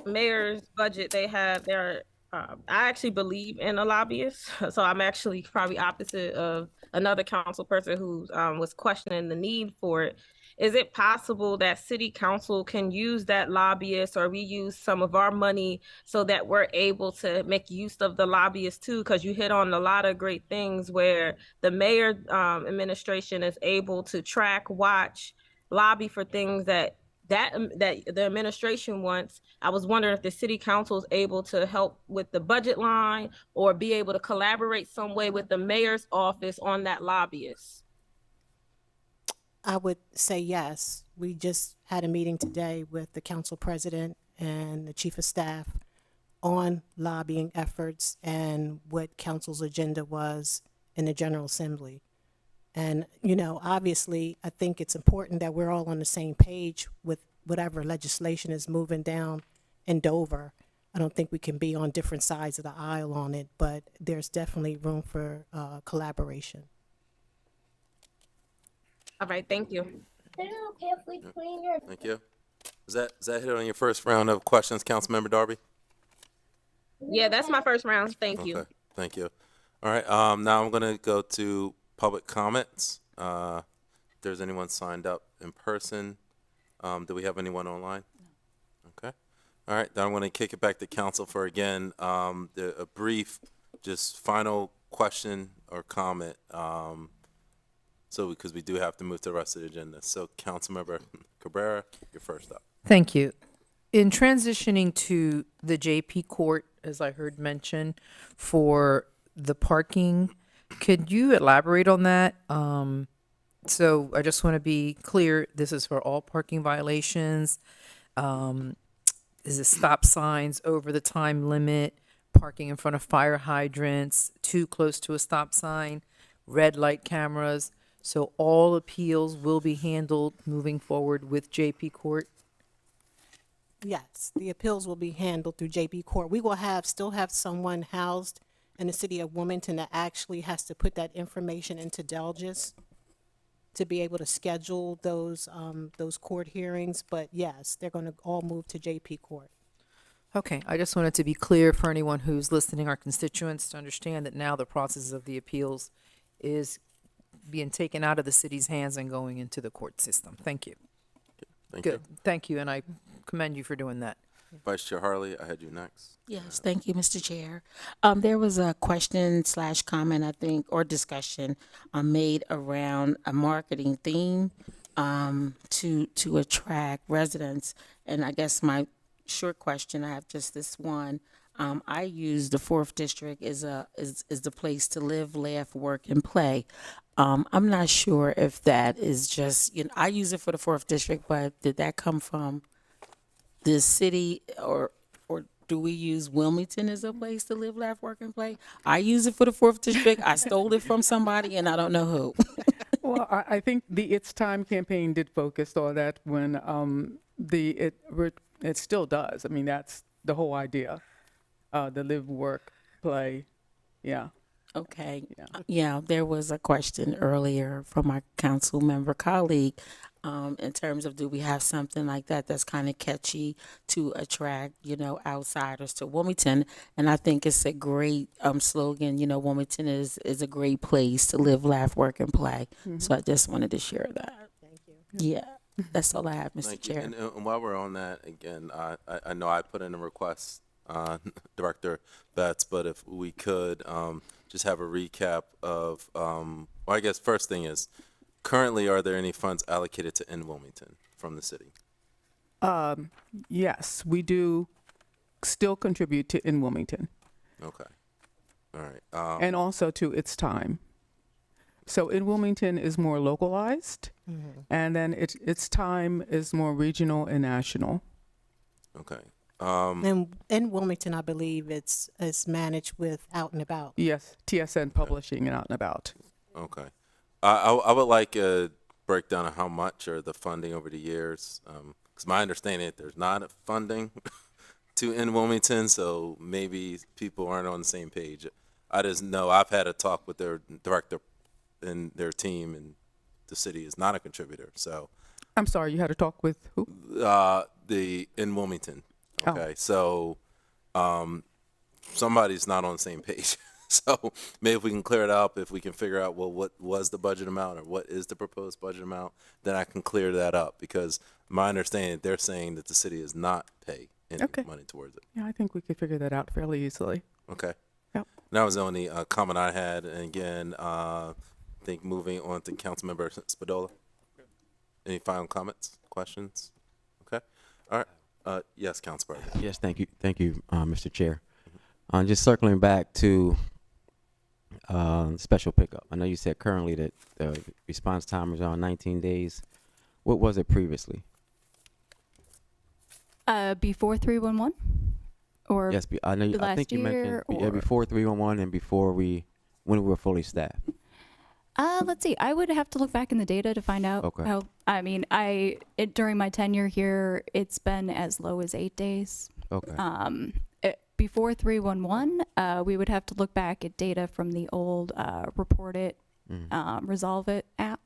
mayor's budget they have their. I actually believe in a lobbyist, so I'm actually probably opposite of another council person who was questioning the need for it. Is it possible that city council can use that lobbyist, or we use some of our money so that we're able to make use of the lobbyist too? Because you hit on a lot of great things where the mayor administration is able to track, watch, lobby for things that the administration wants. I was wondering if the city council is able to help with the budget line or be able to collaborate some way with the mayor's office on that lobbyist. I would say yes. We just had a meeting today with the council president and the chief of staff on lobbying efforts and what council's agenda was in the General Assembly. And, you know, obviously, I think it's important that we're all on the same page with whatever legislation is moving down in Dover. I don't think we can be on different sides of the aisle on it, but there's definitely room for collaboration. All right, thank you. Thank you. Is that hit on your first round of questions, Councilmember Darby? Yeah, that's my first round. Thank you. Okay, thank you. All right, now I'm gonna go to public comments. If there's anyone signed up in person, do we have anyone online? Okay. All right, then I'm gonna kick it back to council for, again, a brief, just final question or comment. So, because we do have to move to the rest of the agenda. So, Councilmember Cabrera, you're first up. Thank you. In transitioning to the JP Court, as I heard mentioned, for the parking, could you elaborate on that? So I just want to be clear, this is for all parking violations. Is it stop signs over the time limit, parking in front of fire hydrants, too close to a stop sign, red light cameras? So all appeals will be handled moving forward with JP Court? Yes, the appeals will be handled through JP Court. We will still have someone housed in the city of Wilmington that actually has to put that information into Delgis to be able to schedule those court hearings. But yes, they're going to all move to JP Court. Okay, I just wanted to be clear for anyone who's listening, our constituents, to understand that now the process of the appeals is being taken out of the city's hands and going into the court system. Thank you. Thank Good. you. Thank you, and I commend you for doing that. Vice Chair Harley, I had you next. Yes, thank you, Mr. Chair. There was a question/comment, I think, or discussion made around a marketing theme to attract residents. And I guess my short question, I have just this one. I use the 4th District is the place to live, laugh, work, and play. I'm not sure if that is just, I use it for the 4th District, but did that come from the city, or do we use Wilmington as a place to live, laugh, work, and play? I use it for the 4th District. I stole it from somebody, and I don't know who. Well, I think the It's Time campaign did focus on that when it still does. I mean, that's the whole idea. The live, work, play. Yeah. Okay. Yeah, there was a question earlier from my council member colleague in terms of, do we have something like that that's kind of catchy to attract, outsiders to Wilmington? And I think it's a great slogan. Wilmington is a great place to live, laugh, work, and play. Mm-hmm. So I just wanted to share that. Thank you. Yeah, that's all I have, Mr. Thank you. Chair. And while we're on that, again, I know I put in a request, Director Betts, but if we could just have a recap of, well, I guess first thing is, currently, are there any funds allocated to In Wilmington from the city? Yes, we do still contribute to In Wilmington. Okay. All right. And also to It's Time. So In Wilmington is more localized, and then It's Time is more regional and national. Okay. And in Wilmington, I believe it's managed with Out and About. Yes, TSN Publishing and Out and About. Okay. I would like a breakdown of how much or the funding over the years. Because my understanding is there's not a funding to In Wilmington, so maybe people aren't on the same page. I just know I've had a talk with their director and their team, and the city is not a contributor. So I'm sorry, you had to talk with who? the In Wilmington. Okay, so somebody's not on the same page. So maybe if we can clear it up, if we can figure out, well, what was the budget amount or what is the proposed budget amount, then I can clear that up, because my understanding, they're saying that the city is not pay any money towards it. Yeah, I think we could figure that out fairly easily. Okay. Yep. That was the only comment I had. And again, I think moving on to Councilmember Spadola. Any final comments, questions? Okay. All right. Yes, Council President. Yes, thank you, Mr. Chair. Just circling back to special pickup. I know you said currently that the response time is around 19 days. What was it previously? Before 311? Or Yes, I know. I think you mentioned before 311 and when we were fully staffed. Let's see. I would have to look back in the data to find out how. I mean, during my tenure here, it's been as low as 8 days. Okay. Before 311, we would have to look back at data from the old Report It, Resolve It app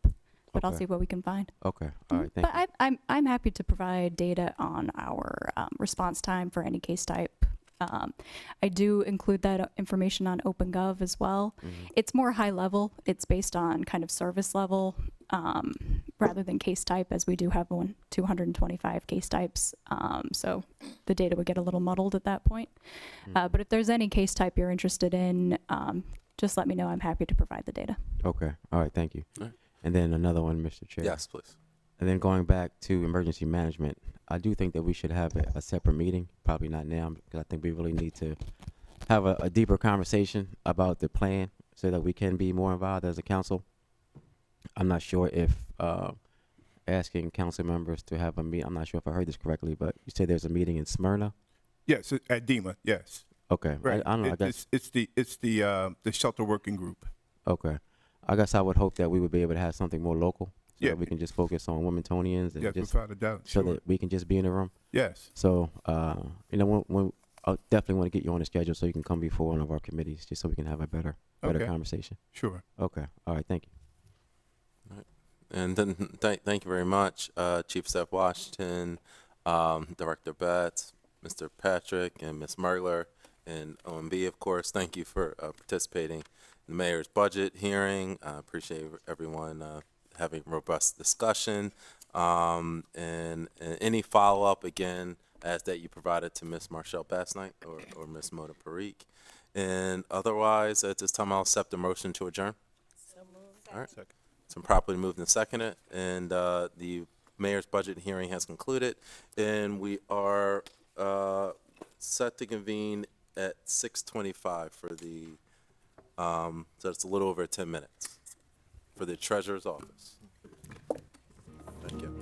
but I'll Okay. see what we can find. Okay. All right. Thank But you. I'm happy to provide data on our response time for any case type. I do include that information on OpenGov as well. It's more high level. It's based on kind of service level rather than case type, as we do have 225 case types. So the data would get a little muddled at that point. But if there's any case type you're interested in, just let me know. I'm happy to provide the data. Okay. All right. Thank you. All right. And then another one, Mr. Chair. Yes, please. And then going back to emergency management, I do think that we should have a separate meeting, probably not now, because I think we really need to have a deeper conversation about the plan so that we can be more involved as a council. I'm not sure if asking council members to have a meet. I'm not sure if I heard this correctly, but you said there's a meeting in Smyrna. Yes, at DEMA, yes. Okay. Right. I don't know. I guess. It's the shelter working group. Okay. I guess I would hope that we would be able to have something more local. So Yeah. that we can just focus on Wilmingtonians and Yes, just without a doubt. so Sure. that we can just be in the room. Yes. So, when I definitely want to get you on the schedule so you can come before one of our committees, just so we can have a better Okay. conversation. Sure. Okay. All right. Thank you. And then thank you very much, Chief Steph Washington, Director Betts, Mr. Patrick, and Ms. Mergler, and OMB, of course. Thank you for participating in the mayor's budget hearing. I appreciate everyone having robust discussion. And any follow-up, again, as that you provided to Ms. Marshall Bassnight or Ms. Mona Parikh. And otherwise, at this time, I'll accept the motion to adjourn. All right. It's been properly moved and seconded, and the mayor's budget hearing has concluded, and we are set to convene at 6:25 for the, so it's a little over 10 minutes, for the treasurer's office. Thank you.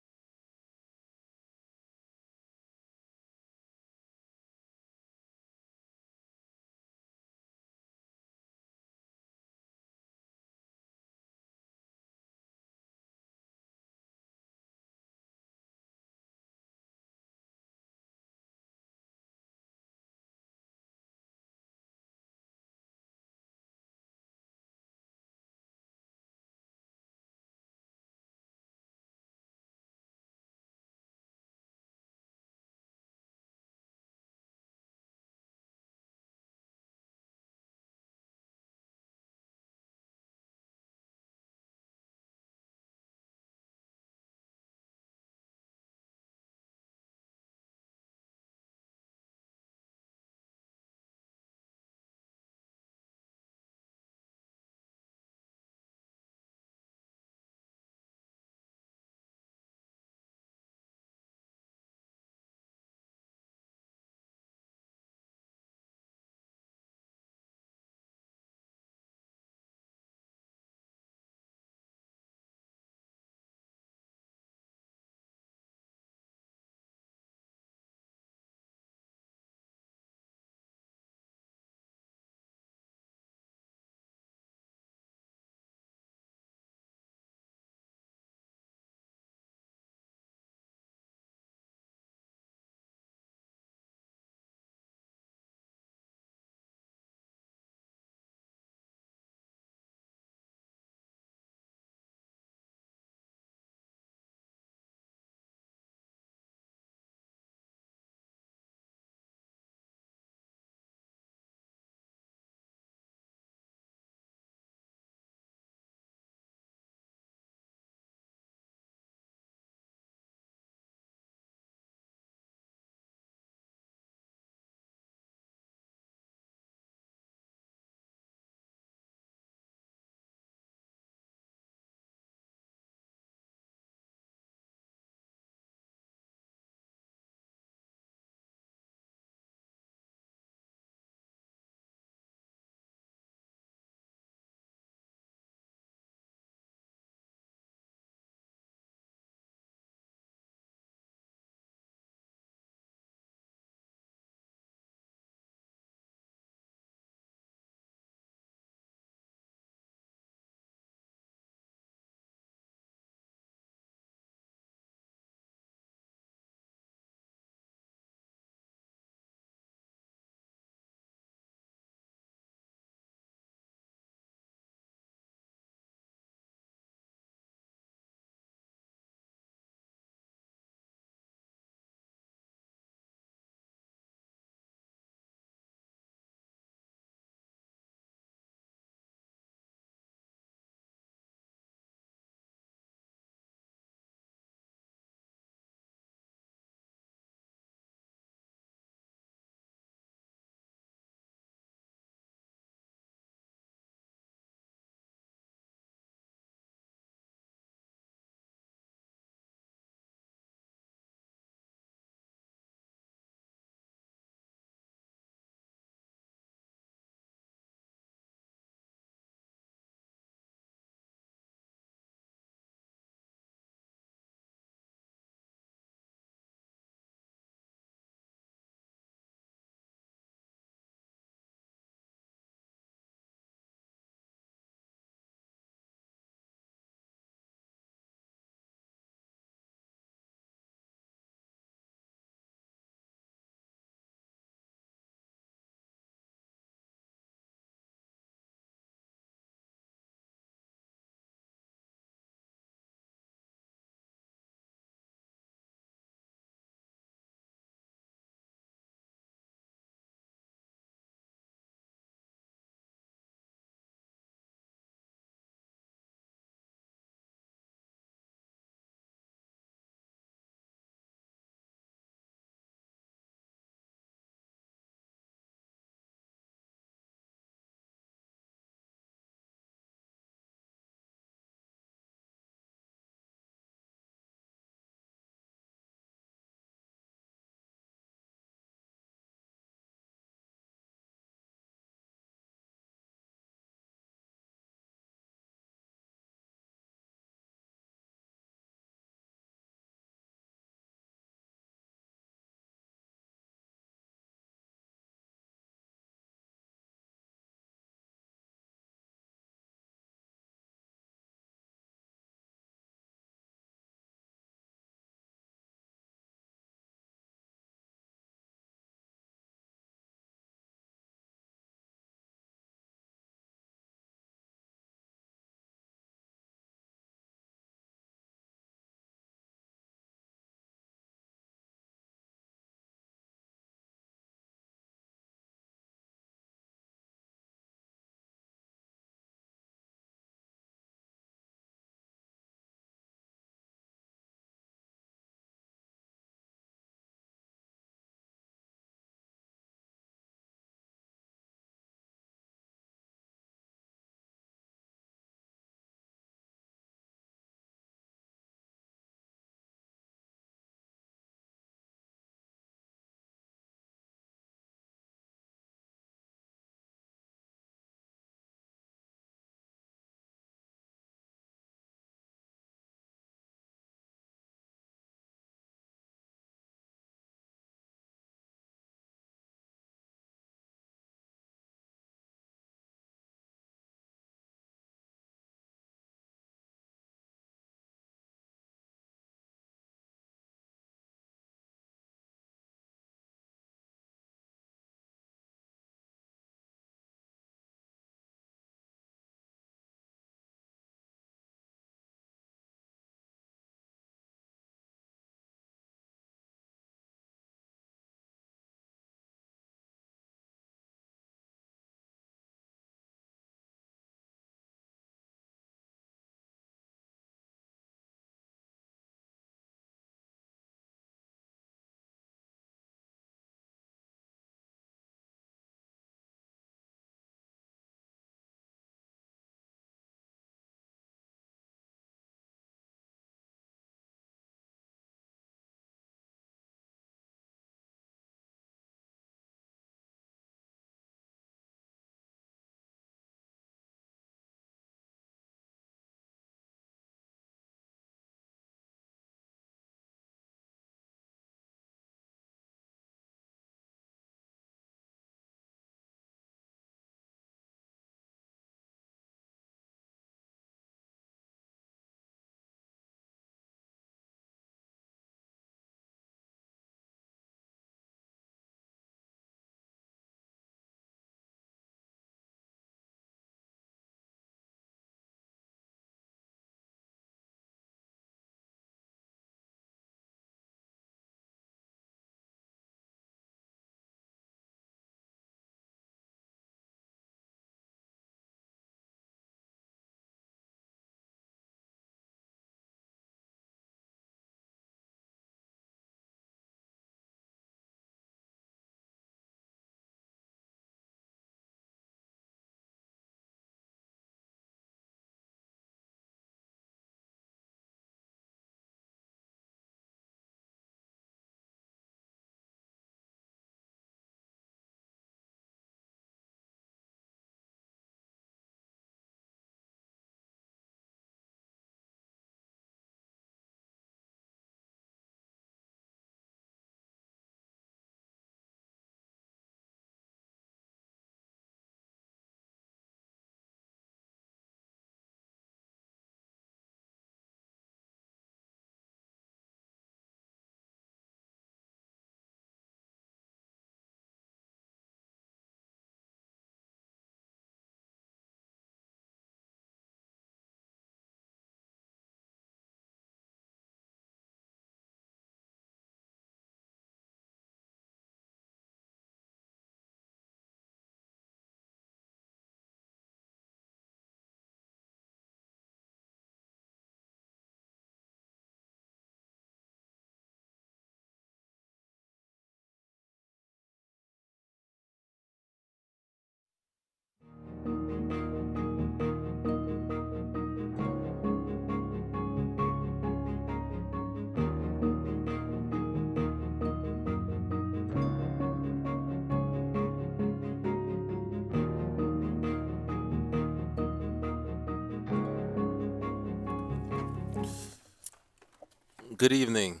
Good evening,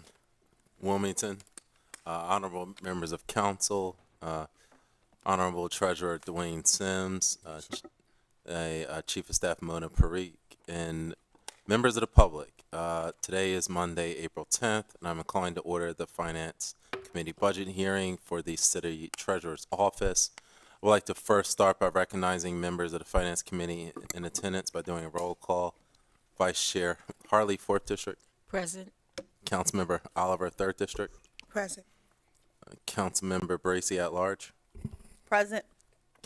Wilmington, honorable members of council, honorable treasurer Dwayne Sims, chief of staff Mona Parikh, and members of the public. Today is Monday, April 10th, and I'm calling to order the Finance Committee budget hearing for the City Treasurer's Office. I would like to first start by recognizing members of the Finance Committee in attendance by doing a roll call. Vice Chair Harley, 4th District. Present. Councilmember Oliver, 3rd District. Present. Councilmember Bracy at large. Present.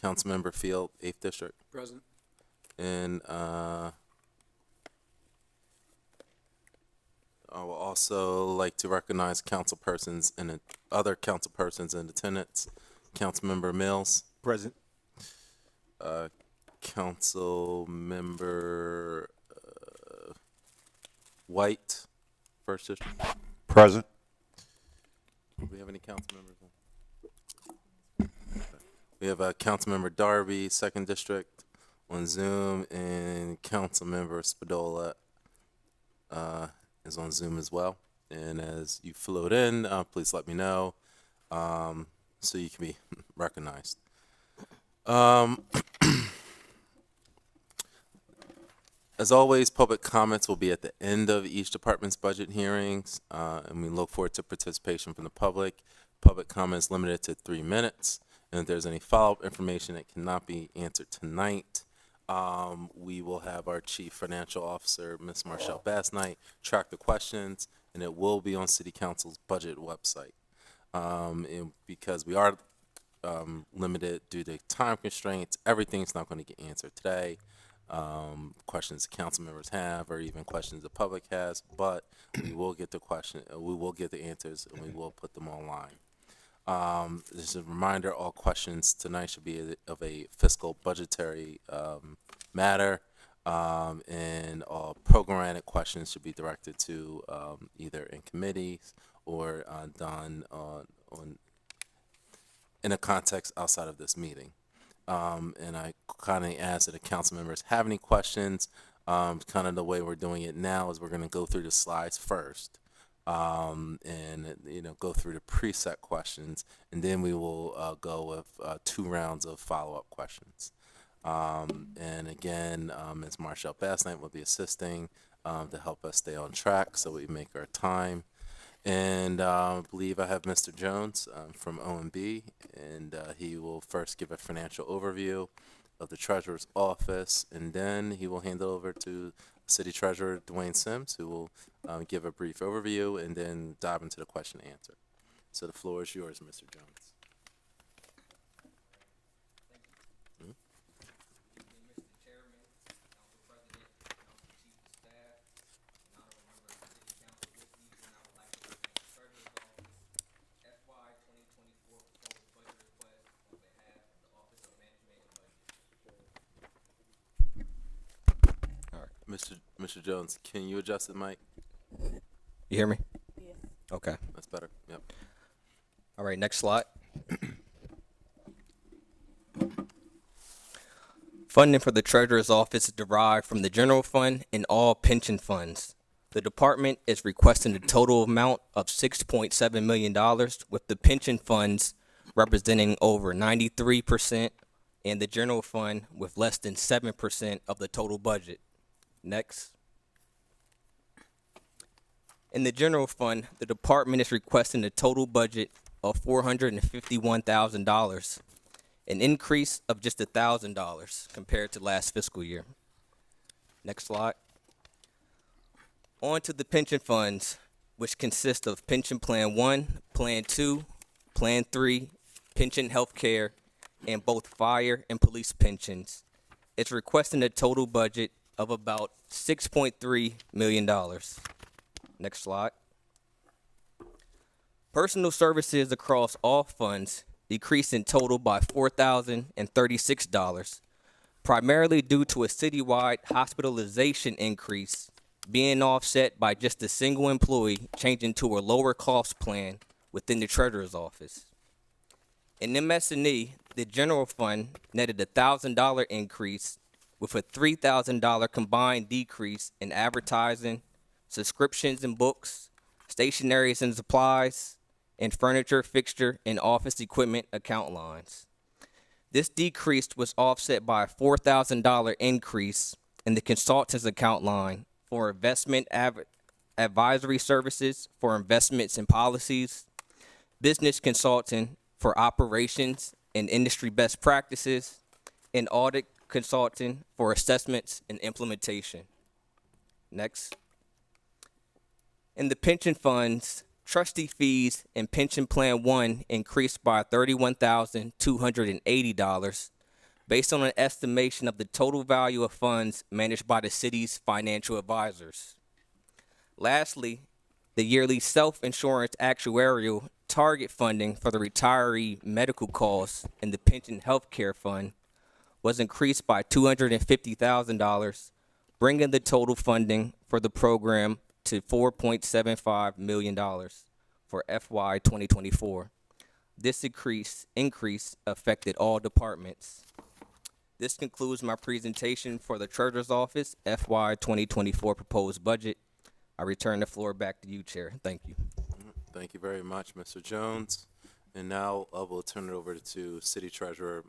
Councilmember Field, 8th District. Present. And I will also like to recognize councilpersons and other councilpersons in attendance. Councilmember Mills. Present. Councilmember White, 1st District. Present. Do we have any council members? We have Councilmember Darby, 2nd District, on Zoom, and Councilmember Spadola is on Zoom as well. And as you float in, please let me know so you can be recognized. As always, public comments will be at the end of each department's budget hearings, and we look forward to participation from the public. Public comments limited to 3 minutes, and if there's any follow-up information that cannot be answered tonight, we will have our Chief Financial Officer, Ms. Marshall Bassnight, track the questions, and it will be on City Council's budget website. And because we are limited due to time constraints, everything's not going to get answered today. Questions council members have, or even questions the public has, but we will get the answers, and we will put them online. Just a reminder, all questions tonight should be of a fiscal budgetary matter, and all programmatic questions should be directed to either in committees or done in a context outside of this meeting. And I kind of ask that the council members have any questions. Kind of the way we're doing it now is we're going to go through the slides first, and go through the preset questions, and then we will go with 2 rounds of follow-up questions. And again, Ms. Marshall Bassnight will be assisting to help us stay on track so we make our time. And I believe I have Mr. Jones from OMB, and he will first give a financial overview of the Treasurer's Office, and then he will hand it over to City Treasurer Dwayne Sims, who will give a brief overview and then dive into the question and answer. So the floor is yours, Mr. Jones. Mr. Jones, can you adjust the mic? You hear me? Yes. Okay. That's better. Yep. All right, next slide. Funding for the Treasurer's Office is derived from the general fund and all pension funds. The department is requesting a total amount of $6.7 million, with the pension funds representing over 93% and the general fund with less than 7% of the total budget. Next. In the general fund, the department is requesting a total budget of $451,000, an increase of just $1,000 compared to last fiscal year. Next slide. On to the pension funds, which consist of Pension Plan 1, Plan 2, Plan 3, Pension Healthcare, and both fire and police pensions. It's requesting a total budget of about $6.3 million. Next slide. Personal services across all funds decreased in total by $4,036, primarily due to a citywide hospitalization increase being offset by just a single employee changing to a lower cost plan within the Treasurer's Office. In MS&E, the general fund netted a $1,000 increase with a $3,000 combined decrease in advertising, subscriptions and books, stationaries and supplies, and furniture, fixture, and office equipment account lines. This decrease was offset by a $4,000 increase in the consultants account line for investment advisory services for investments and policies, business consulting for operations and industry best practices, and audit consulting for assessments and implementation. Next. In the pension funds, trustee fees in Pension Plan 1 increased by $31,280 based on an estimation of the total value of funds managed by the city's financial advisors. Lastly, the yearly self-insurance actuarial target funding for the retiree medical costs in the Pension Healthcare Fund was increased by $250,000, bringing the total funding for the program to $4.75 million for FY 2024. This increase affected all departments. This concludes my presentation for the Treasurer's Office FY 2024 proposed budget. I return the floor back to you, Chair. Thank you. Thank you very much, Mr. Jones. And now I will turn it over to City Treasurer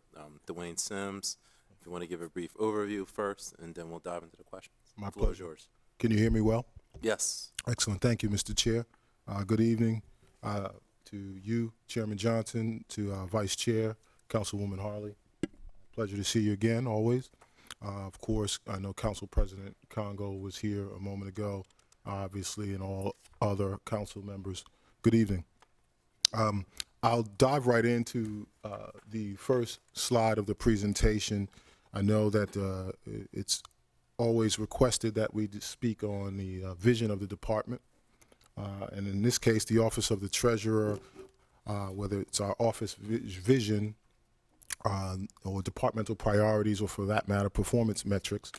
Dwayne Sims. If you want to give a brief overview first, and then we'll dive into the questions. My The floor is pleasure. yours. Can you hear me well? Yes. Excellent. Thank you, Mr. Chair. Good evening to you, Chairman Johnson, to Vice Chair, Councilwoman Harley. Pleasure to see you again, always. Of course, I know Council President Congo was here a moment ago, obviously, and all other council members. Good evening. I'll dive right into the first slide of the presentation. I know that it's always requested that we speak on the vision of the department. And in this case, the Office of the Treasurer, whether it's our office vision or departmental priorities, or for that matter, performance metrics,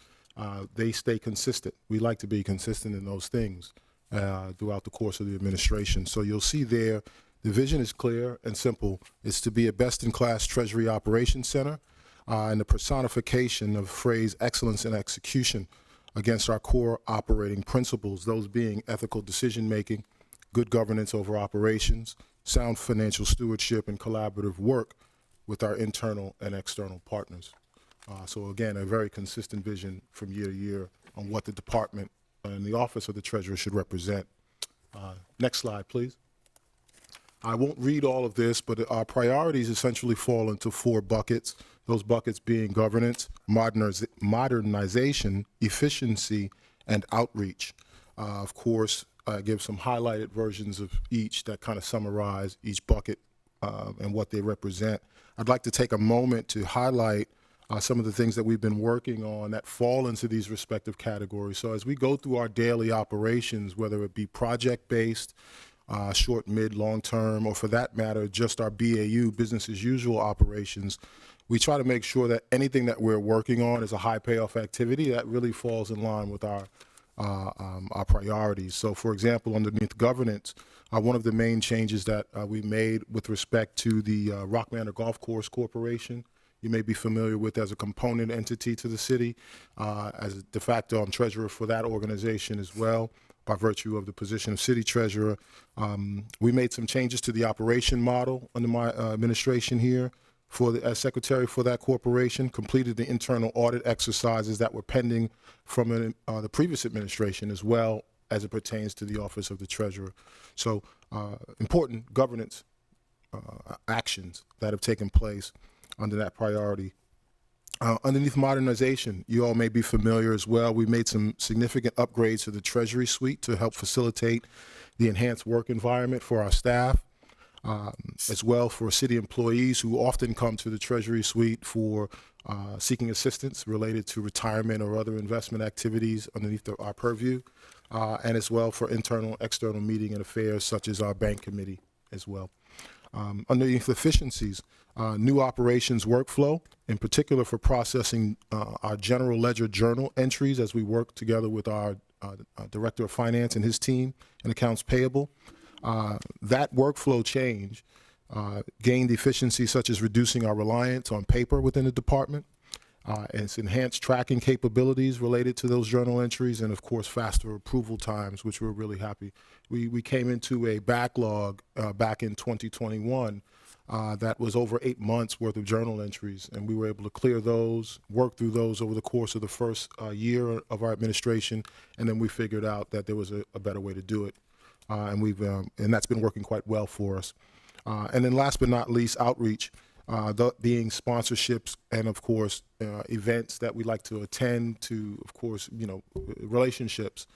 they stay consistent. We like to be consistent in those things throughout the course of the administration. So you'll see there, the vision is clear and simple. It's to be a best-in-class Treasury Operations Center and the personification of the phrase excellence in execution against our core operating principles, those being ethical decision-making, good governance over operations, sound financial stewardship, and collaborative work with our internal and external partners. So again, a very consistent vision from year to year on what the department and the Office of the Treasurer should represent. Next slide, please. I won't read all of this, but our priorities essentially fall into 4 buckets. Those buckets being governance, modernization, efficiency, and outreach. Of course, I give some highlighted versions of each that kind of summarize each bucket and what they represent. I'd like to take a moment to highlight some of the things that we've been working on that fall into these respective categories. So as we go through our daily operations, whether it be project-based, short, mid, long term, or for that matter, just our BAU, business as usual operations, we try to make sure that anything that we're working on is a high payoff activity that really falls in line with our priorities. So for example, underneath governance, one of the main changes that we made with respect to the Rock Manor Golf Course Corporation, you may be familiar with as a component entity to the city, as a de facto treasurer for that organization as well, by virtue of the position of city treasurer. We made some changes to the operation model under my administration here as secretary for that corporation, completed the internal audit exercises that were pending from the previous administration, as well as it pertains to the Office of the Treasurer. So important governance actions that have taken place under that priority. Underneath modernization, you all may be familiar as well. We made some significant upgrades to the Treasury Suite to help facilitate the enhanced work environment for our staff, as well for city employees who often come to the Treasury Suite for seeking assistance related to retirement or other investment activities underneath our purview, and as well for internal, external meeting and affairs such as our bank committee as well. Underneath efficiencies, new operations workflow, in particular for processing our general ledger journal entries as we work together with our Director of Finance and his team and accounts payable. That workflow change gained efficiency such as reducing our reliance on paper within the department, And it's enhanced tracking capabilities related to those journal entries, and of course, faster approval times, which we're really happy. We came into a backlog back in 2021 that was over 8 months worth of journal entries, and we were able to clear those, work through those over the course of the first year of our administration, and then we figured out that there was a better way to do it, and that's been working quite well for us. And then last but not least, outreach. Being sponsorships and of course events that we like to attend, to of course relationships.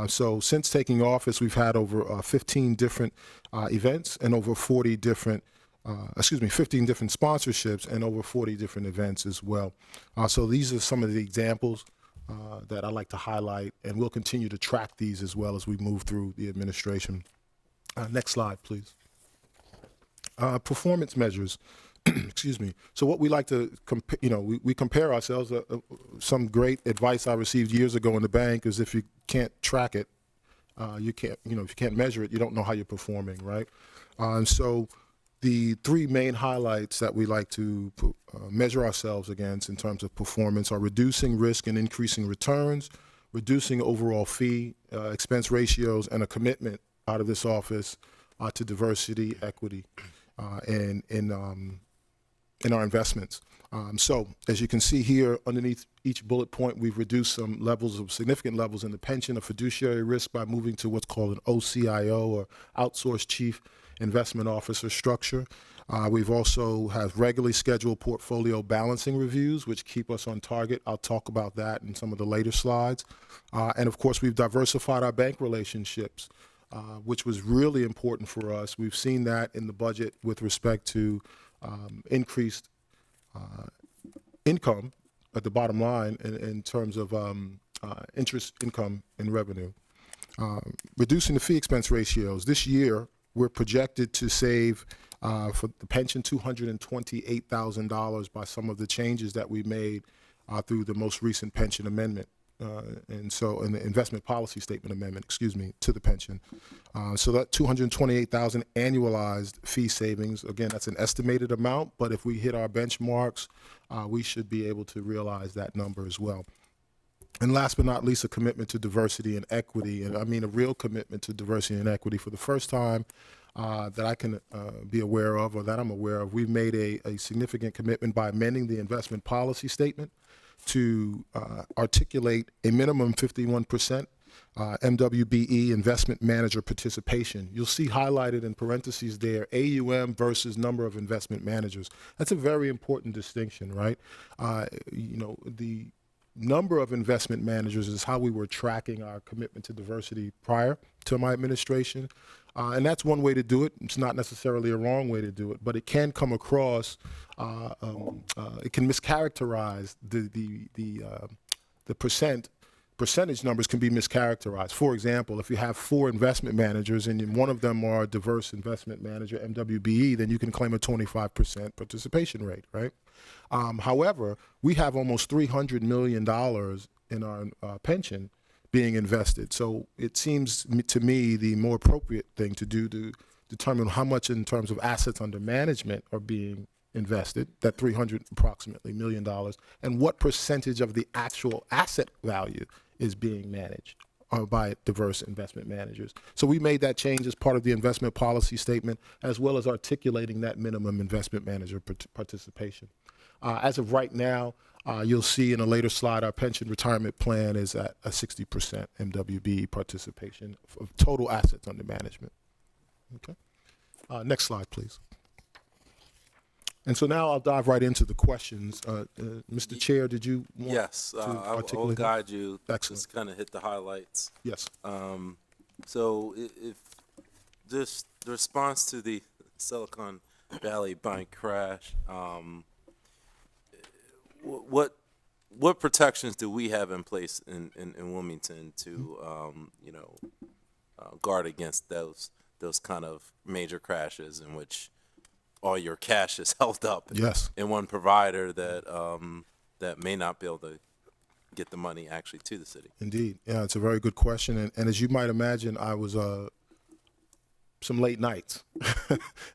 So since taking office, we've had over 15 different events and over 40 different 15 different sponsorships and over 40 different events as well. So these are some of the examples that I like to highlight, and we'll continue to track these as well as we move through the administration. Next slide, please. Performance measures. Excuse me. So what we like to we compare ourselves. Some great advice I received years ago in the bank is if you can't track it, you can't, if you can't measure it, you don't know how you're performing, right? And so the three main highlights that we like to measure ourselves against in terms of performance are reducing risk and increasing returns, reducing overall fee expense ratios, and a commitment out of this office to diversity, equity, and in our investments. So as you can see here, underneath each bullet point, we've reduced some significant levels in the pension of fiduciary risk by moving to what's called an OCIO, or outsourced chief investment officer structure. We've also have regularly scheduled portfolio balancing reviews, which keep us on target. I'll talk about that in some of the later slides. And of course, we've diversified our bank relationships, which was really important for us. We've seen that in the budget with respect to increased income at the bottom line in terms of interest income and revenue. Reducing the fee expense ratios. This year, we're projected to save for the pension $228,000 by some of the changes that we made through the most recent pension amendment. And the investment policy statement amendment, to the pension. So that $228,000 annualized fee savings, again, that's an estimated amount, but if we hit our benchmarks, we should be able to realize that number as well. And last but not least, a commitment to diversity and equity, and I mean a real commitment to diversity and equity. For the first time that I can be aware of, or that I'm aware of, we've made a significant commitment by amending the investment policy statement to articulate a minimum 51% MWBE investment manager participation. You'll see highlighted in parentheses there, AUM versus number of investment managers. That's a very important distinction, right? The number of investment managers is how we were tracking our commitment to diversity prior to my administration. And that's one way to do it. It's not necessarily a wrong way to do it, but it can come across, it can mischaracterize the percentage numbers can be mischaracterized. For example, if you have 4 investment managers and one of them are a diverse investment manager, MWBE, then you can claim a 25% participation rate, right? However, we have almost $300 million in our pension being invested. So it seems to me the more appropriate thing to do to determine how much in terms of assets under management are being invested, that approximately $300 million, and what percentage of the actual asset value is being managed by diverse investment managers. So we made that change as part of the investment policy statement, as well as articulating that minimum investment manager participation. As of right now, you'll see in a later slide, our pension retirement plan is at a 60% MWBE participation of total assets under management. Okay. Next slide, please. And so now I'll dive right into the questions. Mr. Chair, did you want Yes, to I'll articulate that? guide you. Excellent. Just kind of hit the highlights. Yes. So if this the response to the Silicon Valley Bank crash, what protections do we have in place in Wilmington to guard against those kind of major crashes in which all your cash is held up in one provider that may not be able to get the money actually to the city? Indeed. Yeah, it's a very good question. And as you might imagine, I was some late nights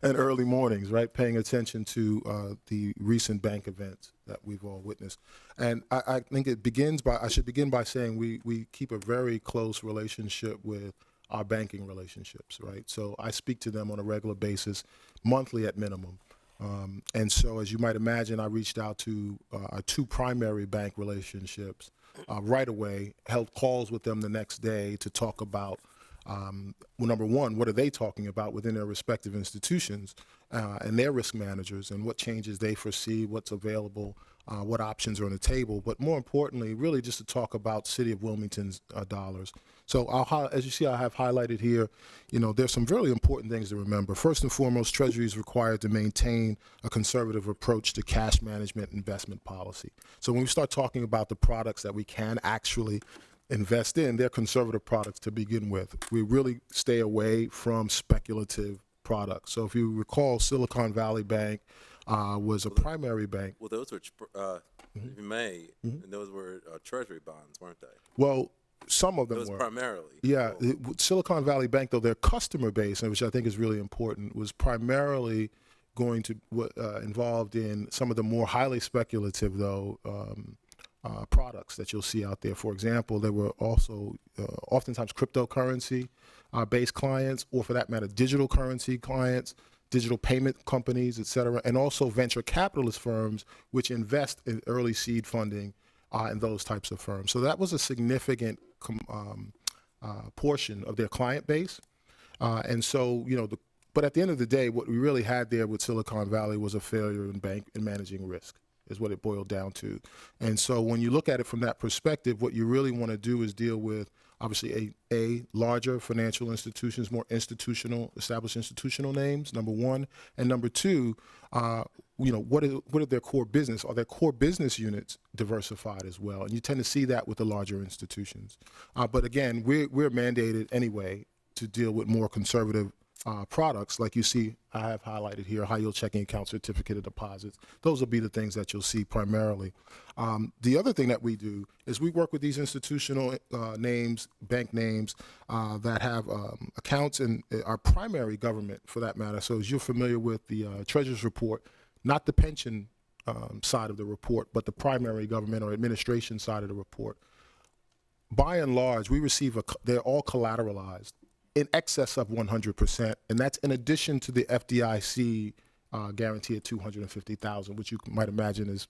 and early mornings, right? Paying attention to the recent bank events that we've all witnessed. And I think I should begin by saying we keep a very close relationship with our banking relationships, right? So I speak to them on a regular basis, monthly at minimum. And so, as you might imagine, I reached out to our two primary bank relationships right away, held calls with them the next day to talk about, well, number one, what are they talking about within their respective institutions and their risk managers, and what changes they foresee, what's available, what options are on the table. But more importantly, really just to talk about City of Wilmington's dollars. So as you see, I have highlighted here, there's some really important things to remember. First and foremost, Treasury is required to maintain a conservative approach to cash management investment policy. So when we start talking about the products that we can actually invest in, they're conservative products to begin with. We really stay away from speculative products. So if you recall, Silicon Valley Bank was a primary bank. Well, those were, if you may, and those were Treasury bonds, weren't they? Well, some of them Those were. primarily. Yeah. Silicon Valley Bank, though, their customer base, which I think is really important, was primarily going to involved in some of the more highly speculative, though, products that you'll see out there. For example, there were also oftentimes cryptocurrency based clients, or for that matter, digital currency clients, digital payment companies, et cetera, and also venture capitalist firms which invest in early seed funding and those types of firms. So that was a significant portion of their client base. And so, but at the end of the day, what we really had there with Silicon Valley was a failure in managing risk, is what it boiled down to. And so when you look at it from that perspective, what you really want to do is deal with, obviously, larger financial institutions, more established institutional names, number one. And number two, what are their core business? Are their core business units diversified as well? And you tend to see that with the larger institutions. But again, we're mandated anyway to deal with more conservative products, like you see I have highlighted here: high yield checking account, certificate of deposits. Those will be the things that you'll see primarily. The other thing that we do is we work with these institutional names, bank names that have accounts in our primary government, for that matter. So as you're familiar with the Treasurer's report, not the pension side of the report, but the primary government or administration side of the report. By and large, we receive they're all collateralized in excess of 100%, and that's in addition to the FDIC guarantee at $250,000, which you might imagine is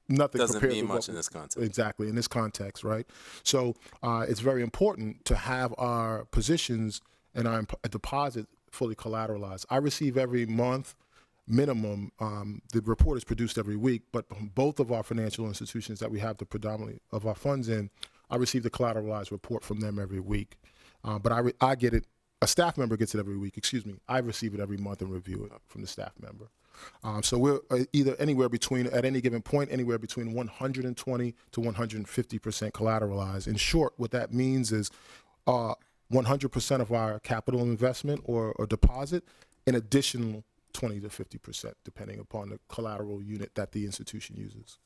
nothing. Doesn't compared mean to much in this context. Exactly, in this context, right? So it's very important to have our positions and our deposit fully collateralized. I receive every month, minimum, the report is produced every week, but both of our financial institutions that we have the predominantly of our funds in, I receive the collateralized report from them every week. But I get it, a staff member gets it every week, I receive it every month and review it from the staff member. So we're either anywhere between, at any given point, anywhere between 120 to 150% collateralized. In short, what that means is 100% of our capital investment or deposit, an additional 20 to 50%, depending upon the collateral unit that the institution uses.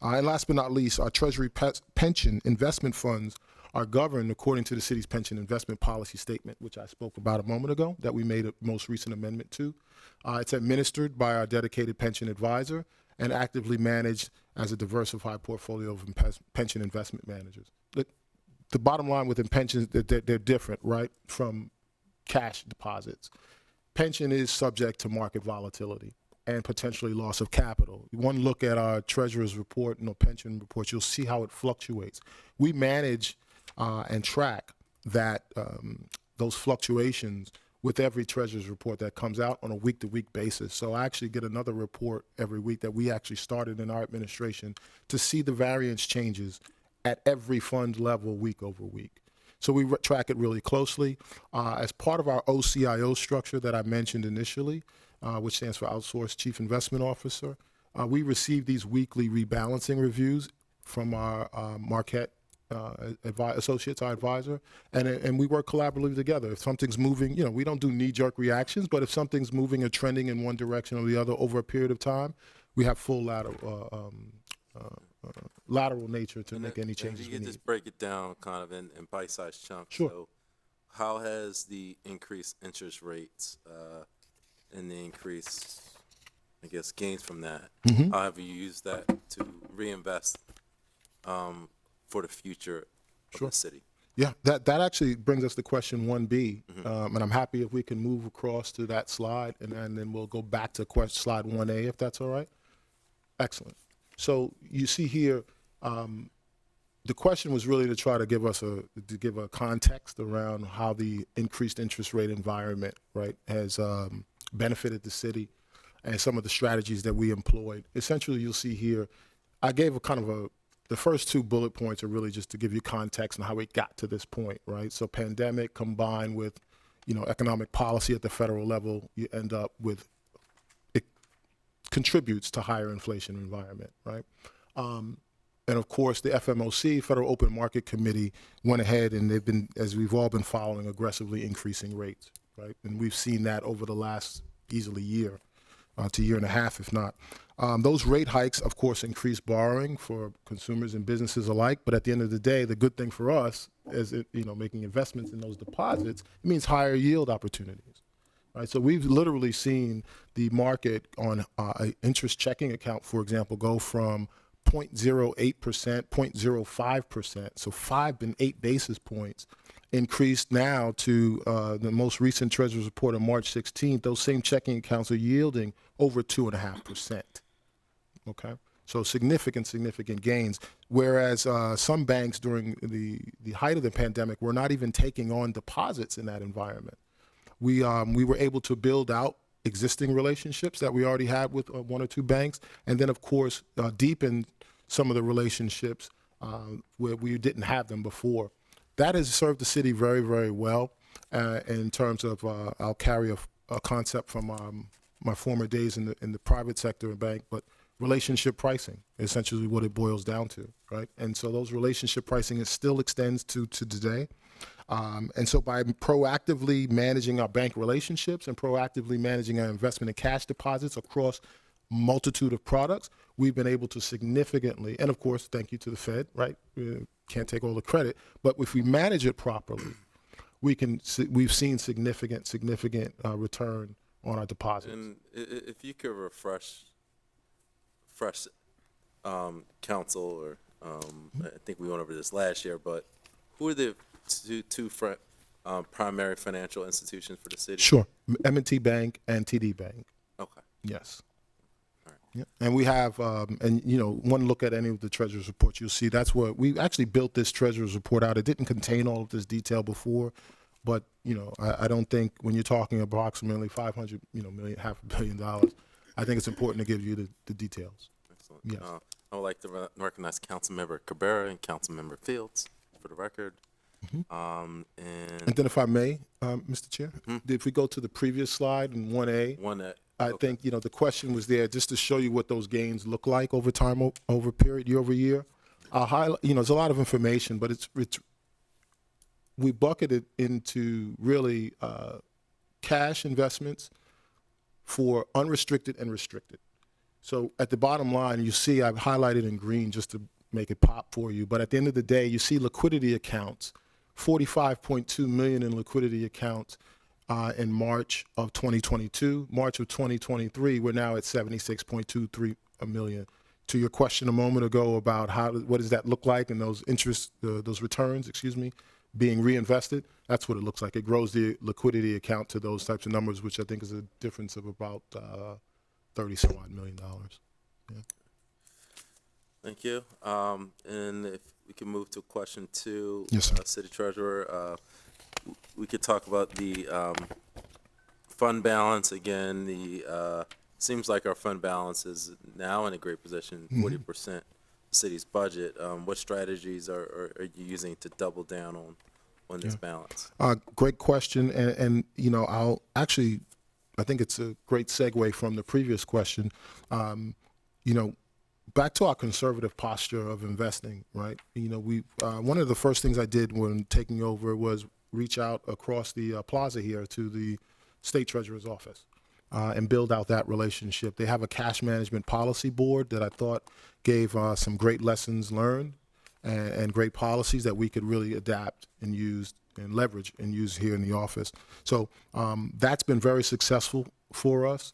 And last but not least, our Treasury pension investment funds are governed according to the city's pension investment policy statement, which I spoke about a moment ago, that we made a most recent amendment to. It's administered by our dedicated pension advisor and actively managed as a diversified portfolio of pension investment managers. The bottom line within pensions, they're different, right, from cash deposits. Pension is subject to market volatility and potentially loss of capital. One look at our treasurer's report, pension reports, you'll see how it fluctuates. We manage and track that those fluctuations with every treasurer's report that comes out on a week-to-week basis. So I actually get another report every week that we actually started in our administration to see the variance changes at every fund level week over week. So we track it really closely. As part of our OCIO structure that I mentioned initially, which stands for Outsourced Chief Investment Officer, we receive these weekly rebalancing reviews from our Marquette associates, our advisor, and we work collaboratively together. If something's moving, we don't do knee-jerk reactions, but if something's moving or trending in one direction or the other over a period of time, we have full lateral nature to make any changes You we can need. just break it down kind of in bite-sized chunks. Sure. So how has the increased interest rates and the increased, I guess, gains from that, how have you used that to reinvest for the future of the city? Yeah, that actually brings us to question 1B, and I'm happy if we can move across to that slide, and then we'll go back to slide 1A, if that's all right. Excellent. So you see here, the question was really to try to give us a context around how the increased interest rate environment, right, has benefited the city, and some of the strategies that we employed. Essentially, you'll see here, I gave the first two bullet points are really just to give you context on how we got to this point, right? So pandemic combined with, economic policy at the federal level, you end up with, it contributes to higher inflation environment, right? And of course, the FMOC, Federal Open Market Committee, went ahead and they've been, as we've all been following, aggressively increasing rates, right? And we've seen that over the last easily year to year and a half, if not. Those rate hikes, of course, increase borrowing for consumers and businesses alike. But at the end of the day, the good thing for us is, making investments in those deposits, it means higher yield opportunities. Right, so we've literally seen the market on an interest checking account, for example, go from 0.08%, 0.05%, so 5 and 8 basis points, increased now to the most recent Treasurer's report on March 16th. Those same checking accounts are yielding over 2.5%. Okay, so significant gains. Whereas some banks during the height of the pandemic were not even taking on deposits in that environment. We were able to build out existing relationships that we already had with one or two banks, and then of course deepen some of the relationships where we didn't have them before. That has served the city very, very well in terms of, I'll carry a concept from my former days in the private sector bank, but relationship pricing, essentially what it boils down to, right? And so those relationship pricing, it still extends to today. And so by proactively managing our bank relationships and proactively managing our investment in cash deposits across multitude of products, we've been able to significantly, and of course, thank you to the Fed, right? Can't take all the credit, but if we manage it properly, we've seen significant return on our deposits. And if you could refresh council, or I think we went over this last year, but who are the two primary financial institutions for the city? Sure, M&T Bank and TD Bank. Okay. Yes. Yeah. And we have, one look at any of the treasurer's reports, you'll see that's where we actually built this treasurer's report out. It didn't contain all of this detail before, but, I don't think when you're talking approximately 500, million, $500 million, I think it's important to give you the details. Excellent. Yes. I would like to recognize Councilmember Cabrera and Councilmember Fields for the record. And then if I may, Mr. Chair, if we go to the previous slide in 1A, I think, the question was there just to show you what those gains look like over time, over period, year over year. I'll highlight, there's a lot of information, but we bucketed into really cash investments for unrestricted and restricted. So at the bottom line, you see I've highlighted in green just to make it pop for you. But at the end of the day, you see liquidity accounts, 45.2 million in liquidity accounts in March of 2022. March of 2023, we're now at 76.23 million. To your question a moment ago about what does that look like and those those returns, being reinvested, that's what it looks like. It grows the liquidity account to those types of numbers, which I think is a difference of about $30-some-odd million. Yeah. thank you. And if we can move to question 2, yes, City Treasurer, we could talk about the fund balance again. Seems like our fund balance is now in a great position, 40% city's budget. What strategies are you using to double down on this balance? Great question, and I'll actually, I think it's a great segue from the previous question. Back to our conservative posture of investing, right? We one of the first things I did when taking over was reach out across the plaza here to the state treasurer's office and build out that relationship. They have a cash management policy board that I thought gave some great lessons learned and great policies that we could really adapt and use and leverage and use here in the office. So that's been very successful for us.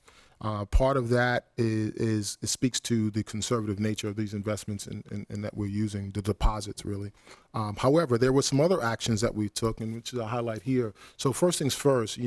Part of that is it speaks to the conservative nature of these investments and that we're using, the deposits really. However, there were some other actions that we took, and which I'll highlight here. So first things first,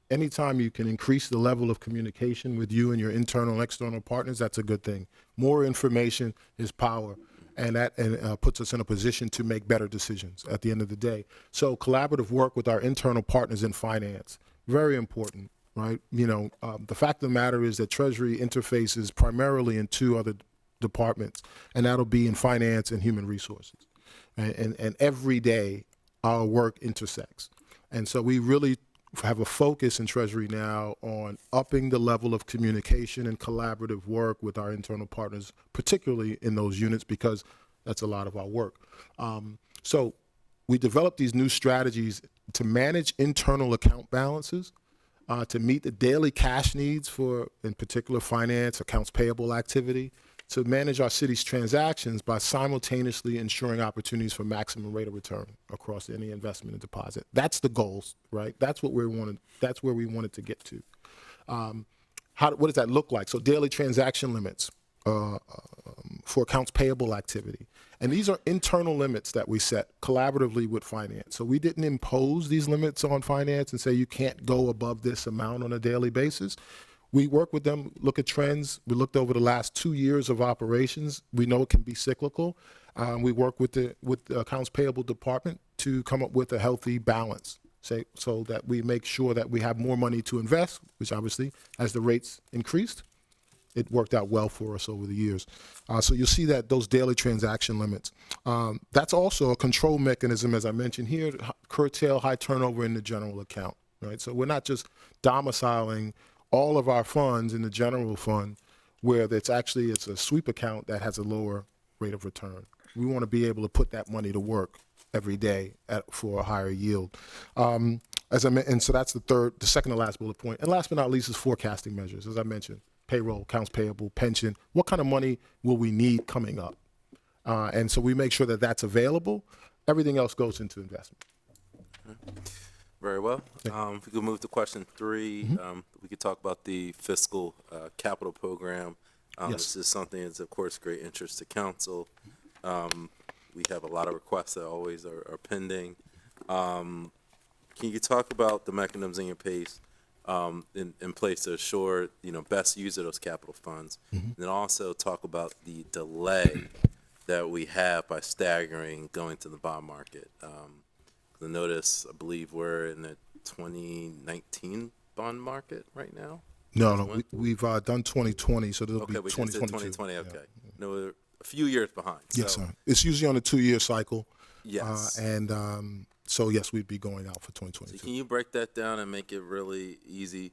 anytime you can increase the level of communication with you and your internal and external partners, that's a good thing. More information is power, and that puts us in a position to make better decisions at the end of the day. So collaborative work with our internal partners in finance, very important, right? The fact of the matter is that Treasury interfaces primarily in two other departments, and that'll be in finance and human resources. And every day our work intersects. And so we really have a focus in Treasury now on upping the level of communication and collaborative work with our internal partners, particularly in those units, because that's a lot of our work. So we developed these new strategies to manage internal account balances, to meet the daily cash needs for, in particular, finance, accounts payable activity, to manage our city's transactions by simultaneously ensuring opportunities for maximum rate of return across any investment and deposit. That's the goals, right? That's what we wanted. That's where we wanted to get to. What does that look like? So daily transaction limits for accounts payable activity. And these are internal limits that we set collaboratively with finance. So we didn't impose these limits on finance and say you can't go above this amount on a daily basis. We work with them, look at trends. We looked over the last 2 years of operations. We know it can be cyclical. We work with the accounts payable department to come up with a healthy balance, so that we make sure that we have more money to invest, which obviously, as the rates increased, it worked out well for us over the years. So you'll see that those daily transaction limits. That's also a control mechanism, as I mentioned here, to curtail high turnover in the general account, right? So we're not just domiciling all of our funds in the general fund where it's a sweep account that has a lower rate of return. We want to be able to put that money to work every day for a higher yield. And so that's the second to last bullet point. And last but not least is forecasting measures, as I mentioned, payroll, accounts payable, pension. What kind of money will we need coming up? And so we make sure that that's available. Everything else goes into investment. Very well. If we could move to question 3, we could talk about the fiscal capital program. Yes. This is something that's, of course, great interest to council. We have a lot of requests that always are pending. Can you talk about the mechanisms in your place to assure best use of those capital funds, and then also talk about the delay that we have by staggering going to the bond market? The notice, I believe we're in the 2019 bond market right now. No, we've done 2020, so there'll be 2022. 2020. Okay, no, we're a few years behind. Yes, so. sir. It's usually on a 2-year cycle. Yes. So yes, we'd be going out for 2022. So can you break that down and make it really easy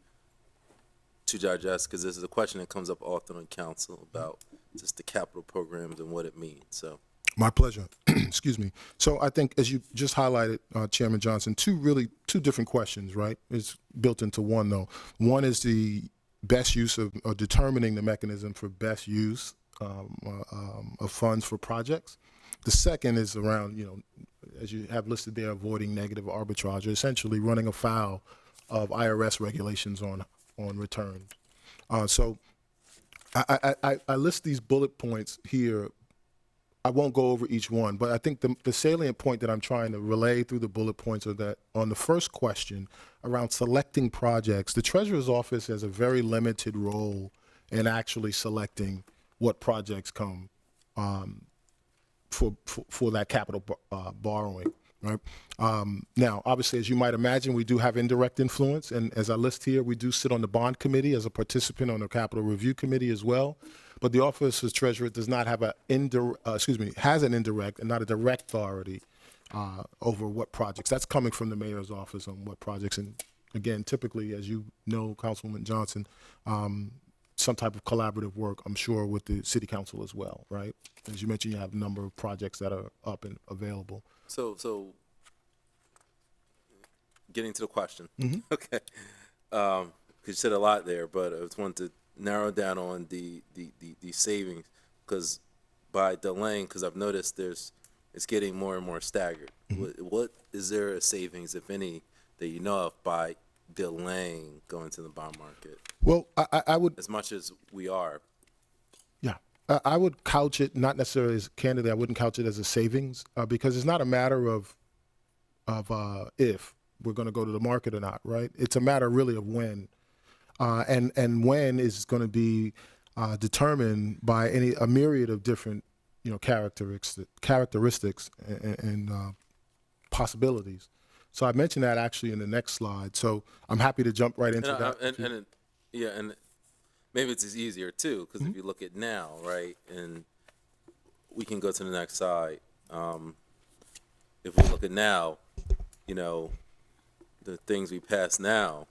to digest? Because this is a question that comes up often on council about just the capital programs and what it means. So. My pleasure. Excuse me. So I think, as you just highlighted, Chairman Johnson, two different questions, right? It's built into one, though. One is the best use of, or determining the mechanism for best use of funds for projects. The second is around, as you have listed there, avoiding negative arbitrage, or essentially running afoul of IRS regulations on returns. So I list these bullet points here. I won't go over each one, but I think the salient point that I'm trying to relay through the bullet points are that on the first question around selecting projects, the Treasurer's Office has a very limited role in actually selecting what projects come for that capital borrowing, right? Now, obviously, as you might imagine, we do have indirect influence, and as I list here, we do sit on the bond committee as a participant on the capital review committee as well. But the Office of Treasurer does not have has an indirect and not a direct authority over what projects. That's coming from the mayor's office on what projects. And again, typically, as you know, Councilwoman Johnson, some type of collaborative work, I'm sure, with the city council as well, right? As you mentioned, you have a number of projects that are up and available. So getting to the question. Okay. Because you said a lot there, but I just wanted to narrow down on the savings, because by delaying, because I've noticed there's it's getting more and more staggered. What is there a savings, if any, that you know of by delaying going to the bond market Well, I would, as much as we are? yeah, I would couch it not necessarily as candidly. I wouldn't couch it as a savings because it's not a matter of if we're going to go to the market or not, right? It's a matter really of when, and when is going to be determined by a myriad of different, characteristics and possibilities. So I mentioned that actually in the next slide. So I'm happy to jump right into that. And maybe it's easier too, because if you look at now, right, and we can go to the next slide. If we look at now, the things we pass now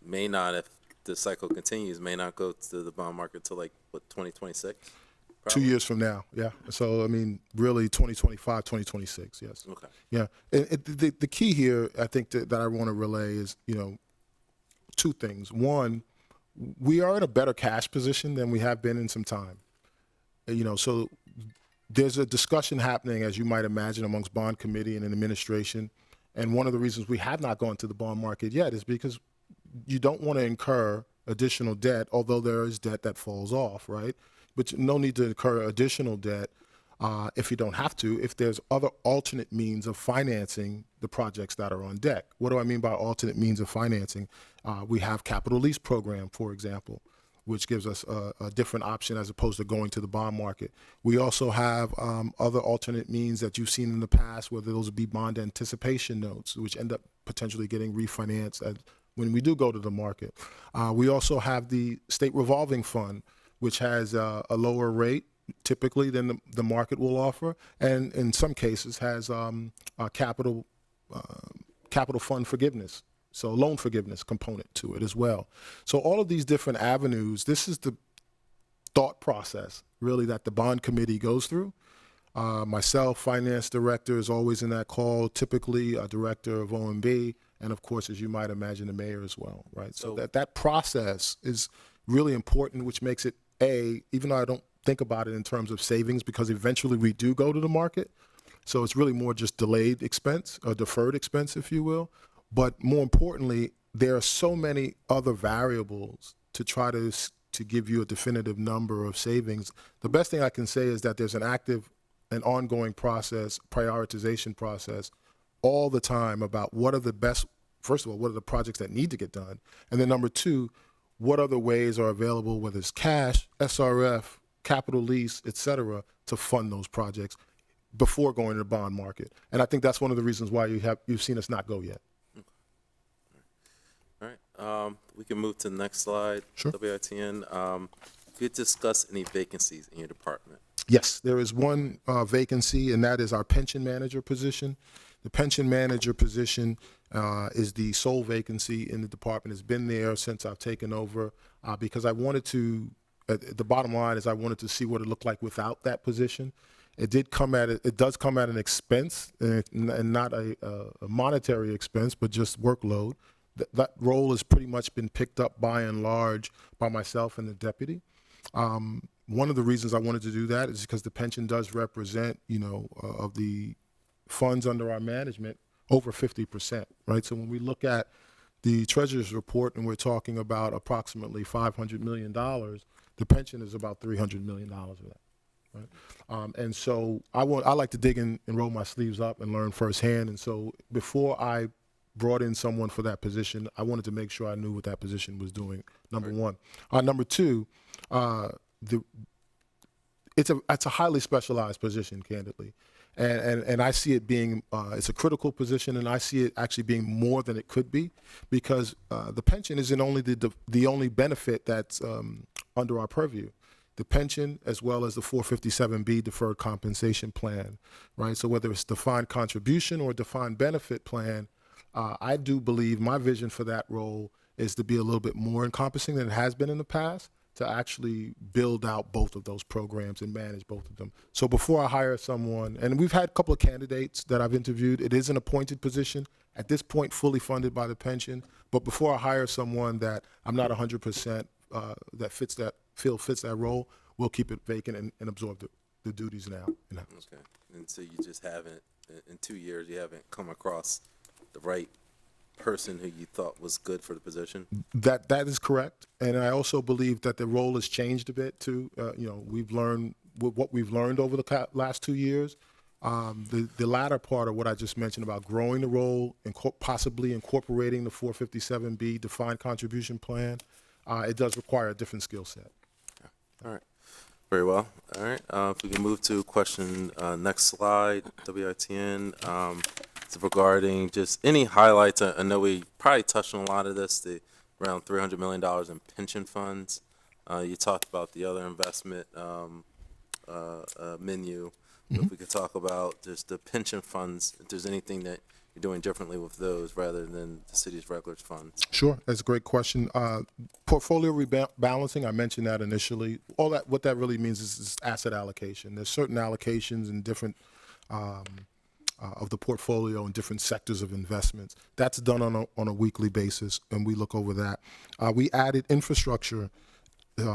may not, if the cycle continues, may not go to the bond market till 2026? 2 years from now, yeah. So, I mean, really 2025, 2026, yes. Okay. Yeah. The key here, I think, that I want to relay is, two things. One, we are in a better cash position than we have been in some time. So there's a discussion happening, as you might imagine, amongst bond committee and an administration. And one of the reasons we have not gone to the bond market yet is because you don't want to incur additional debt, although there is debt that falls off, right? But no need to incur additional debt if you don't have to, if there's other alternate means of financing the projects that are on deck. What do I mean by alternate means of financing? We have capital lease program, for example, which gives us a different option as opposed to going to the bond market. We also have other alternate means that you've seen in the past, whether those would be bond anticipation notes, which end up potentially getting refinanced when we do go to the market. We also have the state revolving fund, which has a lower rate typically than the market will offer, and in some cases has capital fund forgiveness, so loan forgiveness component to it as well. So all of these different avenues, this is the thought process really that the bond committee goes through. Myself, finance director, is always in that call, typically a director of OMB, and of course, as you might imagine, the mayor as well, right? So that process is really important, which makes it, even though I don't think about it in terms of savings, because eventually we do go to the market. So it's really more just delayed expense or deferred expense, if you will. But more importantly, there are so many other variables to try to give you a definitive number of savings. The best thing I can say is that there's an active and ongoing process, prioritization process all the time about what are the best, first of all, what are the projects that need to get done? And then number two, what other ways are available, whether it's cash, SRF, capital lease, et cetera, to fund those projects before going to the bond market. And I think that's one of the reasons why you've seen us not go yet. All right. We can move to the next slide. Sure. WITN. Could you discuss any vacancies in your department? Yes, there is one vacancy, and that is our pension manager position. The pension manager position is the sole vacancy in the department. It's been there since I've taken over because I wanted to, the bottom line is I wanted to see what it looked like without that position. It does come at an expense and not a monetary expense, but just workload. That role has pretty much been picked up by and large by myself and the deputy. One of the reasons I wanted to do that is because the pension does represent, of the funds under our management, over 50%, right? So when we look at the treasurer's report and we're talking about approximately $500 million, the pension is about $300 million of that, right? And so I like to dig in and roll my sleeves up and learn firsthand. And so before I brought in someone for that position, I wanted to make sure I knew what that position was doing, number one. Number two, it's a highly specialized position, candidly. And I see it being, it's a critical position, and I see it actually being more than it could be, because the pension isn't only the only benefit that's under our purview. The pension, as well as the 457B deferred compensation plan, right? So whether it's defined contribution or defined benefit plan, I do believe my vision for that role is to be a little bit more encompassing than it has been in the past, to actually build out both of those programs and manage both of them. So before I hire someone, and we've had a couple of candidates that I've interviewed, it is an appointed position, at this point fully funded by the pension, but before I hire someone that I'm not 100% that fits that role, we'll keep it vacant and absorb the duties now. Okay. and so you just haven't, in 2 years, you haven't come across the right person who you thought was good for the position? That is correct, and I also believe that the role has changed a bit too. We've learned what we've learned over the last 2 years. The latter part of what I just mentioned about growing the role and possibly incorporating the 457B defined contribution plan, it does require a different skill set. All right. Very well. All right. If we can move to question, next slide, WITN. It's regarding just any highlights. I know we probably touched on a lot of this, around $300 million in pension funds. You talked about the other investment menu. If we could talk about just the pension funds, if there's anything that you're doing differently with those rather than the city's regular funds. Sure, that's a great question. Portfolio rebalancing, I mentioned that initially. What that really means is asset allocation. There's certain allocations in different of the portfolio in different sectors of investments. That's done on a weekly basis, and we look over that. We added infrastructure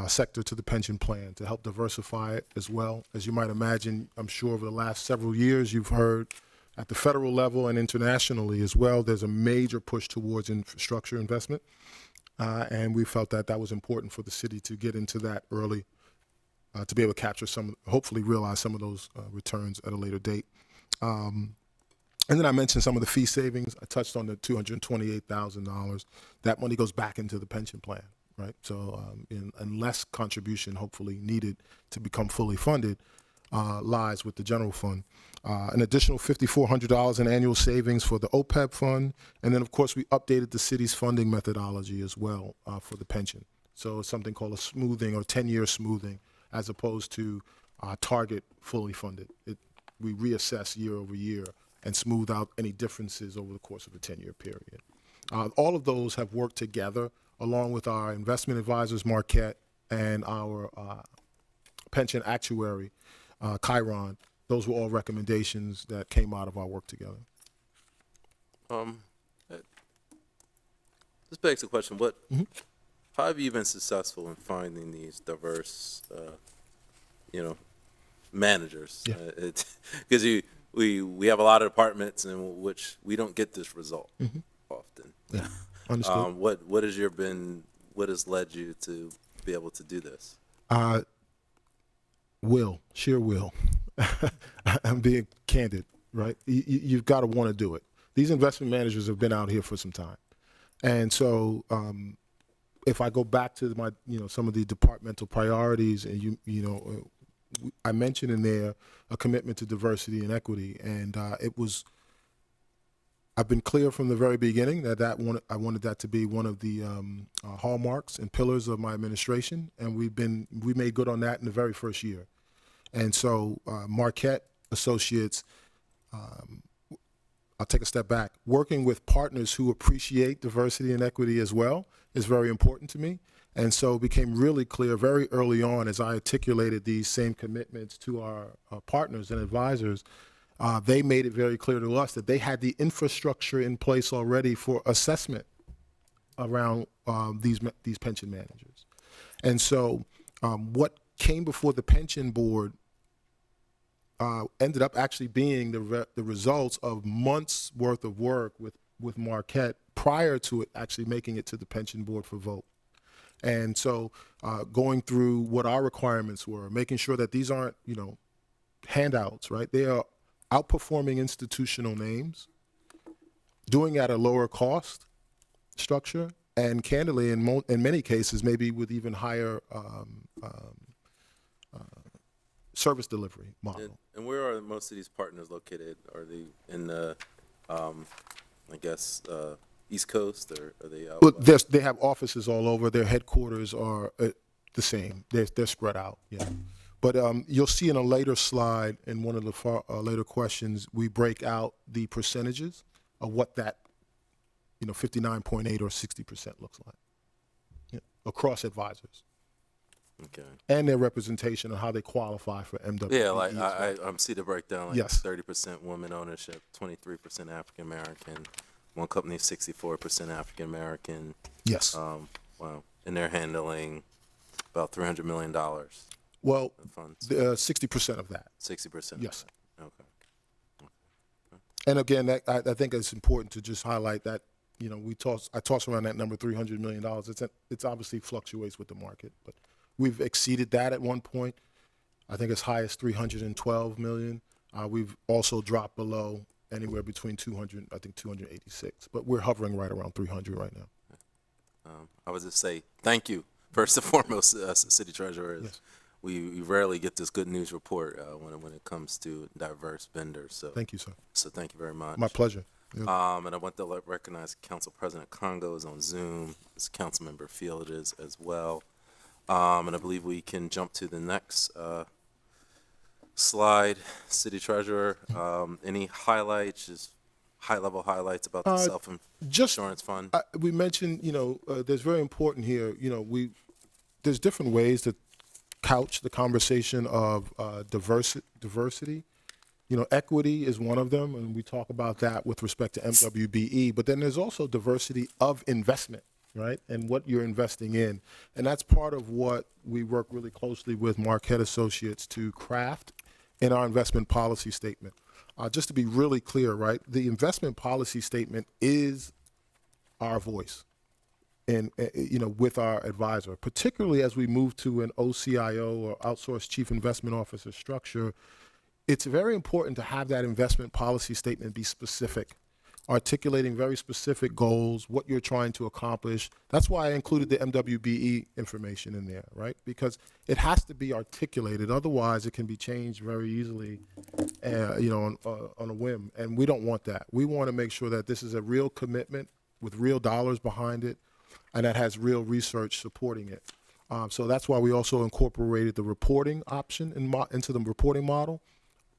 sector to the pension plan to help diversify it as well. As you might imagine, I'm sure over the last several years you've heard at the federal level and internationally as well, there's a major push towards infrastructure investment. And we felt that that was important for the city to get into that early, to be able to capture hopefully realize some of those returns at a later date. And then I mentioned some of the fee savings. I touched on the $228,000. That money goes back into the pension plan, right? So and less contribution hopefully needed to become fully funded lies with the general fund. An additional $5,400 in annual savings for the OPEB fund. And then, of course, we updated the city's funding methodology as well for the pension. So it's something called a smoothing or 10-year smoothing as opposed to target fully funded. We reassess year over year and smooth out any differences over the course of a 10-year period. All of those have worked together along with our investment advisors, Marquette, and our pension actuary, Chiron. Those were all recommendations that came out of our work together. This begs the question: how have you been successful in finding these diverse, managers? Because we have a lot of departments in which we don't get this result often. Yeah, understood. What has led you to be able to do this? Sheer will. I'm being candid, right? You've got to want to do it. These investment managers have been out here for some time. And so if I go back to my, some of the departmental priorities, and I mentioned in there a commitment to diversity and equity, and I've been clear from the very beginning that I wanted that to be one of the hallmarks and pillars of my administration, and we made good on that in the very first year. And so Marquette Associates, I'll take a step back. Working with partners who appreciate diversity and equity as well is very important to me. And so it became really clear very early on as I articulated these same commitments to our partners and advisors. They made it very clear to us that they had the infrastructure in place already for assessment around these pension managers. And so what came before the pension board ended up actually being the results of months worth of work with Marquette prior to it actually making it to the pension board for vote. And so going through what our requirements were, making sure that these aren't, handouts, right? They are outperforming institutional names, doing at a lower cost structure, and candidly, in many cases, maybe with even higher service delivery model. And where are most of these partners located? Are they in the, East Coast, or are they out? Well, they have offices all over. Their headquarters are the same. They're spread out, yeah. But you'll see in a later slide, in one of the later questions, we break out the percentages of what that, 59.8 or 60% looks like across advisors. Okay. And their representation of how they qualify for MWP. Yeah, like I see the breakdown. Like Yes. 30% women ownership, 23% African American, one company 64% African American. Yes. Wow, and they're handling about $300 million. Well, in funds. 60% of that. 60%. Yes. Okay. And again, I think it's important to just highlight that, you know, I toss around that number, $300 million. It's obviously fluctuates with the market, but we've exceeded that at one point. I think as high as 312 million. We've also dropped below anywhere between 200, I think 286, but we're hovering right around 300 right now. I would just say thank you, first and foremost, City Treasurer. Yes. We rarely get this good news report when it comes to diverse vendors. So Thank you, sir. So thank you very much. My pleasure. Yeah. And I want to recognize Council President Congo is on Zoom. As Councilmember Field is as well. And I believe we can jump to the next slide. City Treasurer, any highlights, just high-level highlights about the self-insurance fund? We mentioned, you know, there's very important here, you know, there's different ways to couch the conversation of diversity. You know, equity is one of them, and we talk about that with respect to MWBE, but then there's also diversity of investment, right, and what you're investing in. And that's part of what we work really closely with Marquette Associates to craft in our investment policy statement. Just to be really clear, right, the investment policy statement is our voice. And, you know, with our advisor, particularly as we move to an OCIO or outsourced chief investment officer structure, it's very important to have that investment policy statement be specific, articulating very specific goals, what you're trying to accomplish. That's why I included the MWBE information in there, right? Because it has to be articulated. Otherwise, it can be changed very easily, you know, on a whim. And we don't want that. We want to make sure that this is a real commitment with real dollars behind it, and that has real research supporting it. So that's why we also incorporated the reporting option into the reporting model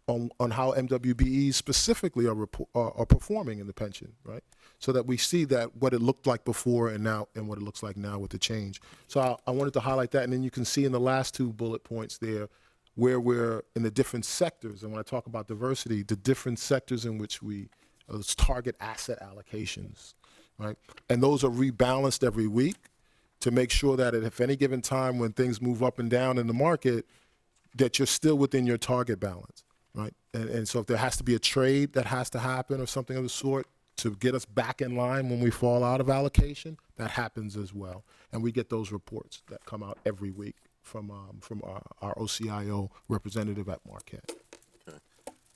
on how MWBEs specifically are performing in the pension, right? So that we see that what it looked like before and now and what it looks like now with the change. So I wanted to highlight that, and then you can see in the last two bullet points there where we're in the different sectors. And when I talk about diversity, the different sectors in which we target asset allocations, right? And those are rebalanced every week to make sure that if any given time when things move up and down in the market, that you're still within your target balance, right? And so if there has to be a trade that has to happen or something of the sort to get us back in line when we fall out of allocation, that happens as well. And we get those reports that come out every week from our OCIO representative at Marquette.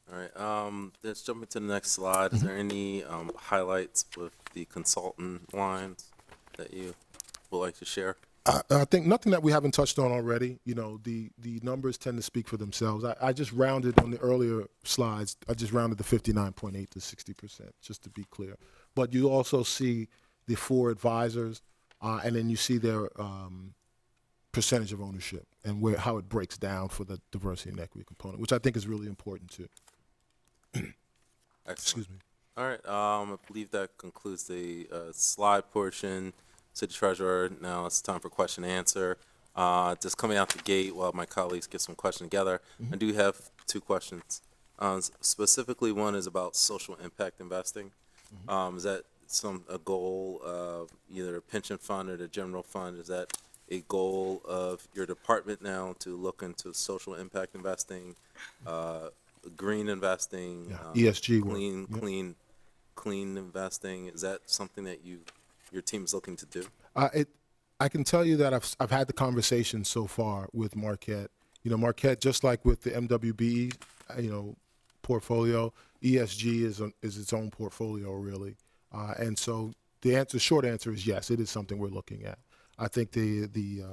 All right, let's jump into the next slide. Is there any highlights with the consultant lines that you would like to share? I think nothing that we haven't touched on already. You know, the numbers tend to speak for themselves. I just rounded on the earlier slides. I just rounded the 59.8 to 60%, just to be clear. But you also see the 4 advisors, and then you see their percentage of ownership and how it breaks down for the diversity and equity component, which I think is really important too. Excuse me. All right, I believe that concludes the slide portion. City Treasurer, now it's time for question and answer. Just coming out the gate while my colleagues get some questions together, I do have 2 questions. Specifically, one is about social impact investing. Is that a goal of either a pension fund or the general fund? Is that a goal of your department now to look into social impact investing, green investing, ESG work, clean investing? Is that something that your team is looking to do? I can tell you that I've had the conversation so far with Marquette. You know, Marquette, just like with the MWBE, you know, portfolio, ESG is its own portfolio really, and so the short answer is yes, it is something we're looking at. I think the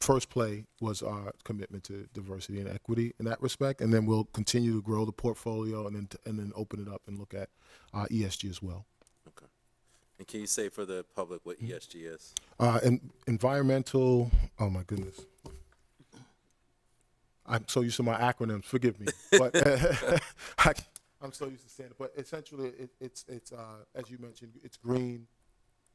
first play was our commitment to diversity and equity in that respect, and then we'll continue to grow the portfolio and then open it up and look at ESG as well. Okay. And can you say for the public what ESG is? Environmental. Oh my goodness. I'm so used to my acronyms. Forgive me, but I'm so used to saying it. But essentially, it's as you mentioned, it's green.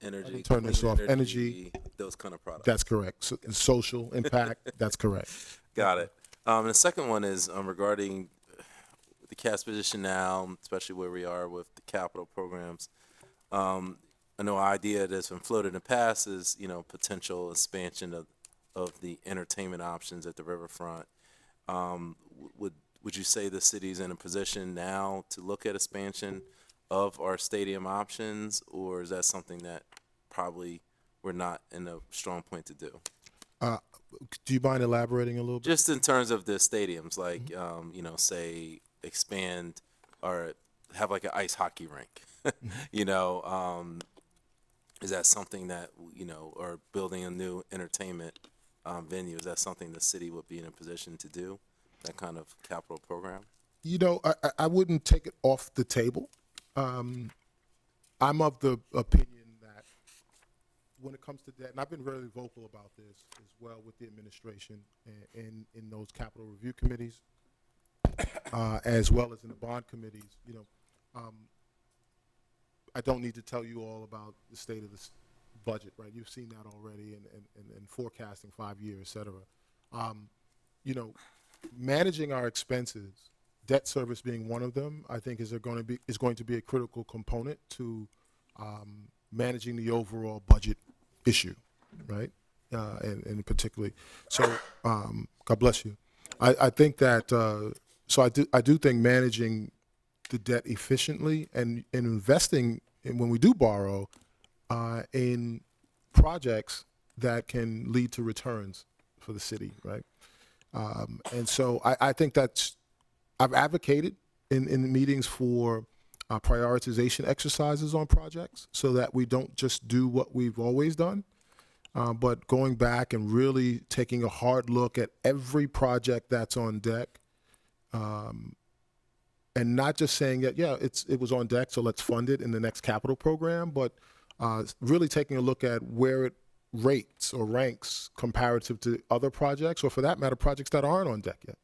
Energy, turn this off. Energy, those kind of products. That's correct. So, social impact. That's correct. Got it. And the second one is regarding the cash position now, especially where we are with the capital programs. I know an idea that's been floated in the past is, you know, potential expansion of the entertainment options at the riverfront. Would would you say the city's in a position now to look at expansion of our stadium options, or is that something that probably we're not in a strong point to do? Do you mind elaborating a little bit? Just in terms of the stadiums, like, you know, say expand or have like an ice hockey rink, you know, is that something that, you know, or building a new entertainment venue, is that something the city would be in a position to do, that kind of capital program? You know, I wouldn't take it off the table. I'm of the opinion that when it comes to debt, and I've been very vocal about this as well with the administration and in those capital review committees, as well as in the bond committees, you know, I don't need to tell you all about the state of this budget, right? You've seen that already and forecasting 5 years, et cetera. You know, managing our expenses, debt service being one of them, I think is going to be a critical component to managing the overall budget issue, right? And particularly, so God bless you. I think that so I do think managing the debt efficiently and investing in, when we do borrow, in projects that can lead to returns for the city, right? And so I think I've advocated in meetings for prioritization exercises on projects so that we don't just do what we've always done, but going back and really taking a hard look at every project that's on deck, and not just saying that, yeah, it was on deck, so let's fund it in the next capital program, but really taking a look at where it rates or ranks comparative to other projects, or for that matter, projects that aren't on deck yet.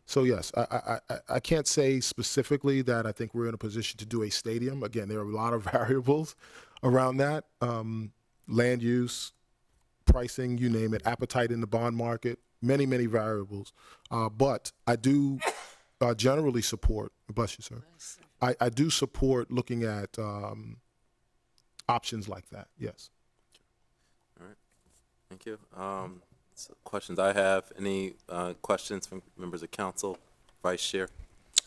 So yes, I can't say specifically that I think we're in a position to do a stadium. Again, there are a lot of variables around that. Land use, pricing, you name it, appetite in the bond market, many, many variables. But I do generally support, bless you, sir. I do support looking at options like that, yes. All right, thank you. So questions I have, any questions from members of council? Vice Chair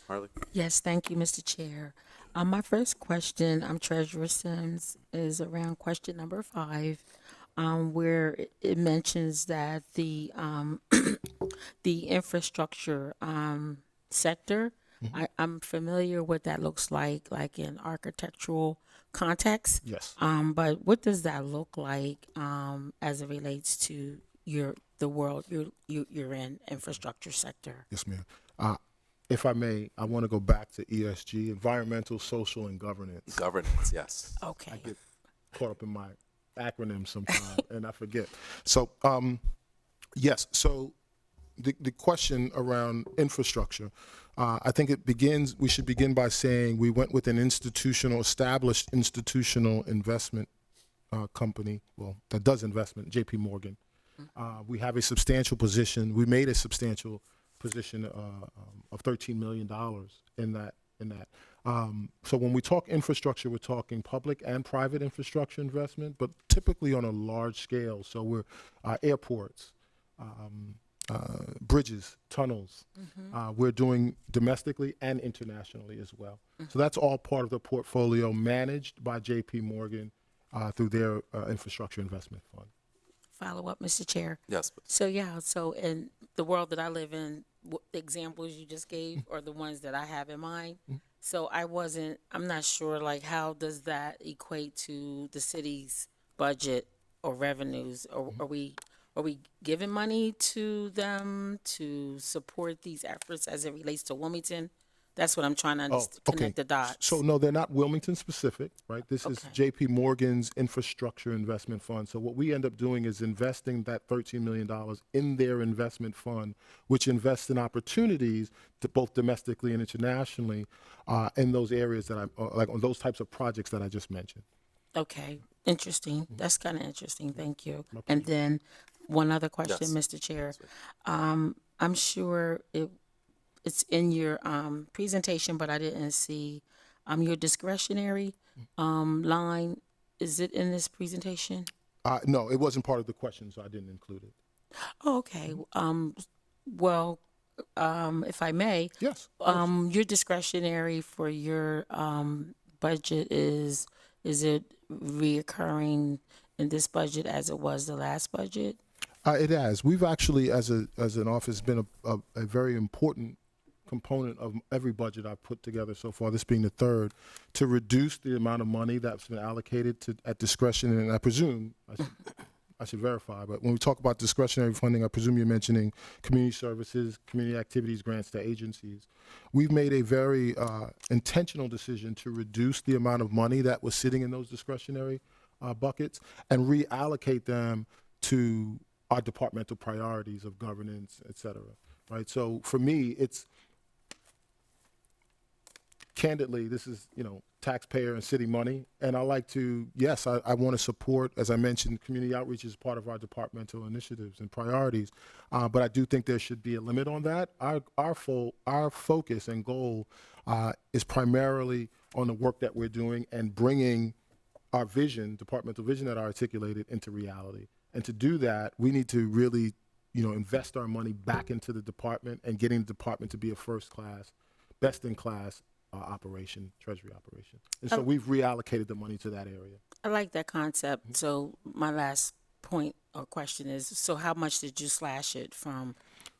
Harley? Yes, thank you, Mr. Chair. My first question, Treasurer Sims, is around question number 5, where it mentions that the the infrastructure sector, I'm familiar what that looks like in architectural context. Yes. But what does that look like as it relates to the world you're in, infrastructure sector? Yes, ma'am. If I may, I want to go back to ESG, environmental, social, and governance. Governance, yes. Okay. I get caught up in my acronyms sometimes, and I forget. So, yes. So, the question around infrastructure, I think we should begin by saying we went with an established institutional investment company, well, that does investment, JP Morgan. We have a substantial position. We made a substantial position of $13 million in that. So when we talk infrastructure, we're talking public and private infrastructure investment, but typically on a large scale. So we're airports, bridges, tunnels. We're doing domestically and internationally as well. So that's all part of the portfolio managed by JP Morgan through their infrastructure investment fund. Follow up, Mr. Chair. Yes. So in the world that I live in, the examples you just gave are the ones that I have in mind. So I'm not sure, like, how does that equate to the city's budget or revenues? Or are we giving money to them to support these efforts as it relates to Wilmington? That's what I'm trying to connect the dots. So no, they're not Wilmington specific, right? This is JP Morgan's infrastructure investment fund. So what we end up doing is investing that $13 million in their investment fund, which invests in opportunities to both domestically and internationally in those areas that like on those types of projects that I just mentioned. Okay, interesting. That's kind of interesting. Thank you. And then one other question, Yes. Mr. Chair. I'm sure it's in your presentation, but I didn't see your discretionary line. Is it in this presentation? No, it wasn't part of the question, so I didn't include it. Oh, okay. Well, if I may. Yes. Your discretionary for your budget is it reoccurring in this budget as it was the last budget? It has. We've actually, as an office, been a very important component of every budget I've put together so far, this being the third, to reduce the amount of money that's been allocated to at discretion. And I presume, I should verify, but when we talk about discretionary funding, I presume you're mentioning community services, community activities, grants to agencies. We've made a very intentional decision to reduce the amount of money that was sitting in those discretionary buckets and reallocate them to our departmental priorities of governance, et cetera, right? So for me, it's, candidly, this is, taxpayer and city money. And I like to, yes, I want to support, as I mentioned, community outreach is part of our departmental initiatives and priorities. But I do think there should be a limit on that. Our focus and goal is primarily on the work that we're doing and bringing our vision, departmental vision that I articulated, into reality. And to do that, we need to really, invest our money back into the department and getting the department to be a first class, best in class operation, treasury operation. And so we've reallocated the money to that area. I like that concept. So my last point or question is, so how much did you slash it from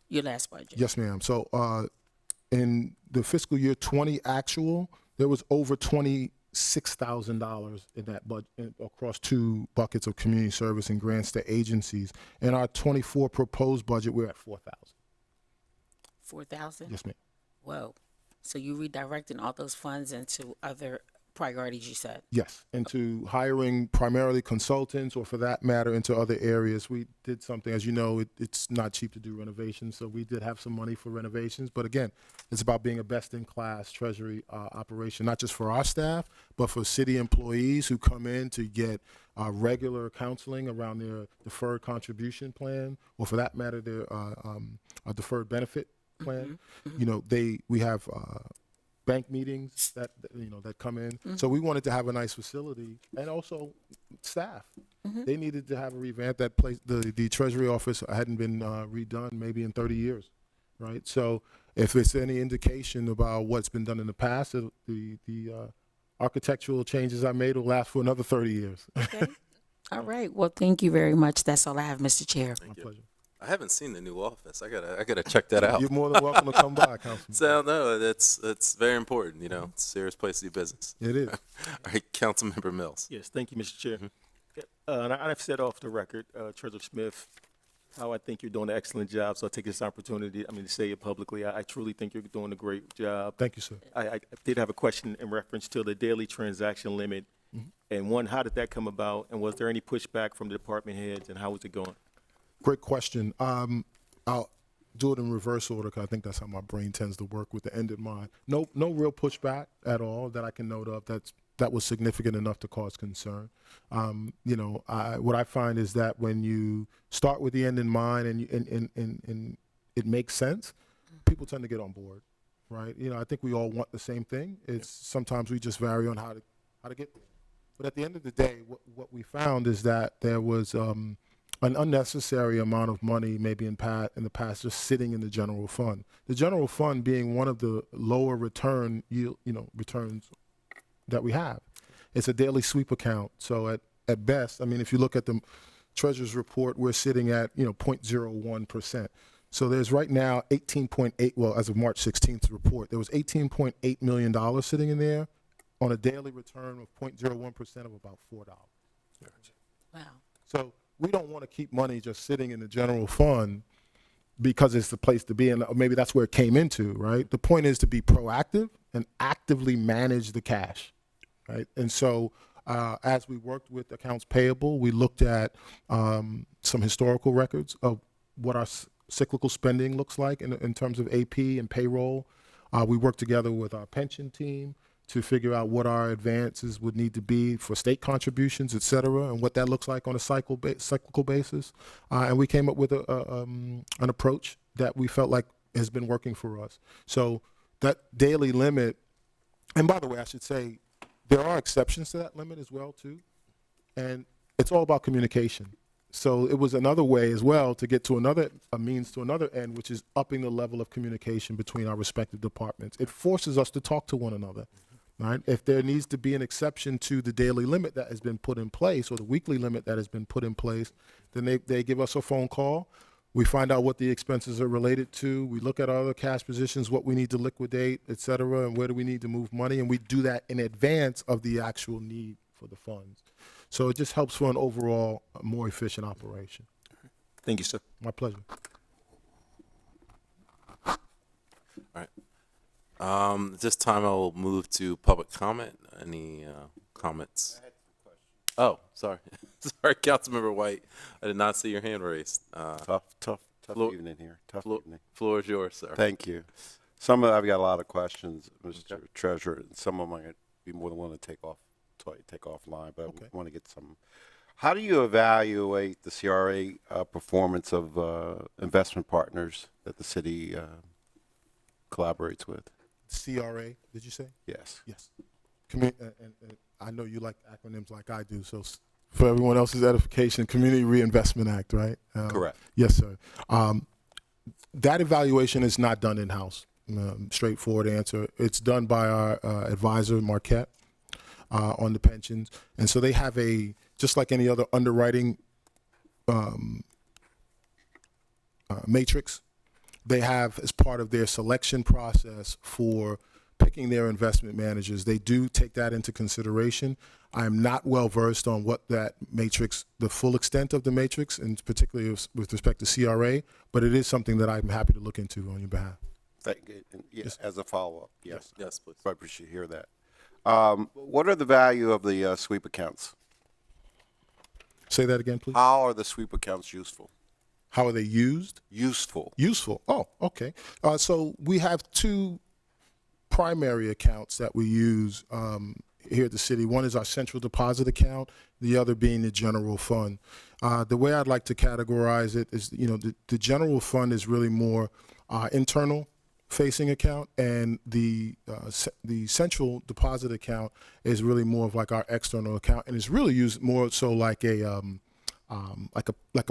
your last budget? Yes, ma'am. So in the fiscal year 20 actual, there was over $26,000 in that budget across two buckets of community service and grants to agencies. In our 24 proposed budget, we're at 4,000. 4,000? Yes, ma'am. Whoa. So you redirecting all those funds into other priorities, you said? Yes, into hiring primarily consultants, or for that matter, into other areas. We did something, as you know, it's not cheap to do renovations, so we did have some money for renovations. But again, it's about being a best-in-class treasury operation, not just for our staff, but for city employees who come in to get regular counseling around their deferred contribution plan, or for that matter, their deferred benefit plan. We have bank meetings that come in. So we wanted to have a nice facility, and also staff. They needed to have a revamp. That place, the Treasury office hadn't been redone maybe in 30 years, right? So if it's any indication about what's been done in the past, the architectural changes I made will last for another 30 years. Okay. All right. Well, thank you very much. That's all I have, Mr. Chair. My pleasure. I haven't seen the new office. I gotta check that out. You're more than welcome to come by, Councilman. So no, it's very important. It's a serious place to do business. It is. All right, Councilmember Mills. Yes, thank you, Mr. Chair. And I've said off the record, Treasurer Smith, how I think you're doing an excellent job. So I take this opportunity, to say it publicly. I truly think you're doing a great job. Thank you, sir. I did have a question in reference to the daily transaction limit. And one, how did that come about? And was there any pushback from the department heads, and how was it going? Great question. I'll do it in reverse order, because I think that's how my brain tends to work, with the end in mind. No real pushback at all that I can note of that was significant enough to cause concern. What I find is that when you start with the end in mind and it makes sense, people tend to get on board, right? I think we all want the same thing. It's sometimes we just vary on how to get there. But at the end of the day, what we found is that there was an unnecessary amount of money, maybe in the past, just sitting in the general fund. The general fund being one of the lower returns that we have. It's a daily sweep account. So at best, if you look at the Treasurer's report, we're sitting at 0.01%. So there's right now 18.8. Well, as of March 16th report, there was $18.8 million sitting in there on a daily return of 0.01% of about $4. Wow. So we don't want to keep money just sitting in the general fund because it's the place to be, and maybe that's where it came into, right? The point is to be proactive and actively manage the cash, right? And so as we worked with accounts payable, we looked at some historical records of what our cyclical spending looks like in terms of AP and payroll. We worked together with our pension team to figure out what our advances would need to be for state contributions, et cetera, and what that looks like on a cyclical basis. And we came up with an approach that we felt like has been working for us. So that daily limit, and by the way, I should say, there are exceptions to that limit as well, too. And it's all about communication. So it was another way as well to get to a means to another end, which is upping the level of communication between our respective departments. It forces us to talk to one another, right? If there needs to be an exception to the daily limit that has been put in place or the weekly limit that has been put in place, then they give us a phone call. We find out what the expenses are related to. We look at our other cash positions, what we need to liquidate, et cetera, and where do we need to move money. And we do that in advance of the actual need for the funds. So it just helps for an overall more efficient operation. Thank you, sir. My pleasure. All right. At this time, I will move to public comment. Any comments? Oh, sorry. Sorry, Councilmember White. I did not see your hand raised. Tough evening here. Tough evening. Floor is yours, sir. Thank you. I've got a lot of questions, Mr. Treasurer, and some of them I'm going to be more than willing to take offline, but I want to get some. How do you evaluate the CRA performance of investment partners that the city collaborates with? CRA, did you say? Yes. Yes. And I know you like acronyms like I do, so for everyone else's edification, Community Reinvestment Act, right? Correct. Yes, sir. That evaluation is not done in-house. Straightforward answer. It's done by our advisor, Marquette, on the pensions. And so they have just like any other underwriting matrix, they have as part of their selection process for picking their investment managers, they do take that into consideration. I am not well versed on what that matrix, the full extent of the matrix, and particularly with respect to CRA, but it is something that I'm happy to look into on your behalf. Thank you. Yes, as a follow-up, yes. Yes, please. I appreciate to hear that. What are the value of the sweep accounts? Say that again, please. How are the sweep accounts useful? How are they used? Useful. Useful. Oh, okay. So we have two primary accounts that we use here at the city. One is our central deposit account, the other being the general fund. The way I'd like to categorize it is, the general fund is really more internal facing account, and the central deposit account is really more of like our external account, and it's really used more so like a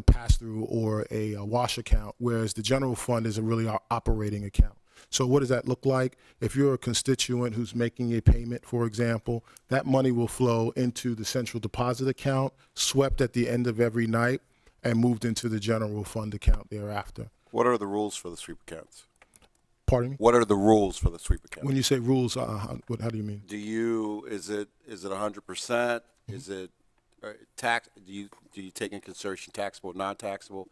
pass-through or a wash account, whereas the general fund is really our operating account. So what does that look like? If you're a constituent who's making a payment, for example, that money will flow into the central deposit account, swept at the end of every night, and moved into the general fund account thereafter. What are the rules for the sweep accounts? Pardon me? What are the rules for the sweep account? When you say rules, how do you mean? Is it 100%? Is it tax? Do you take in consideration taxable, non-taxable?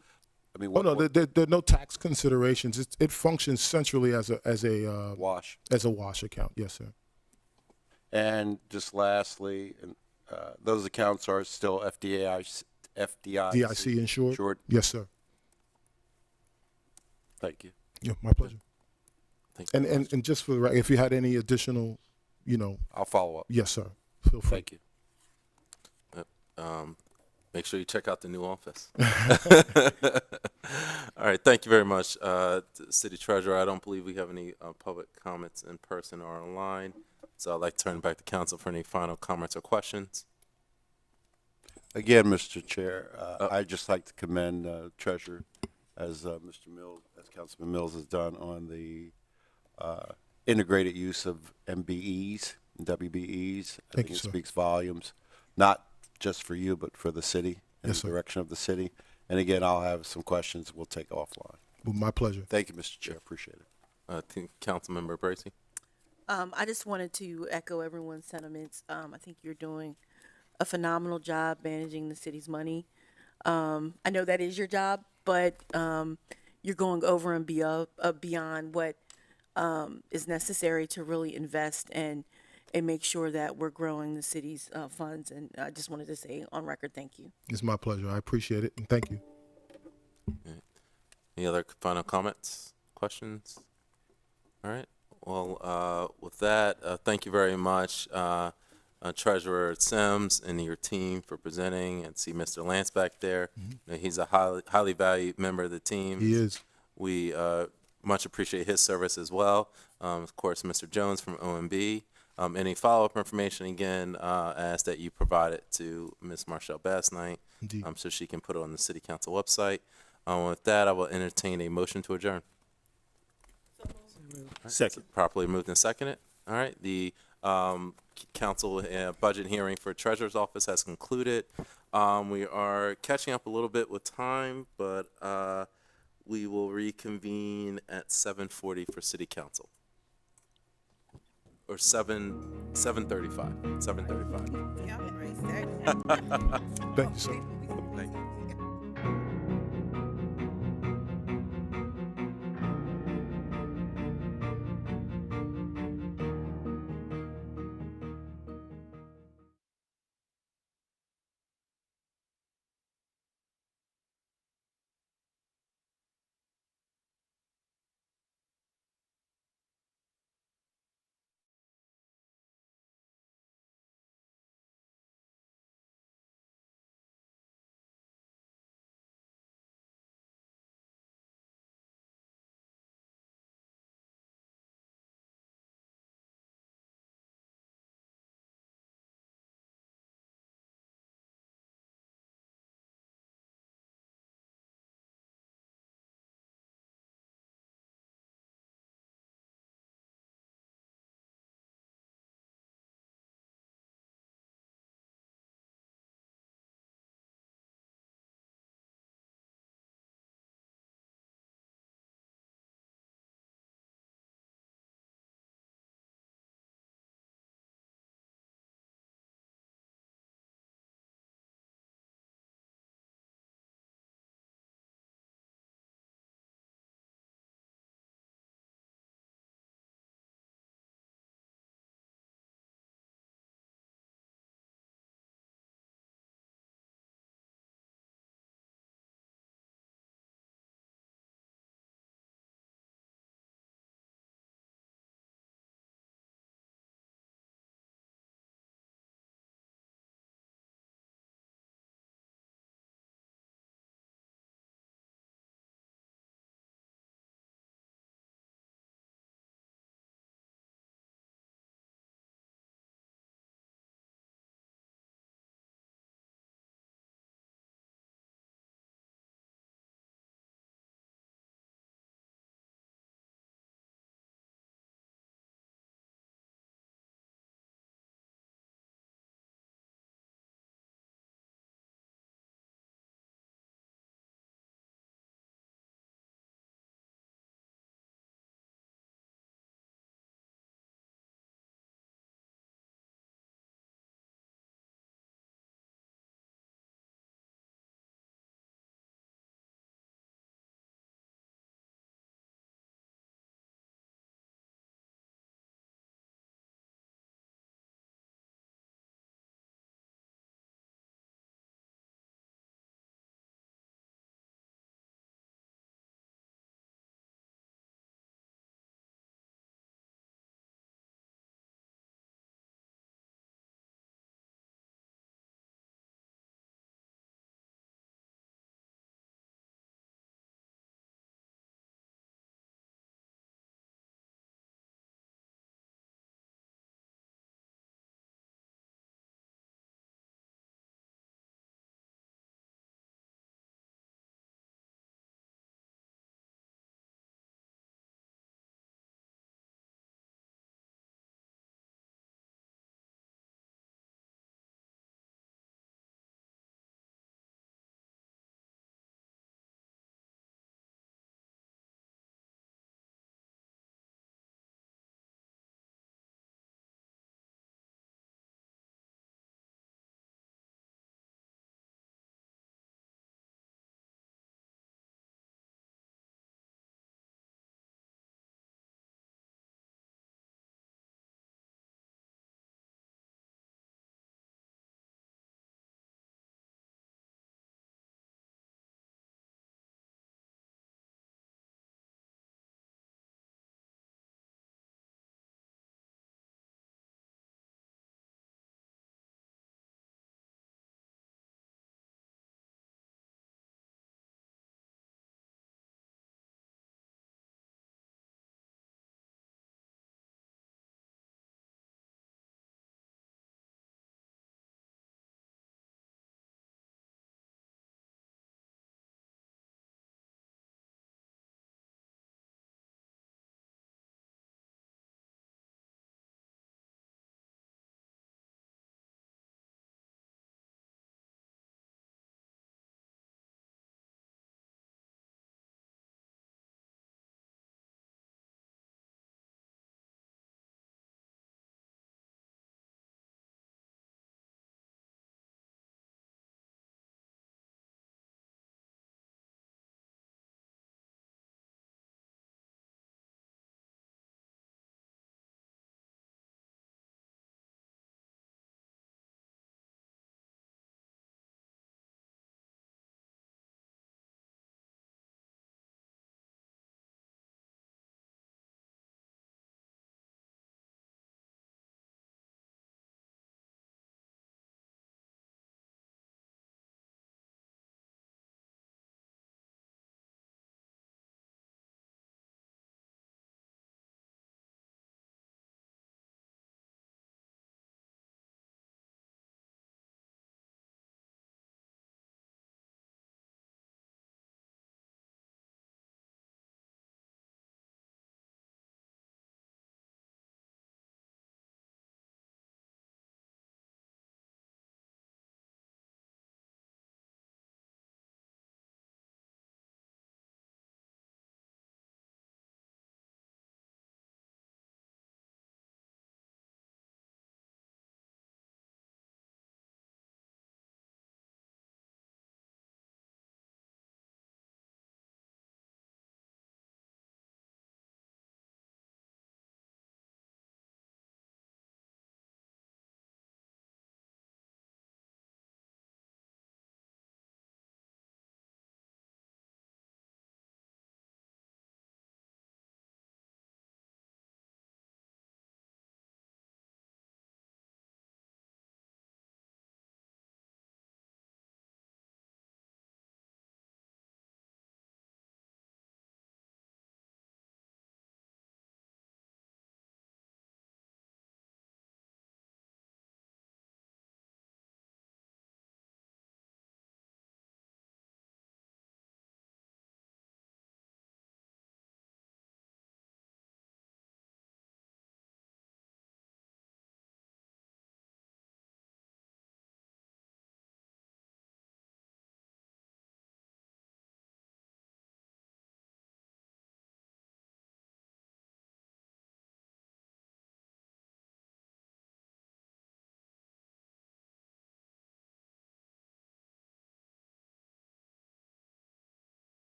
I mean, there are no tax considerations. It functions centrally as a wash. As a wash account, yes, sir. And just lastly, those accounts are still FDIC insured? Yes, sir. Thank you. Yeah, my pleasure. And just for the record, if you had any additional, I'll follow up. Yes, sir. Feel free. Thank you. Make sure you check out the new office. All right, thank you very much, City Treasurer. I don't believe we have any public comments in person or online, so I'd like to turn it back to council for any final comments or questions. Again, Mr. Chair, I'd just like to commend Treasurer, as Mr. Mills, as Councilman Mills has done on the integrated use of MBEs and WBEs. I think it speaks volumes, not just for you, but for the city and the direction of the city. And again, I'll have some questions we'll take offline. Well, my pleasure. Thank you, Mr. Chair. Appreciate it. Councilmember Bracy. I just wanted to echo everyone's sentiments. I think you're doing a phenomenal job managing the city's money. I know that is your job, but you're going over and beyond what is necessary to really invest and make sure that we're growing the city's funds. And I just wanted to say on record, thank you. It's my pleasure. I appreciate it, and thank you. Right. Any other final comments, questions? All right. Well, with that, thank you very much, Treasurer Sims and your team for presenting, and see Mr. Lance back there. He's a highly valued member of the team. He is. We much appreciate his service as well. Of course, Mr. Jones from OMB. Any follow-up information, again, ask that you provide it to Ms. Marshall Bass-Knight, Indeed. so she can put it on the city council website. With that, I will entertain a motion to adjourn. Second. Properly moved and seconded. All right, the council budget hearing for Treasurer's Office has concluded. We are catching up a little bit with time, but we will reconvene at 7:40 for City Council. Or 7:35. 7:35. Yeah, right. Thank you, sir. Thank you.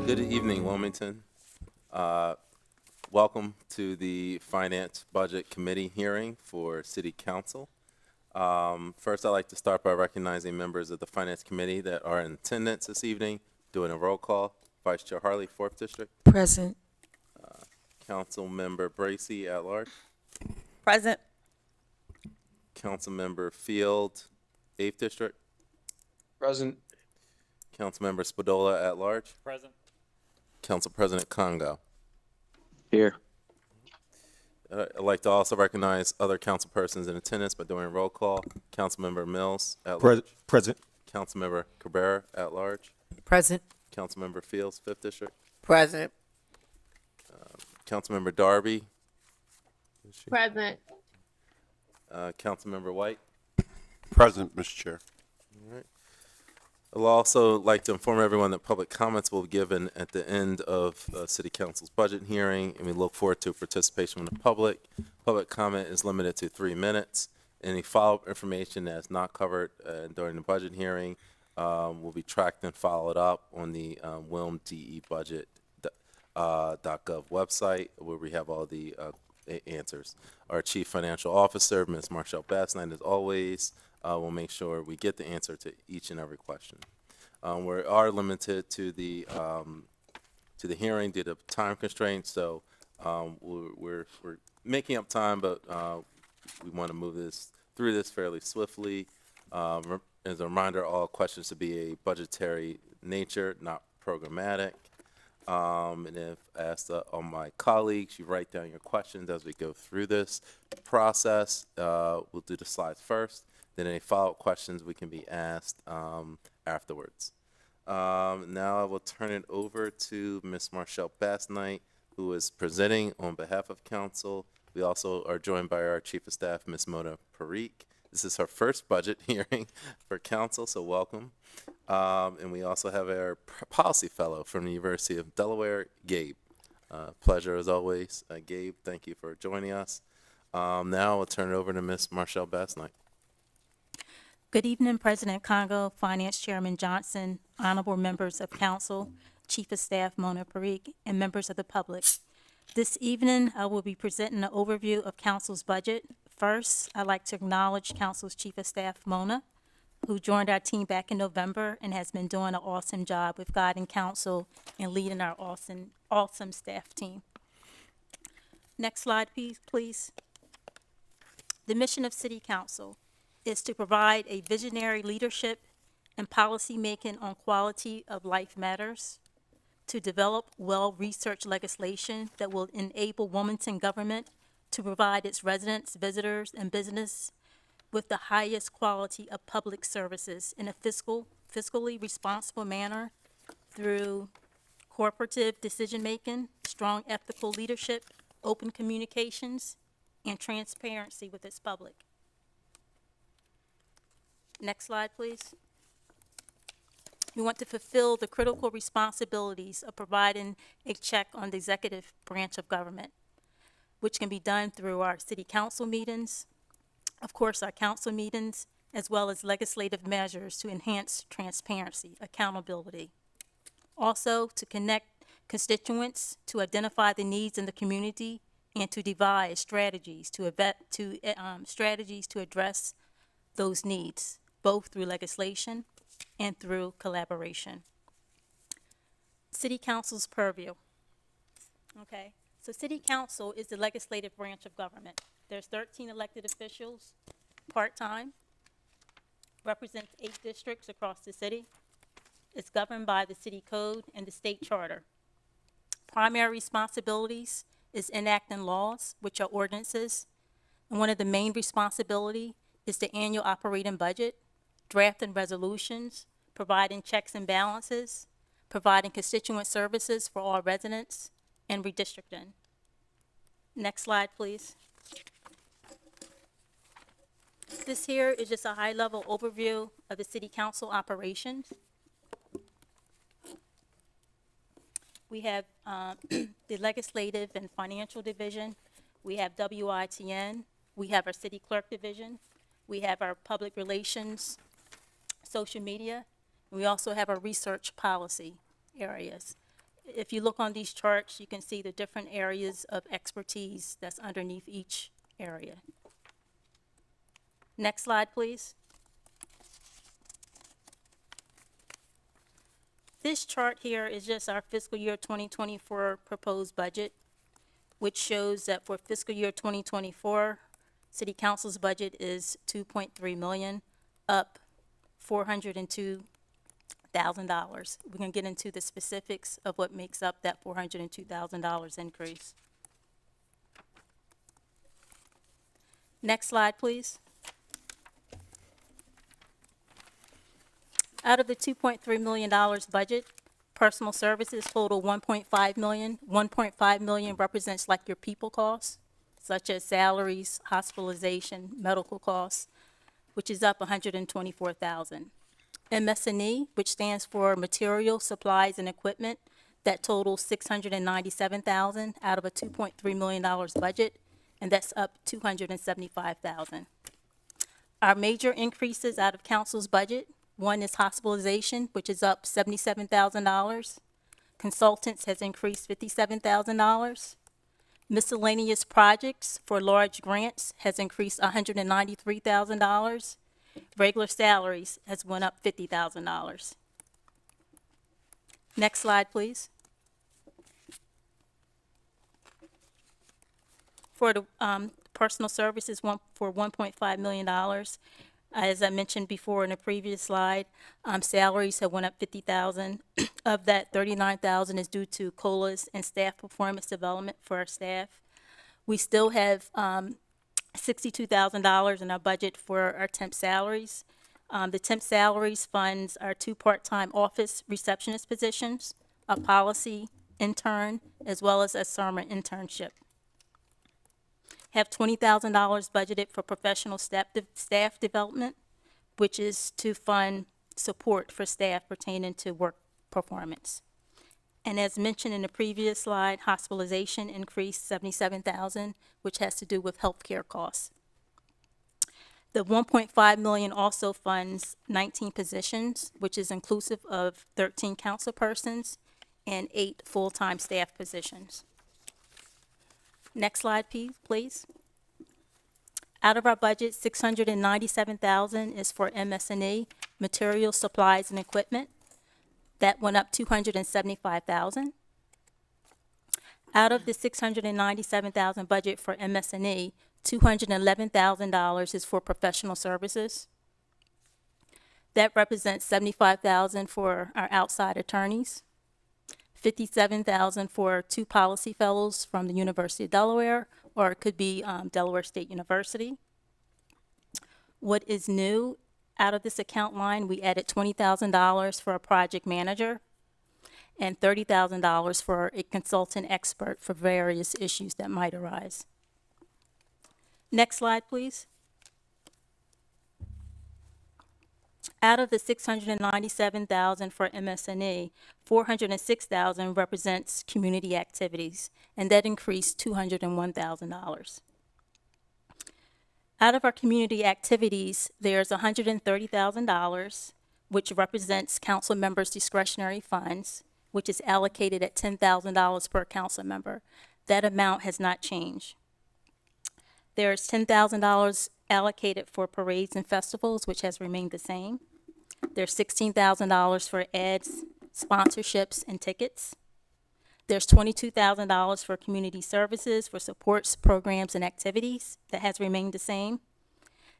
Good evening, Wilmington. Welcome to the Finance Budget Committee hearing for City Council. First, I'd like to start by recognizing members of the Finance Committee that are in attendance this evening, doing a roll call. Vice Chair Harley, 4th District. Present. Council Member Bracy at large. Present. Council Member Field, 8th District. Present. Council Member Spadola at large. Present. Council President Congo. Here. I'd like to also recognize other council persons in attendance by doing a roll call. Councilmember Mills at large. Present. Councilmember Cabrera at large. Present. Councilmember Fields, 5th District. Present. Councilmember Darby. Present. Councilmember White. Present, Mr. Chair. All right. I'd also like to inform everyone that public comments will be given at the end of City Council's budget hearing, and we look forward to participation from the public. Public comment is limited to 3 minutes. Any follow-up information that is not covered during the budget hearing will be tracked and followed up on the WilmDEBudget.gov website, where we have all the answers. Our Chief Financial Officer, Ms. Marshall Bassnight, as always, will make sure we get the answer to each and every question. We are limited to the hearing due to time constraints, so we're making up time, but we want to move through this fairly swiftly. As a reminder, all questions to be a budgetary nature, not programmatic. And if asked all my colleagues, you write down your questions as we go through this process. We'll do the slides first, then any follow-up questions we can be asked afterwards. Now I will turn it over to Ms. Marshall Bassnight, who is presenting on behalf of council. We also are joined by our Chief of Staff, Ms. Mona Parikh. This is her first budget hearing for council, so welcome. And we also have our policy fellow from the University of Delaware, Gabe. Pleasure as always. Gabe, thank you for joining us. Now I'll turn it over to Ms. Marshall Bassnight. Good evening, President Congo, Finance Chairman Johnson, honorable members of council, Chief of Staff Mona Parikh, and members of the public. This evening, I will be presenting an overview of council's budget. First, I'd like to acknowledge council's Chief of Staff Mona, who joined our team back in November and has been doing an awesome job with guiding council and leading our awesome staff team. Next slide, please. The mission of City Council is to provide a visionary leadership and policy making on quality of life matters, to develop well-researched legislation that will enable Wilmington government to provide its residents, visitors, and business with the highest quality of public services in a fiscally responsible manner through cooperative decision-making, strong ethical leadership, open communications, and transparency with its public. Next slide, please. We want to fulfill the critical responsibilities of providing a check on the executive branch of government, which can be done through our city council meetings, of course, our council meetings, as well as legislative measures to enhance transparency, accountability. Also, to connect constituents, to identify the needs in the community, and to devise strategies to address those needs, both through legislation and through collaboration. City Council's purview. Okay, so City Council is the legislative branch of government. There's 13 elected officials, part-time, represents 8 districts across the city. It's governed by the city code and the state charter. Primary responsibilities is enacting laws, which are ordinances. And one of the main responsibilities is the annual operating budget, drafting resolutions, providing checks and balances, providing constituent services for all residents, and redistricting. Next slide, please. This here is just a high-level overview of the City Council operations. We have the Legislative and Financial Division. We have WITN. We have our City Clerk Division. We have our Public Relations, Social Media. And we also have our Research Policy areas. if you look on these charts, you can see the different areas of expertise that's underneath each area. Next slide, please. This chart here is just our fiscal year 2024 proposed budget, which shows that for fiscal year 2024, City Council's budget is $2.3 million, up $402,000. We're going to get into the specifics of what makes up that $402,000 increase. Next slide, please. Out of the $2.3 million budget, personal services total $1.5 million. $1.5 million represents like your people costs, such as salaries, hospitalization, medical costs, which is up $124,000. MS&E, which stands for material, supplies, and equipment, that totals $697,000 out of a $2.3 million budget, and that's up $275,000. Our major increases out of council's budget: one is hospitalization, which is up $77,000. Consultants has increased $57,000. Miscellaneous projects for large grants has increased $193,000. Regular salaries has went up $50,000. Next slide, please. For the personal services, for $1.5 million. As I mentioned before in a previous slide, salaries have went up $50,000. Of that, $39,000 is due to COLAs and staff performance development for our staff. We still have $62,000 in our budget for our temp salaries. The temp salaries funds our 2 part-time office receptionist positions, a policy intern, as well as a summer internship. Have $20,000 budgeted for professional staff development, which is to fund support for staff pertaining to work performance. And as mentioned in the previous slide, hospitalization increased $77,000, which has to do with healthcare costs. The $1.5 million also funds 19 positions, which is inclusive of 13 council persons and 8 full-time staff positions. Next slide, please. Out of our budget, $697,000 is for MS&E, materials, supplies, and equipment. That went up $275,000. Out of the $697,000 budget for MS&E, $211,000 is for professional services. That represents $75,000 for our outside attorneys, $57,000 for 2 policy fellows from the University of Delaware, or it could be Delaware State University. What is new, out of this account line, we added $20,000 for a project manager and $30,000 for a consultant expert for various issues that might arise. Next slide, please. Out of the $697,000 for MS&E, $406,000 represents community activities, and that increased $201,000. Out of our community activities, there's $130,000, which represents council members' discretionary funds, which is allocated at $10,000 per council member. That amount has not changed. There's $10,000 allocated for parades and festivals, which has remained the same. There's $16,000 for ads, sponsorships, and tickets. There's $22,000 for community services, for supports, programs, and activities. That has remained the same.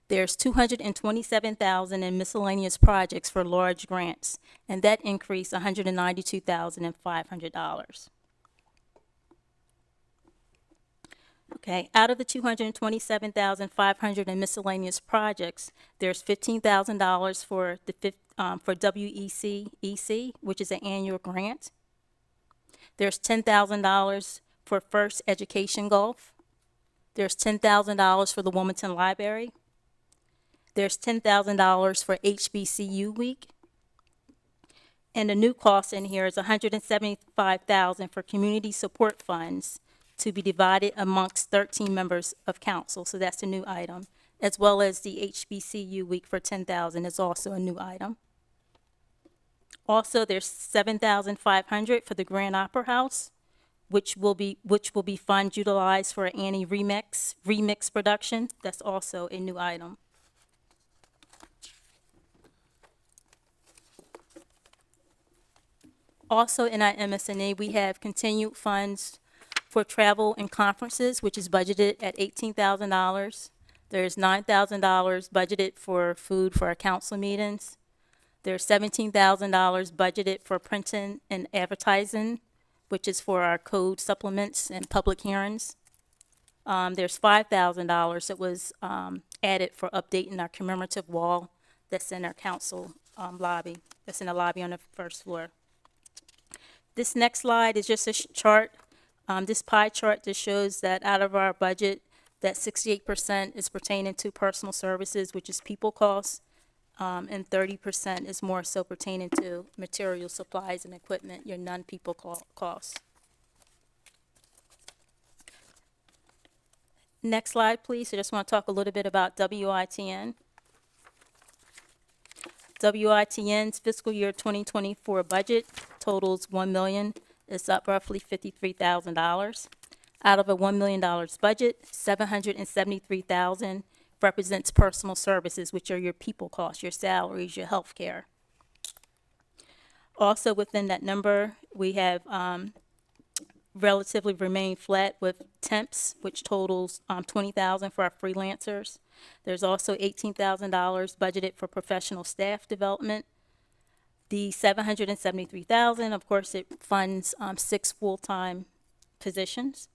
There's $227,000 in miscellaneous projects for large grants, and that increased $192,500. Okay, out of the $227,500 in miscellaneous projects, there's $15,000 for WCC, which is an annual grant. There's $10,000 for First Education Golf. There's $10,000 for the Wilmington Library. There's $10,000 for HBCU Week. And the new cost in here is $175,000 for community support funds to be divided amongst 13 members of council. So that's a new item, as well as the HBCU Week for $10,000 is also a new item. Also, there's 7,500 for the Grand Opera House, which will be funds utilized for Annie remix production. That's also a new item. Also in our MSNA, we have continued funds for travel and conferences, which is budgeted at $18,000. There's $9,000 budgeted for food for our council meetings. There's $17,000 budgeted for printing and advertising, which is for our code supplements and public hearings. There's $5,000 that was added for updating our commemorative wall that's in our council lobby, that's in the lobby on the first floor. This next slide is just a chart, this pie chart that shows that out of our budget, that 68% is pertaining to personal services, which is people costs, and 30% is more so pertaining to material, supplies, and equipment, your non-people costs. Next slide, please. I just want to talk a little bit about WITN. WITN's fiscal year 2024 budget totals $1 million. It's up roughly $53,000. Out of a $1 million budget, $773,000 represents personal services, which are your people costs, your salaries, your health care. Also within that number, we have relatively remained flat with temps, which totals $20,000 for our freelancers. There's also $18,000 budgeted for professional staff development. The $773,000, of course, it funds 6 full-time positions.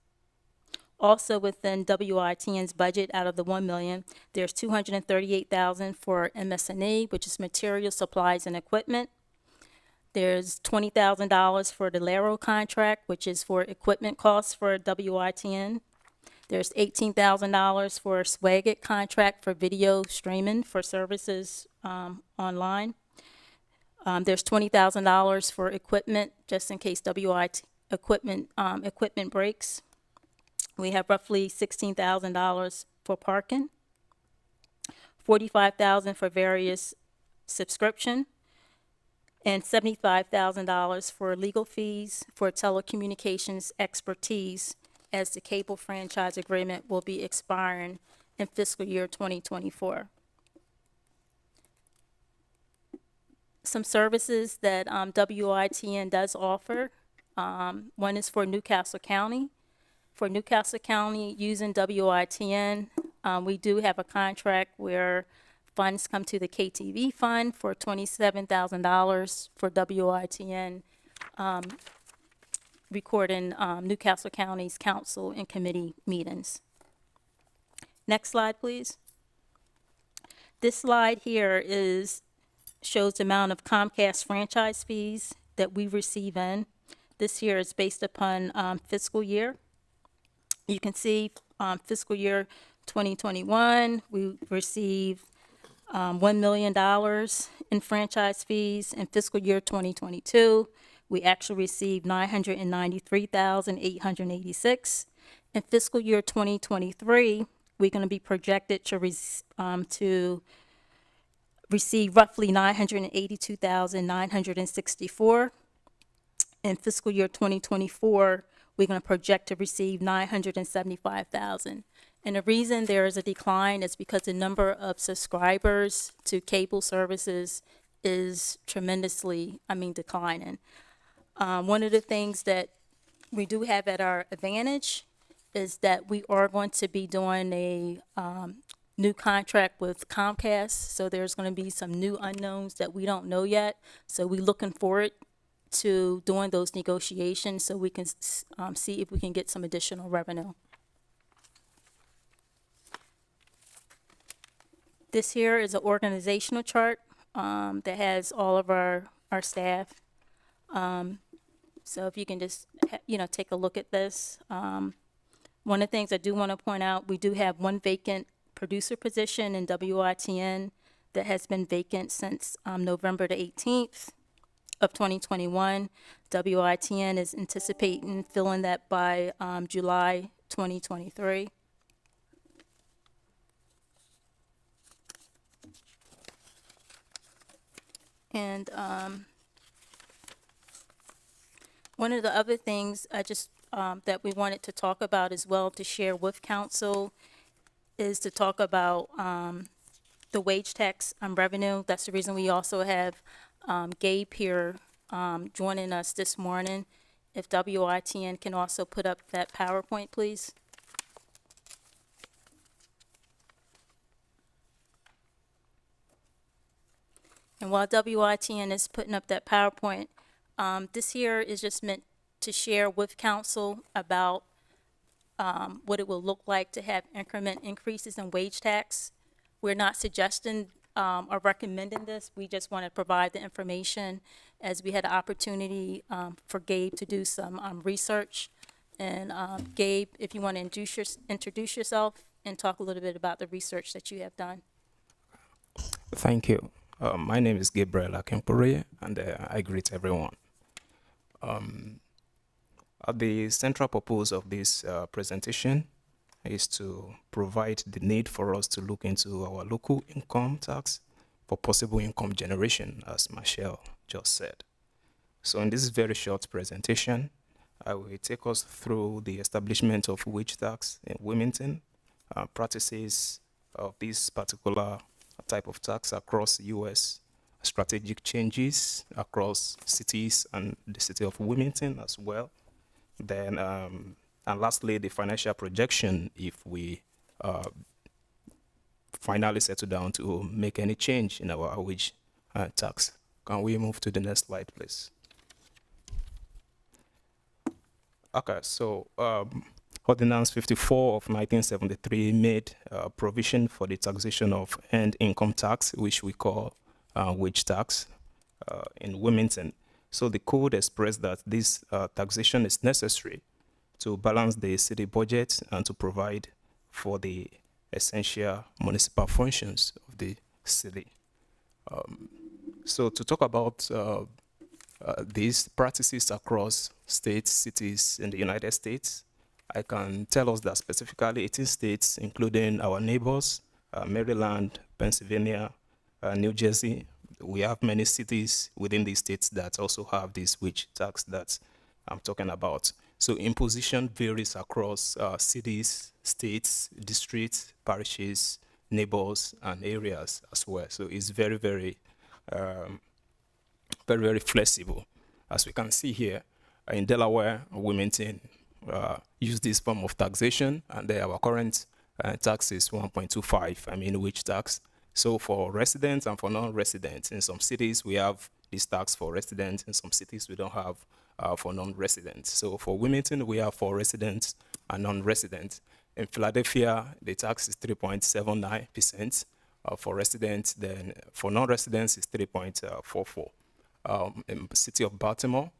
Also within WITN's budget, out of the $1 million, there's $238,000 for MSNA, which is material, supplies, and equipment. There's $20,000 for the Laro contract, which is for equipment costs for WITN. There's $18,000 for a Swagit contract for video streaming for services online. There's $20,000 for equipment, just in case equipment breaks. We have roughly $16,000 for parking, $45,000 for various subscription, and $75,000 for legal fees for telecommunications expertise, as the cable franchise agreement will be expiring in fiscal year 2024. Some services that WITN does offer, one is for Newcastle County. For Newcastle County, using WITN, we do have a contract where funds come to the KTV fund for $27,000 for WITN recording Newcastle County's council and committee meetings. Next slide, please. This slide here shows the amount of Comcast franchise fees that we receive in. This year is based upon fiscal year. You can see fiscal year 2021, we received $1 million in franchise fees. In fiscal year 2022, we actually received $993,886. In fiscal year 2023, we're going to be projected to receive roughly $982,964. In fiscal year 2024, we're going to project to receive $975,000. And the reason there is a decline is because the number of subscribers to cable services is tremendously, declining. One of the things that we do have at our advantage is that we are going to be doing a new contract with Comcast. So there's going to be some new unknowns that we don't know yet. So we're looking forward to doing those negotiations so we can see if we can get some additional revenue. This here is an organizational chart that has all of our staff. So if you can just, take a look at this. One of the things I do want to point out, we do have one vacant producer position in WITN that has been vacant since November the 18th of 2021. WITN is anticipating filling that by July 2023. And One of the other things I just, that we wanted to talk about as well, to share with council, is to talk about, the wage tax, revenue. That's the reason we also have, Gabe here, joining us this morning. If WITN can also put up that PowerPoint, please. And while WITN is putting up that PowerPoint, this here is just meant to share with council about what it will look like to have increment increases in wage tax. We're not suggesting or recommending this. We just want to provide the information, as we had the opportunity for Gabe to do some research. And Gabe, if you want to introduce yourself and talk a little bit about the research that you have done. Thank you. My name is Gabriel Akempore, and I greet everyone. The central purpose of this presentation is to provide the need for us to look into our local income tax for possible income generation, as Michelle just said. So in this very short presentation, I will take us through the establishment of wage tax in Wilmington, practices of this particular type of tax across U.S., strategic changes across cities and the city of Wilmington as well. Then, and lastly, the financial projection if we finally settle down to make any change in our wage tax. Can we move to the next slide, please? Okay, so Ordinance 54 of 1973 made provision for the taxation of earned income tax, which we call wage tax in Wilmington. So the code expressed that this taxation is necessary to balance the city budget and to provide for the essential municipal functions of the city. So to talk about these practices across states, cities in the United States, I can tell us that specifically 18 states, including our neighbors, Maryland, Pennsylvania, New Jersey, we have many cities within these states that also have this wage tax that I'm talking about. So imposition varies across cities, states, districts, parishes, neighbors, and areas as well. So it's very, very flexible. As we can see here, in Delaware, Wilmington use this form of taxation, and our current tax is 1.25, wage tax. So for residents and for non-residents, in some cities we have this tax for residents, in some cities we don't have for non-residents. So for Wilmington, we have for residents and non-residents. In Philadelphia, the tax is 3.79% for residents, then for non-residents is 3.44%. In the city of Baltimore,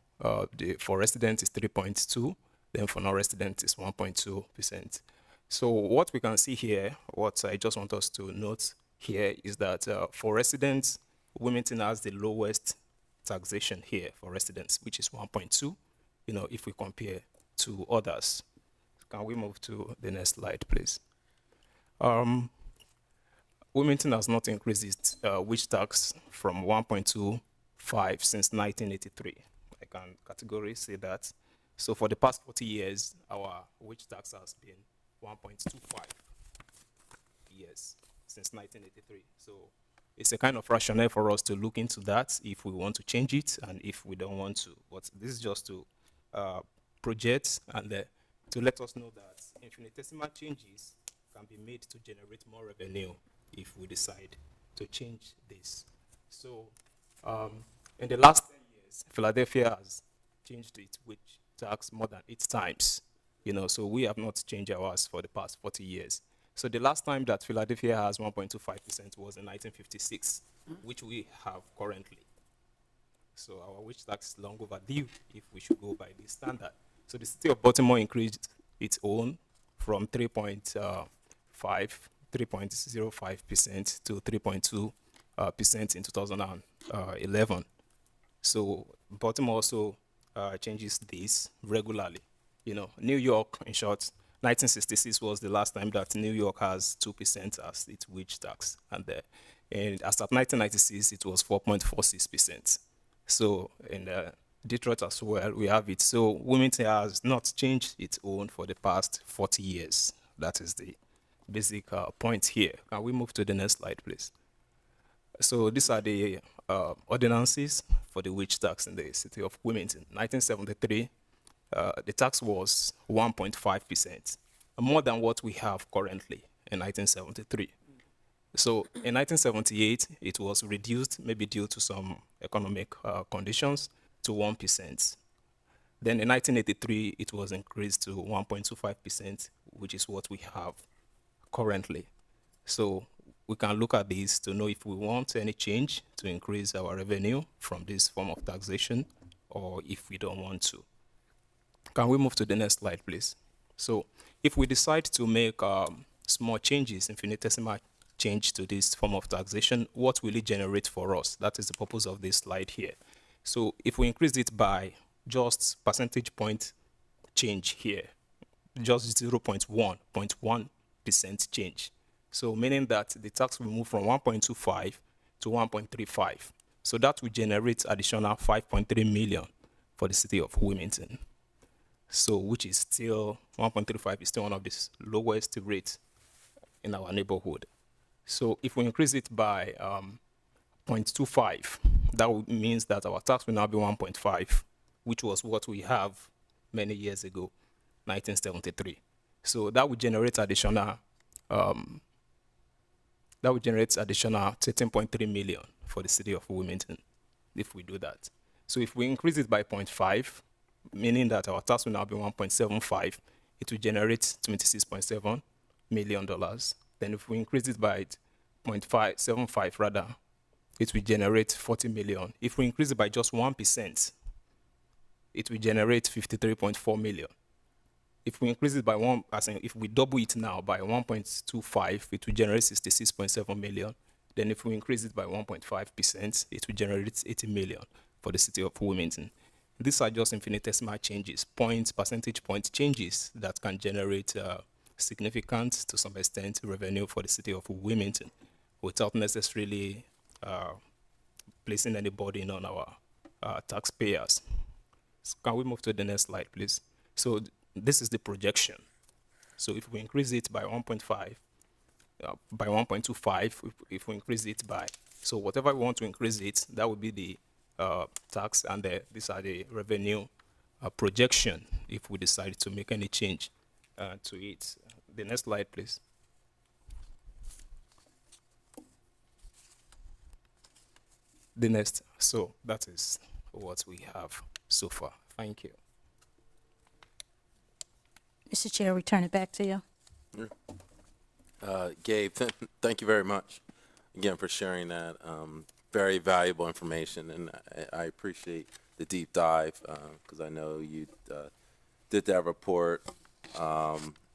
for residents is 3.2%, then for non-residents is 1.2%. So what we can see here, what I just want us to note here is that for residents, Wilmington has the lowest taxation here for residents, which is 1.2%, if we compare to others. Can we move to the next slide, please? Wilmington has not increased its wage tax from 1.25 since 1983. I can categorically say that. So for the past 40 years, our wage tax has been 1.25 years since 1983. So it's a kind of rationale for us to look into that if we want to change it and if we don't want to. But this is just to project and to let us know that infinitesimal changes can be made to generate more revenue if we decide to change this. So in the last 10 years, Philadelphia has changed its wage tax more than 8 times. So we have not changed ours for the past 40 years. So the last time that Philadelphia has 1.25% was in 1956, which we have currently. So our wage tax is long overdue if we should go by this standard. So the city of Baltimore increased its own from 3.05% to 3.2% in 2011. So Baltimore also changes this regularly. New York, in short, 1966 was the last time that New York has 2% as its wage tax, and as of 1996 it was 4.46%. So in Detroit as well, we have it. So Wilmington has not changed its own for the past 40 years. That is the basic point here. Can we move to the next slide, please? So these are the ordinances for the wage tax in the city of Wilmington. 1973, the tax was 1.5%, more than what we have currently in 1973. So in 1978, it was reduced, maybe due to some economic conditions, to 1%. Then in 1983, it was increased to 1.25%, which is what we have currently. So we can look at this to know if we want any change to increase our revenue from this form of taxation, or if we don't want to. Can we move to the next slide, please? So if we decide to make small changes, infinitesimal change to this form of taxation, what will it generate for us? That is the purpose of this slide here. So if we increase it by just percentage point change here, just 0.1% change. So meaning that the tax will move from 1.25 to 1.35. So that will generate additional 5.3 million for the city of Wilmington. So which is still 1.35 is still one of the lowest rates in our neighborhood. So if we increase it by 0.25, that means that our tax will now be 1.5, which was what we have many years ago, 1973. So that would generate additional 13.3 million for the city of Wilmington if we do that. So if we increase it by 0.5, meaning that our tax will now be 1.75, it will generate $26.7 million. Then if we increase it by 0.575 rather, it will generate 40 million. If we increase it by just 1%, it will generate 53.4 million. If we increase it by if we double it now by 1.25, it will generate 66.7 million. Then if we increase it by 1.5%, it will generate 80 million for the city of Wilmington. These are just infinitesimal changes, percentage point changes that can generate significant, to some extent, revenue for the city of Wilmington without necessarily placing any burden on our taxpayers. So can we move to the next slide, please? So this is the projection. So if we increase it by 1.5, by 1.25, if we increase it by, so whatever we want to increase it, that would be the tax, and these are the revenue projection if we decide to make any change to it. The next slide, please. The next. So that is what we have so far. Thank you. Mr. Chair, return it back to you. Gabe, thank you very much again for sharing that. Very valuable information, and I appreciate the deep dive because I know you did that report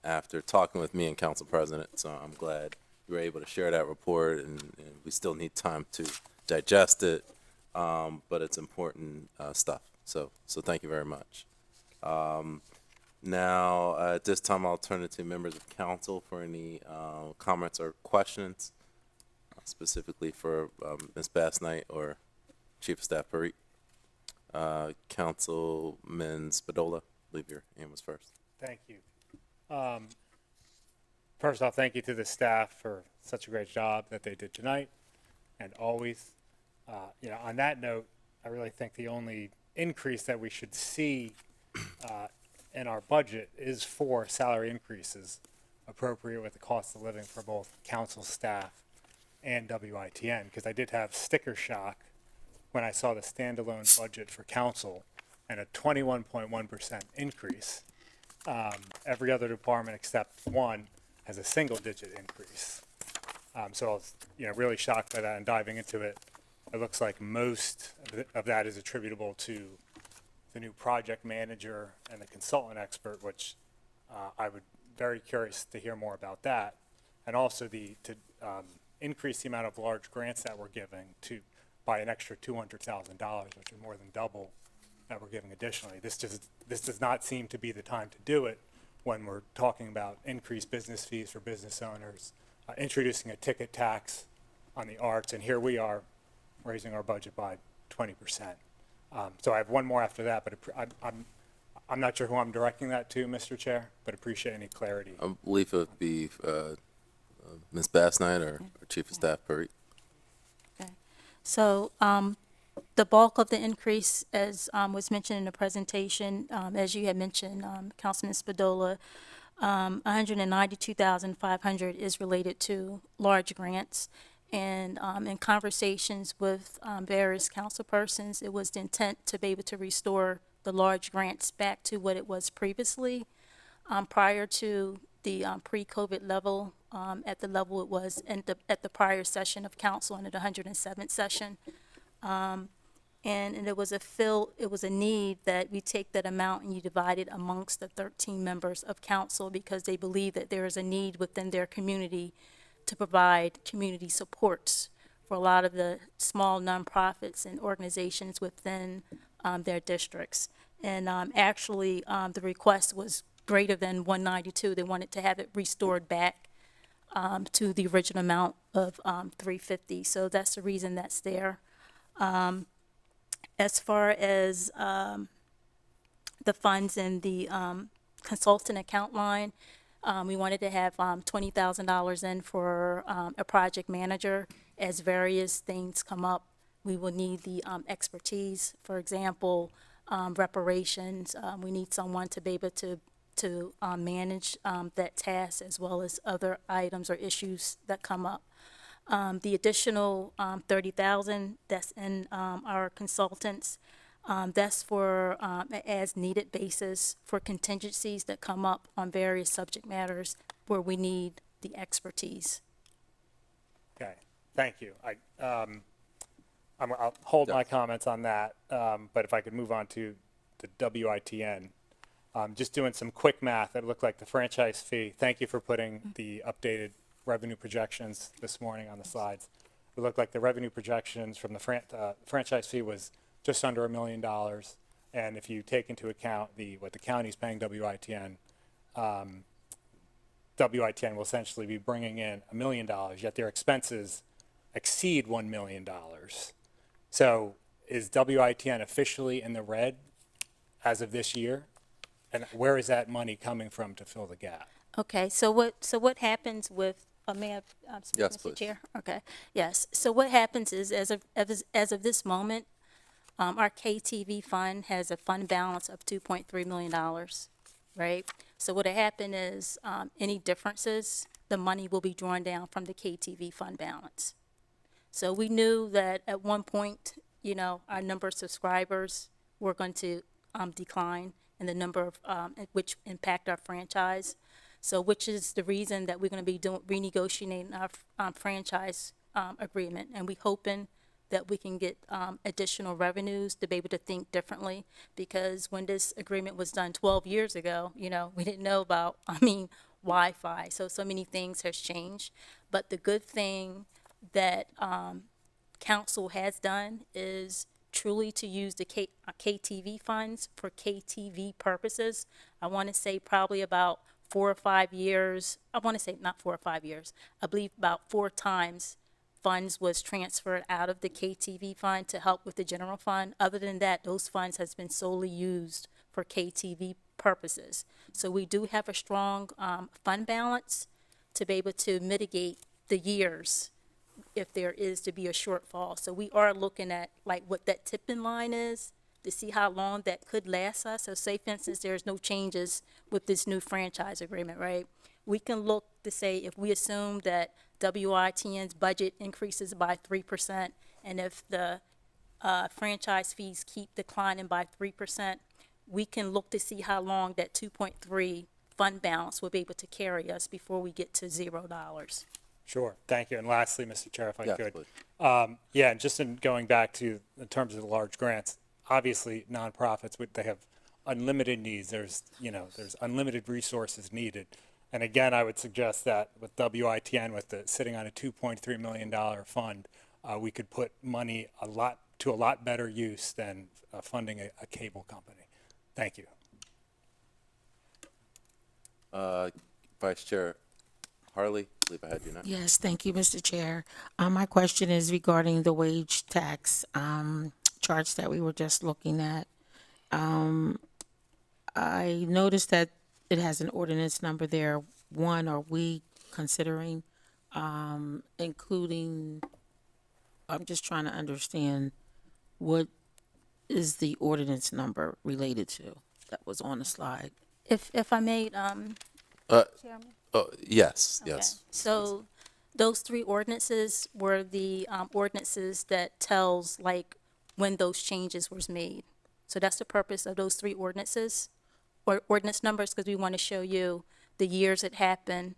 after talking with me and Council President, so I'm glad you were able to share that report, and we still need time to digest it, but it's important stuff, so thank you very much. Now, at this time, I'll turn it to members of council for any comments or questions, specifically for Ms. Bass-Knight or Chief of Staff Parikh. Councilman Spadola, I believe your hand was first. Thank you. First off, thank you to the staff for such a great job that they did tonight and always. On that note, I really think the only increase that we should see in our budget is for salary increases appropriate with the cost of living for both council staff and WITN, because I did have sticker shock when I saw the standalone budget for council and a 21.1% increase. Every other department except one has a single-digit increase. So I was, really shocked by that, and diving into it, it looks like most of that is attributable to the new project manager and the consultant expert, which I would very curious to hear more about that, and also to increase the amount of large grants that we're giving by an extra $200,000, which is more than double that we're giving additionally. This does not seem to be the time to do it when we're talking about increased business fees for business owners, introducing a ticket tax on the arts, and here we are raising our budget by 20%. So I have one more after that, but I'm not sure who I'm directing that to, Mr. Chair, but appreciate any clarity. I believe it would be Ms. Bassnight or Chief of Staff Parikh. So, the bulk of the increase, as was mentioned in the presentation, as you had mentioned, Councilman Spadola, 192,500 is related to large grants. And in conversations with various council persons, it was the intent to be able to restore the large grants back to what it was previously, prior to the pre-COVID level, at the level it was at the prior session of council under the 107th session. And it was a need that we take that amount and you divide it amongst the 13 members of council, because they believe that there is a need within their community to provide community supports for a lot of the small nonprofits and organizations within their districts. And actually, the request was greater than 192. They wanted to have it restored back to the original amount of 350. So that's the reason that's there. As far as the funds in the consultant account line, we wanted to have $20,000 in for a project manager. As various things come up, we will need the expertise. For example, reparations. We need someone to be able to manage that task, as well as other items or issues that come up. The additional $30,000 that's in our consultants, that's for as needed basis for contingencies that come up on various subject matters where we need the expertise. Okay, thank you. I'll hold my comments on that, but if I could move on to the WITN. Just doing some quick math, it looked like the franchise fee, thank you for putting the updated revenue projections this morning on the slides. It looked like the revenue projections from the franchise fee was just under $1 million. And if you take into account what the county's paying WITN, WITN will essentially be bringing in $1 million, yet their expenses exceed $1 million. So is WITN officially in the red as of this year? And where is that money coming from to fill the gap? Okay, so what happens with, may I speak, Yes, Mr. please. Chair? Okay, yes. So what happens is, as of this moment, our KTV fund has a fund balance of $2.3 million, right? So what happened is, any differences, the money will be drawn down from the KTV fund balance. So we knew that at one point, our number of subscribers were going to decline, and the number of which impact our franchise. So which is the reason that we're going to be renegotiating our franchise agreement, and we hoping that we can get additional revenues to be able to think differently, because when this agreement was done 12 years ago, we didn't know about, Wi-Fi. So many things has changed. But the good thing that council has done is truly to use the KTV funds for KTV purposes. I want to say probably about 4 or 5 years. I want to say not 4 or 5 years. I believe about 4 times funds was transferred out of the KTV fund to help with the general fund. Other than that, those funds has been solely used for KTV purposes. So we do have a strong fund balance to be able to mitigate the years if there is to be a shortfall. So we are looking at like what that tipping line is to see how long that could last us. So say, for instance, there's no changes with this new franchise agreement, right? We can look to say if we assume that WITN's budget increases by 3%, and if the franchise fees keep declining by 3%, we can look to see how long that 2.3 fund balance will be able to carry us before we get to $0. Sure, thank you. And lastly, Mr. Chair, if I Yes, could. please. Yeah, and just in going back to, in terms of the large grants, obviously nonprofits, they have unlimited needs. There's unlimited resources needed. And again, I would suggest that with WITN, with sitting on a $2.3 million fund, we could put money to a lot better use than funding a cable company. Thank you. Vice Chair Harley, I believe I had you now. Yes, thank you, Mr. Chair. My question is regarding the wage tax charts that we were just looking at, I noticed that it has an ordinance number there. One, are we considering including, I'm just trying to understand what is the ordinance number related to that was on the slide? If I may, Chairman? Yes, Okay. yes. So those three ordinances were the ordinances that tells like when those changes was made. So that's the purpose of those three ordinances or ordinance numbers, because we want to show you the years it happened.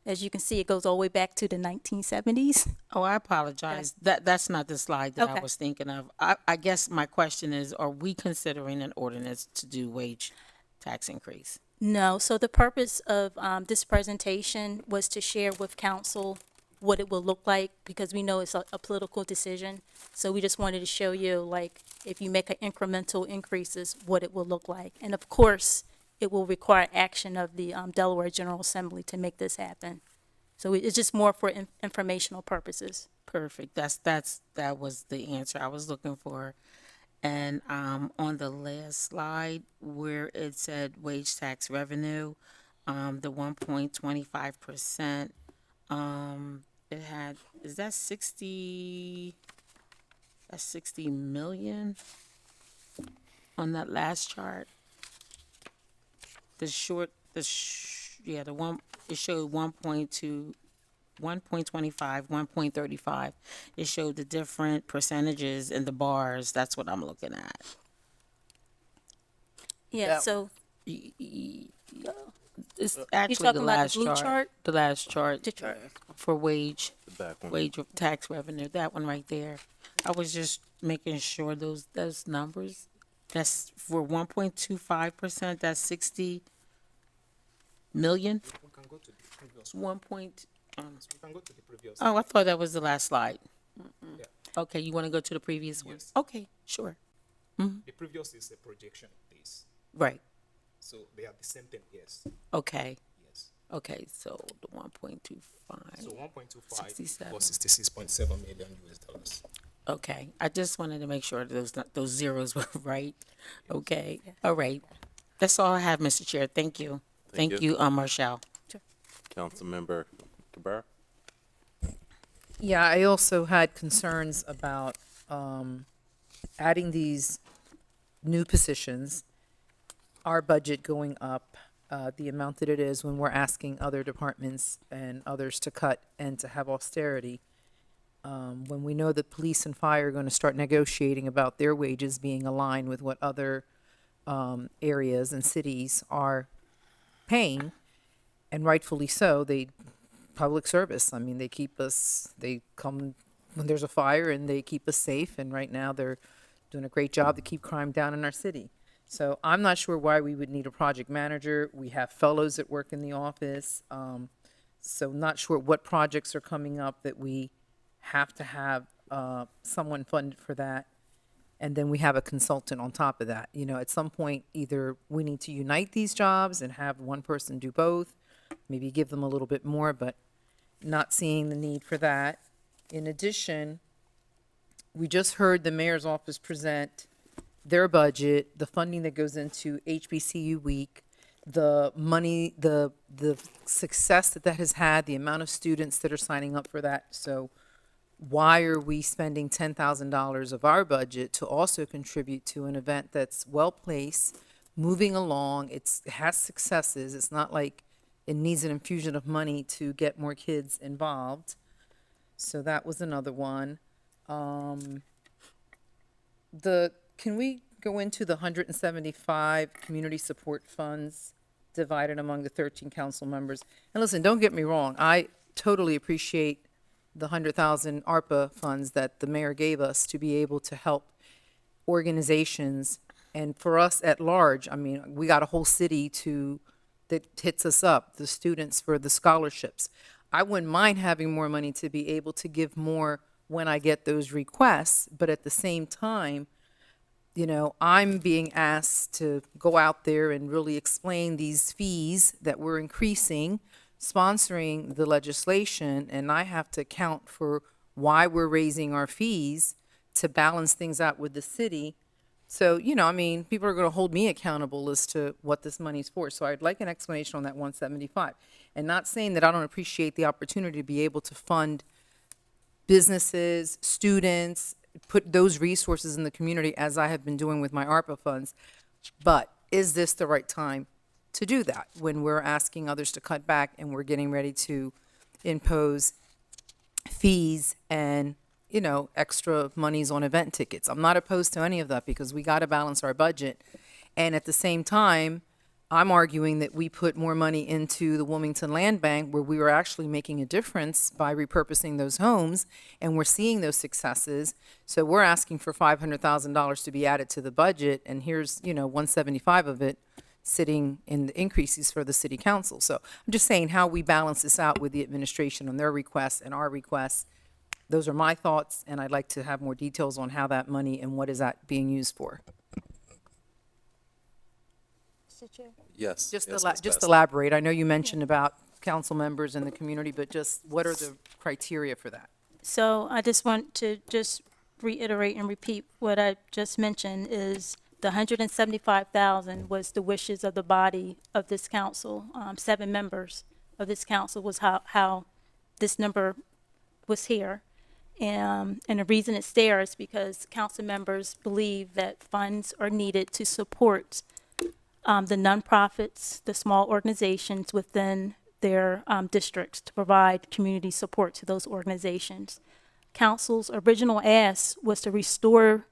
As you can see, it goes all the way back to the 1970s. Oh, I apologize. That's not the slide that I Okay. was thinking of. I guess my question is, are we considering an ordinance to do wage tax increase? No, so the purpose of this presentation was to share with council what it will look like, because we know it's a political decision. So we just wanted to show you, like, if you make an incremental increases, what it will look like. And of course, it will require action of the Delaware General Assembly to make this happen. So it's just more for informational purposes. Perfect. That was the answer I was looking for. And on the last slide where it said wage tax revenue, the 1.25%, it had, is that 60? That's 60 million on that last chart. The one, it showed 1.2, 1.25, 1.35. It showed the different percentages in the bars. That's what I'm looking at. Yeah, so It's you actually talking the about last the blue chart? The last chart The chart. for wage Back one. wage tax revenue. That one right there. I was just making sure those numbers. That's for 1.25%. That's 60 million. We can go to the previous 1 point. we can go to the previous Oh, I thought that was the last slide. Yeah. Okay, you want to go to the previous one? Yes. Okay, sure. The previous is a projection of this. Right. So they are the same thing, yes. Okay. Yes. Okay, so the 1.25. So 1.25 67. for 66.7 million US dollars. Okay, I just wanted to make sure those zeros were right. Okay, all right. That's all I have, Mr. Chair. Thank you. Thank Thank you. you, Marshall. Councilmember Cabrera? Yeah, I also had concerns about adding these new positions, our budget going up, the amount that it is when we're asking other departments and others to cut and to have austerity. When we know that police and fire are going to start negotiating about their wages being aligned with what other areas and cities are paying, and rightfully so, public service. I mean, they keep us, they come when there's a fire and they keep us safe. And right now they're doing a great job to keep crime down in our city. So I'm not sure why we would need a project manager. We have fellows that work in the office. So not sure what projects are coming up that we have to have someone funded for that. And then we have a consultant on top of that. You know, at some point, either we need to unite these jobs and have one person do both, maybe give them a little bit more, but not seeing the need for that. In addition, we just heard the mayor's office present their budget, the funding that goes into HBCU week, the money, the success that has had, the amount of students that are signing up for that. So why are we spending $10,000 of our budget to also contribute to an event that's well-placed, moving along, it has successes, it's not like it needs an infusion of money to get more kids involved. So that was another one. Can we go into the 175 community support funds divided among the 13 council members? And listen, don't get me wrong, I totally appreciate the 100,000 ARPA funds that the mayor gave us to be able to help organizations. And for us at large, I mean, we got a whole city that hits us up, the students for the scholarships. I wouldn't mind having more money to be able to give more when I get those requests, but at the same time, you know, I'm being asked to go out there and really explain these fees that we're increasing, sponsoring the legislation, and I have to account for why we're raising our fees to balance things out with the city. So, I mean, people are going to hold me accountable as to what this money's for. So I'd like an explanation on that 175. And not saying that I don't appreciate the opportunity to be able to fund businesses, students, put those resources in the community as I have been doing with my ARPA funds. But is this the right time to do that when we're asking others to cut back and we're getting ready to impose fees and, extra monies on event tickets? I'm not opposed to any of that because we got to balance our budget. And at the same time, I'm arguing that we put more money into the Wilmington Land Bank where we were actually making a difference by repurposing those homes, and we're seeing those successes. So we're asking for $500,000 to be added to the budget, and here's, 175 of it sitting in the increases for the city council. So I'm just saying how we balance this out with the administration on their requests and our requests. Those are my thoughts, and I'd like to have more details on how that money and what is that being used for. Yes. Just yes, Ms. just Bass. elaborate. I know you mentioned about council members in the community, but just what are the criteria for that? So I just want to just reiterate and repeat what I just mentioned is the 175,000 was the wishes of the body of this council. 7 members of this council was how this number was here. And the reason it's there is because council members believe that funds are needed to support the nonprofits, the small organizations within their districts to provide community support to those organizations. Council's original ask was to restore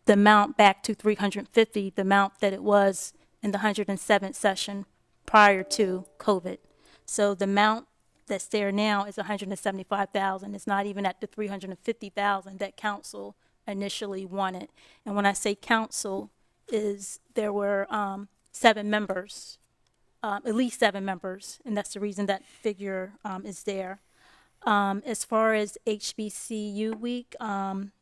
the amount back to 350, the amount that it was in the 107th session prior to COVID. So the amount that's there now is 175,000. It's not even at the 350,000 that council initially wanted. And when I say council, there were 7 members, at least 7 members, and that's the reason that figure is there. As far as HBCU week,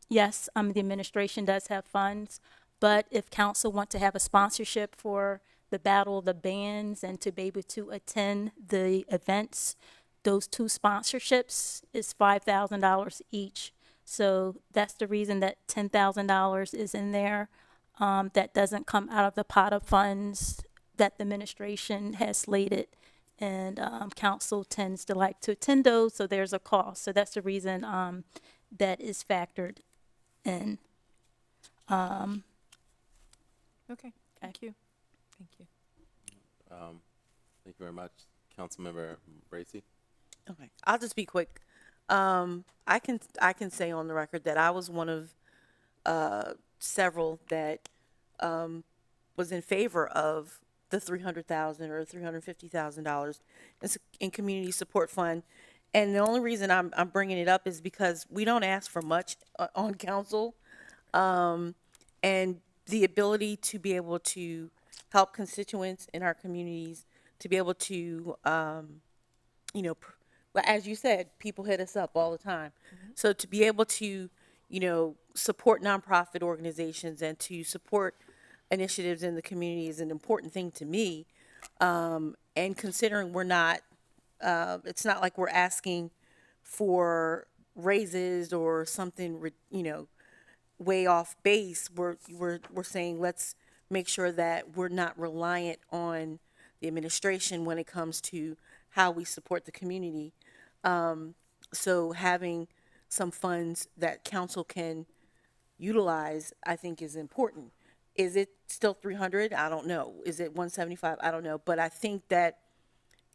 yes, the administration does have funds, but if council want to have a sponsorship for the Battle of the Bands and to be able to attend the events, those 2 sponsorships is $5,000 each. So that's the reason that $10,000 is in there. That doesn't come out of the pot of funds that the administration has slated. And council tends to like to attend those, so there's a cost. So that's the reason that is factored in. Okay, thank you. Thank you. Thank you very much. Councilmember Bracy. Okay, I'll just be quick. I can say on the record that I was one of several that was in favor of the $300,000 or $350,000 in community support fund, and the only reason I'm bringing it up is because we don't ask for much on council, and the ability to be able to help constituents in our communities, to be able to, as you said, people hit us up all the time. So to be able to, support nonprofit organizations and to support initiatives in the community is an important thing to me. And considering we're not, it's not like we're asking for raises or something, way off base. We're saying let's make sure that we're not reliant on the administration when it comes to how we support the community. So having some funds that council can utilize, I think, is important. Is it still 300? I don't know. Is it 175? I don't know. But I think that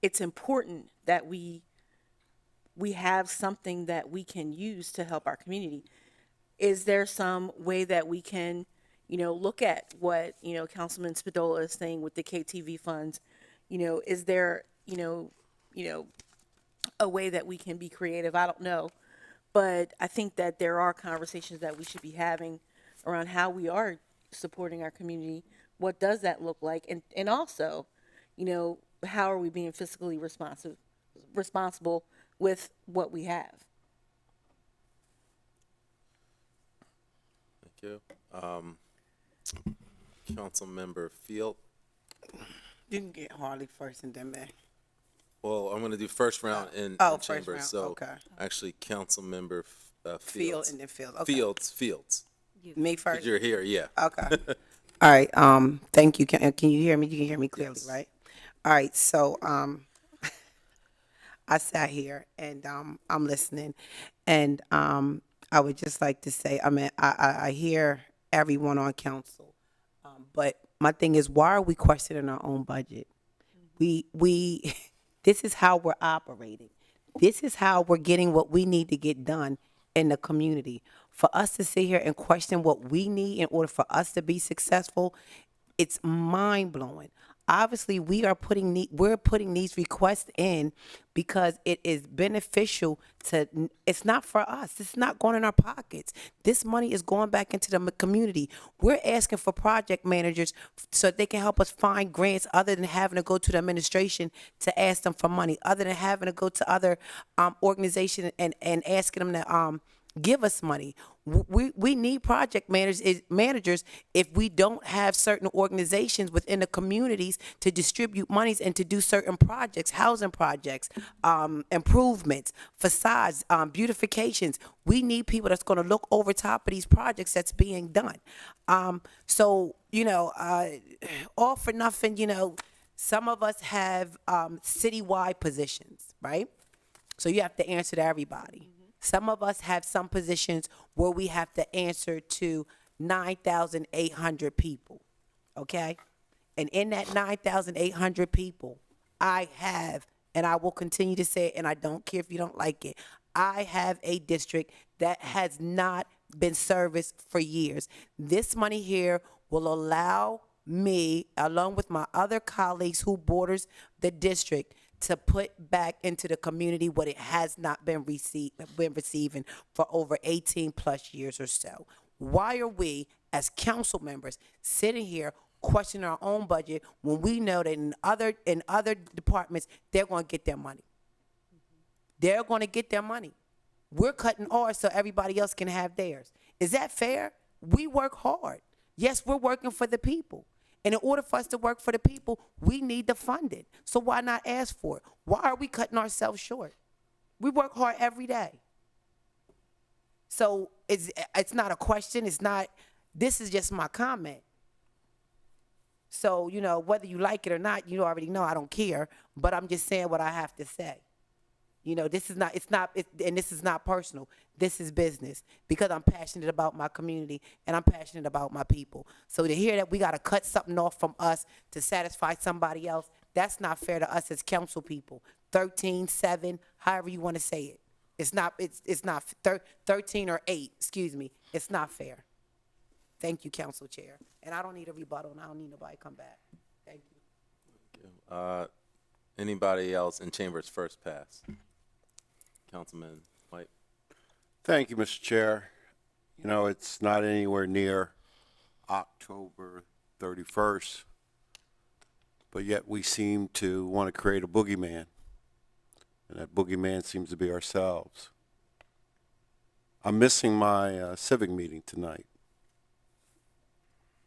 it's important that we have something that we can use to help our community. Is there some way that we can, look at what, Councilman Spadola is saying with the KTV funds? Is there, a way that we can be creative? I don't know. But I think that there are conversations that we should be having around how we are supporting our community. What does that look like? And also, how are we being fiscally responsible with what we have? Thank you. Councilmember Field. You can get Harley first and then me. Well, I'm going to do first round in first chamber. round, So okay. actually, Councilmember Field Fields. and then Field, okay. Fields. Me 'Cause first? you're here, yeah. Okay. All right, thank you. Can you hear me? You can hear me clearly, Yes. right? All right, so, I sat here and, I'm listening. And, I would just like to say, I mean, I hear everyone on council. But my thing is, why are we questioning our own budget? We, this is how we're operating. This is how we're getting what we need to get done in the community. For us to sit here and question what we need in order for us to be successful, it's mind blowing. Obviously, we're putting these requests in because it is beneficial to. It's not for us. It's not going in our pockets. This money is going back into the community. We're asking for project managers so they can help us find grants, other than having to go to the administration to ask them for money, other than having to go to other organizations and asking them to give us money. We need project managers if we don't have certain organizations within the communities to distribute monies and to do certain projects, housing projects, improvements, facades, beautifications. We need people that's going to look over top of these projects that's being done. So, all for nothing, some of us have citywide positions, right? So you have to answer to everybody. Some of us have some positions where we have to answer to 9,800 people, okay? And in that 9,800 people, I have, and I will continue to say it, and I don't care if you don't like it, I have a district that has not been serviced for years. This money here will allow me, along with my other colleagues who borders the district, to put back into the community what it has not been receiving for over 18 plus years or so. Why are we, as council members, sitting here questioning our own budget when we know that in other departments they're going to get their money? They're going to get their money. We're cutting ours so everybody else can have theirs. Is that fair? We work hard. Yes, we're working for the people. And in order for us to work for the people, we need the funding. So why not ask for it? Why are we cutting ourselves short? We work hard every day. So it's not a question. This is just my comment. So, whether you like it or not, you already know I don't care. But I'm just saying what I have to say. This is not personal. This is business, because I'm passionate about my community and I'm passionate about my people. So to hear that we got to cut something off from us to satisfy somebody else, that's not fair to us as council people. 13-7, however you want to say it. It's not 13 or 8, excuse me. It's not fair. Thank you, Council Chair. And I don't need a rebuttal, and I don't need nobody to come back. Thank you. Anybody else in chambers first pass? Councilman White. Thank you, Mr. Chair. It's not anywhere near October 31st, but yet we seem to want to create a boogeyman, and that boogeyman seems to be ourselves. I'm missing my civic meeting tonight.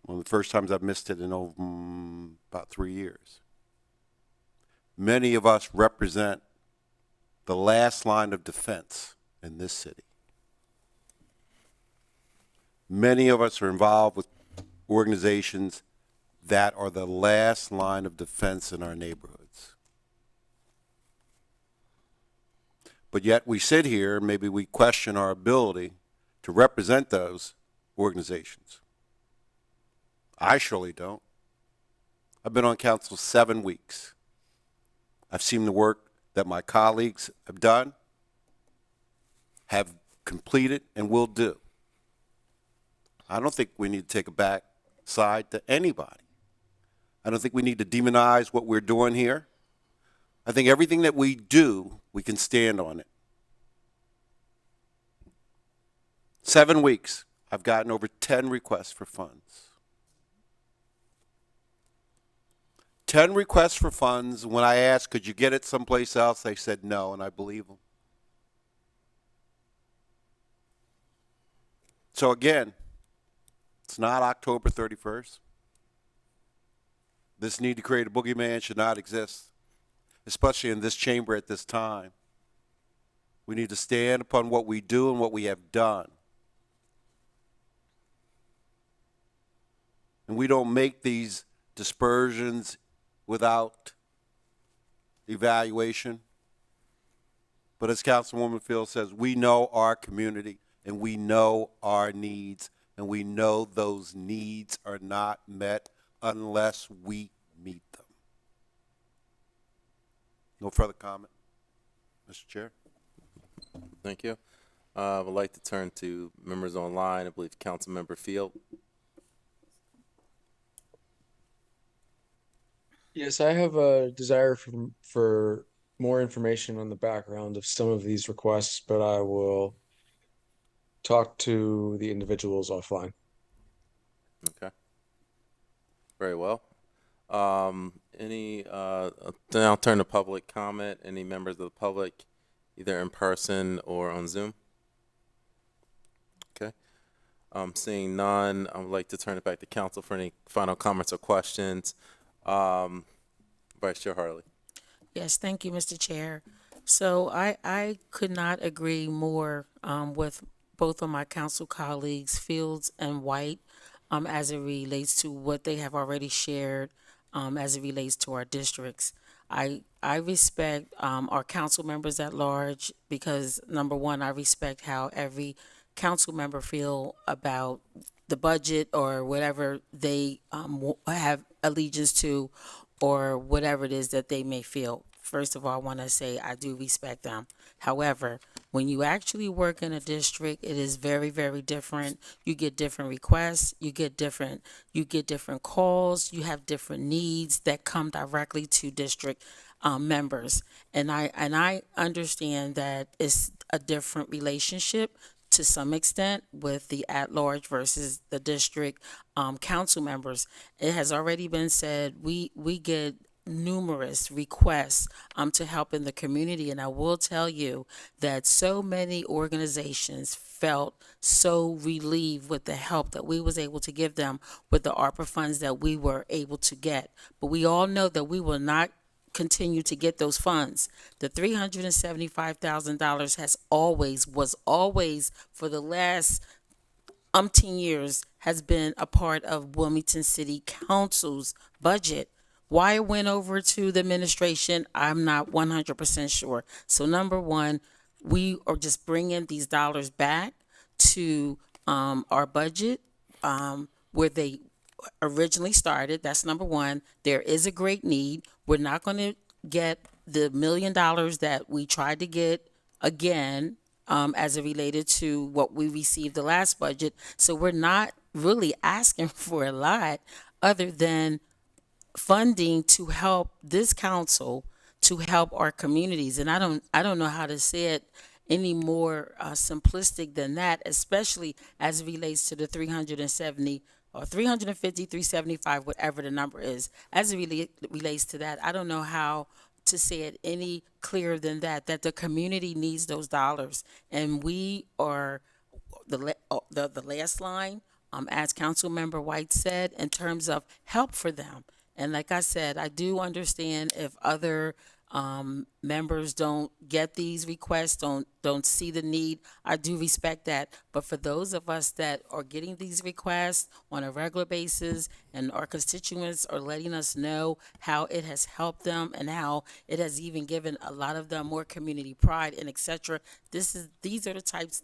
One of the first times I've missed it in about 3 years. Many of us represent the last line of defense in this city. Many of us are involved with organizations that are the last line of defense in our neighborhoods. But yet we sit here, maybe we question our ability to represent those organizations. I surely don't. I've been on council 7 weeks. I've seen the work that my colleagues have done, have completed, and will do. I don't think we need to take a back side to anybody. I don't think we need to demonize what we're doing here. I think everything that we do, we can stand on it. 7 weeks, I've gotten over 10 requests for funds. 10 requests for funds. When I asked, could you get it someplace else, they said no, and I believe them. So again, it's not October 31st. This need to create a boogeyman should not exist, especially in this chamber at this time. We need to stand upon what we do and what we have done. And we don't make these dispersions without evaluation. But as Councilwoman Fields says, we know our community and we know our needs, and we know those needs are not met unless we meet them. No further comment, Mr. Chair. Thank you. I would like to turn to members online. I believe Councilmember Field. Yes, I have a desire for more information on the background of some of these requests, but I will talk to the individuals offline. Okay. Very well. Then I'll turn to public comment. Any members of the public, either in person or on Zoom? Okay. Seeing none, I would like to turn it back to council for any final comments or questions. Vice Chair Harley. Yes, thank you, Mr. Chair. So I could not agree more with both of my council colleagues, Fields and White, as it relates to what they have already shared as it relates to our districts. I respect our council members at large because, number one, I respect how every council member feel about the budget or whatever they have allegiance to or whatever it is that they may feel. First of all, I want to say I do respect them. However, when you actually work in a district, it is very, very different. You get different requests, you get different calls, you have different needs that come directly to district members. And I understand that it's a different relationship to some extent with the at-large versus the district council members. It has already been said, we get numerous requests to help in the community, and I will tell you that so many organizations felt so relieved with the help that we was able to give them with the ARPA funds that we were able to get. But we all know that we will not continue to get those funds. The $375,000 was always for the last umpteen years has been a part of Wilmington City Council's budget. Why it went over to the administration, I'm not 100% sure. So number one, we are just bringing these dollars back to our budget where they originally started. That's number one. There is a great need. We're not going to get the $1 million that we tried to get again as it related to what we received the last budget. So we're not really asking for a lot other than funding to help this council to help our communities. And I don't know how to say it any more simplistic than that, especially as it relates to the 370 or 350, 375, whatever the number is. As it relates to that, I don't know how to say it any clearer than that the community needs those dollars. And we are the last line, as Councilmember White said, in terms of help for them. And like I said, I do understand if other members don't get these requests, don't see the need. I do respect that. But for those of us that are getting these requests on a regular basis and our constituents are letting us know how it has helped them and how it has even given a lot of them more community pride and etc. These are the types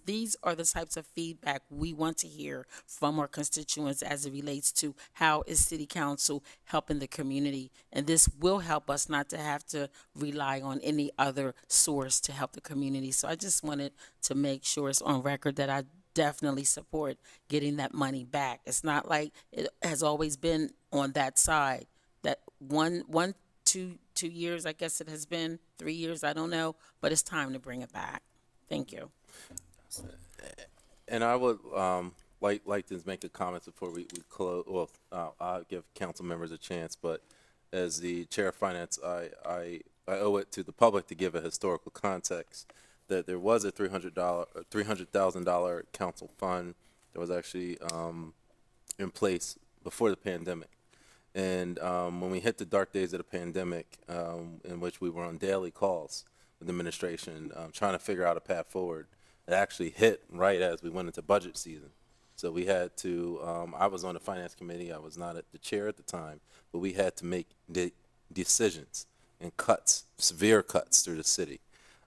of feedback we want to hear from our constituents as it relates to how is City Council helping the community. And this will help us not to have to rely on any other source to help the community. So I just wanted to make sure it's on record that I definitely support getting that money back. It's not like it has always been on that side. That two years, I guess it has been 3 years, I don't know, but it's time to bring it back. Thank you. And I would like to make a comment before we close. Well, I'll give council members a chance, but as the chair of finance, I owe it to the public to give a historical context that there was a $300,000 council fund that was actually in place before the pandemic. And when we hit the dark days of the pandemic, in which we were on daily calls with the administration, trying to figure out a path forward. It actually hit right as we went into budget season. So we had to, I was on the finance committee, I was not the chair at the time, but we had to make the decisions and cuts, severe cuts through the city.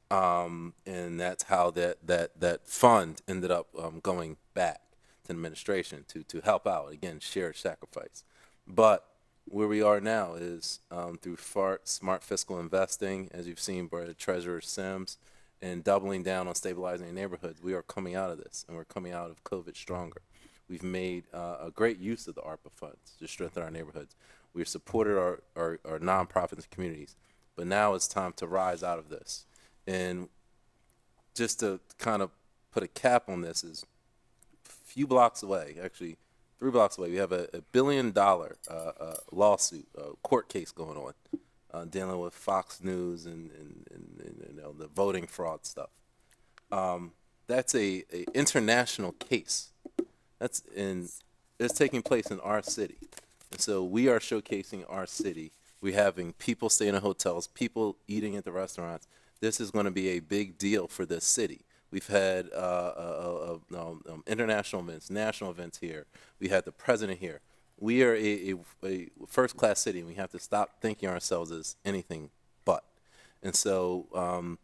And that's how that fund ended up going back to the administration to help out, again, shared sacrifice. But where we are now is through smart fiscal investing, as you've seen by Treasurer Sims, and doubling down on stabilizing neighborhoods, we are coming out of this, and we're coming out of COVID stronger. We've made a great use of the ARPA funds to strengthen our neighborhoods. We've supported our nonprofits and communities, but now it's time to rise out of this. And just to kind of put a cap on this, is a few blocks away, actually 3 blocks away, we have a $1 billion lawsuit, court case going on, dealing with Fox News and you know, the voting fraud stuff. That's a international case. It's taking place in our city. And so we are showcasing our city. We're having people staying in hotels, people eating at the restaurants. This is going to be a big deal for this city. We've had international events, national events here. We had the president here. We are a first-class city, and we have to stop thinking ourselves as anything but. And so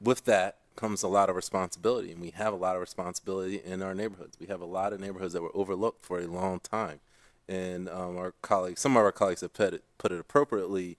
with that comes a lot of responsibility, and we have a lot of responsibility in our neighborhoods. We have a lot of neighborhoods that were overlooked for a long time. And our colleagues, some of our colleagues have put it appropriately.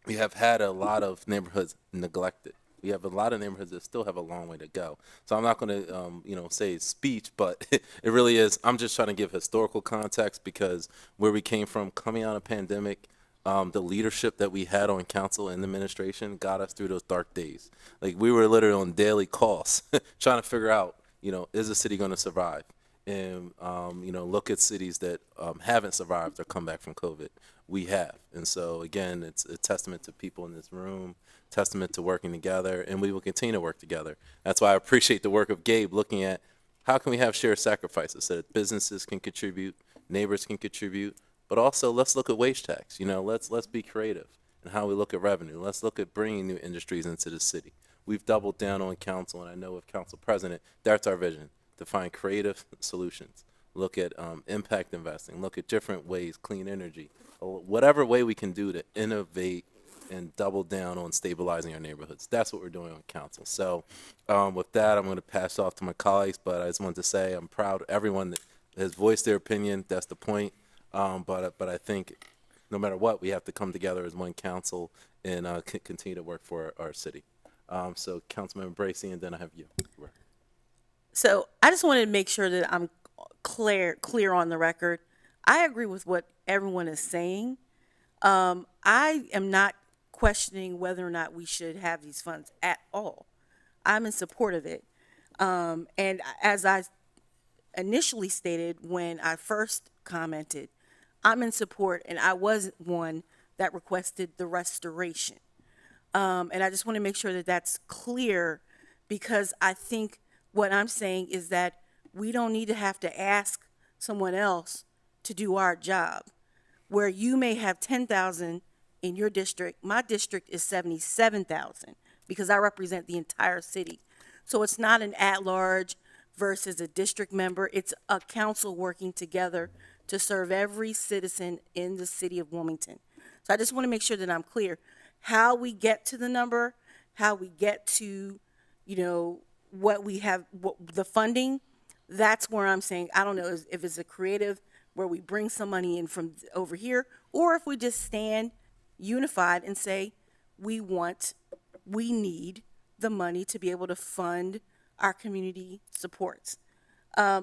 We have had a lot of neighborhoods neglected. We have a lot of neighborhoods that still have a long way to go. So I'm not going to, say speech, but it really is. I'm just trying to give historical context, because where we came from coming out of pandemic, the leadership that we had on council and the administration got us through those dark days. Like, we were literally on daily calls trying to figure out, is the city going to survive? And, look at cities that haven't survived or come back from COVID. We have. And so, again, it's a testament to people in this room, testament to working together, and we will continue to work together. That's why I appreciate the work of Gabe, looking at how can we have shared sacrifices so that businesses can contribute, neighbors can contribute, but also let's look at wage tax. Let's be creative in how we look at revenue. Let's look at bringing new industries into the city. We've doubled down on council, and I know with council president, that's our vision, to find creative solutions. Look at impact investing, look at different ways, clean energy, whatever way we can do to innovate and double down on stabilizing our neighborhoods. That's what we're doing on council. So with that, I'm going to pass off to my colleagues, but I just wanted to say I'm proud of everyone that has voiced their opinion. That's the point. But I think no matter what, we have to come together as one council and continue to work for our city. So Councilmember Bracy, and then I have you. So I just wanted to make sure that I'm clear on the record. I agree with what everyone is saying. I am not questioning whether or not we should have these funds at all. I'm in support of it. And as I initially stated when I first commented, I'm in support, and I was one that requested the restoration. And I just want to make sure that that's clear, because I think what I'm saying is that we don't need to have to ask someone else to do our job. Where you may have 10,000 in your district, my district is 77,000, because I represent the entire city. So it's not an at-large versus a district member. It's a council working together to serve every citizen in the city of Wilmington. So I just want to make sure that I'm clear. How we get to the number, how we get to, what we have, the funding, that's where I'm saying, I don't know if it's a creative where we bring some money in from over here, or if we just stand unified and say, we need the money to be able to fund our community supports.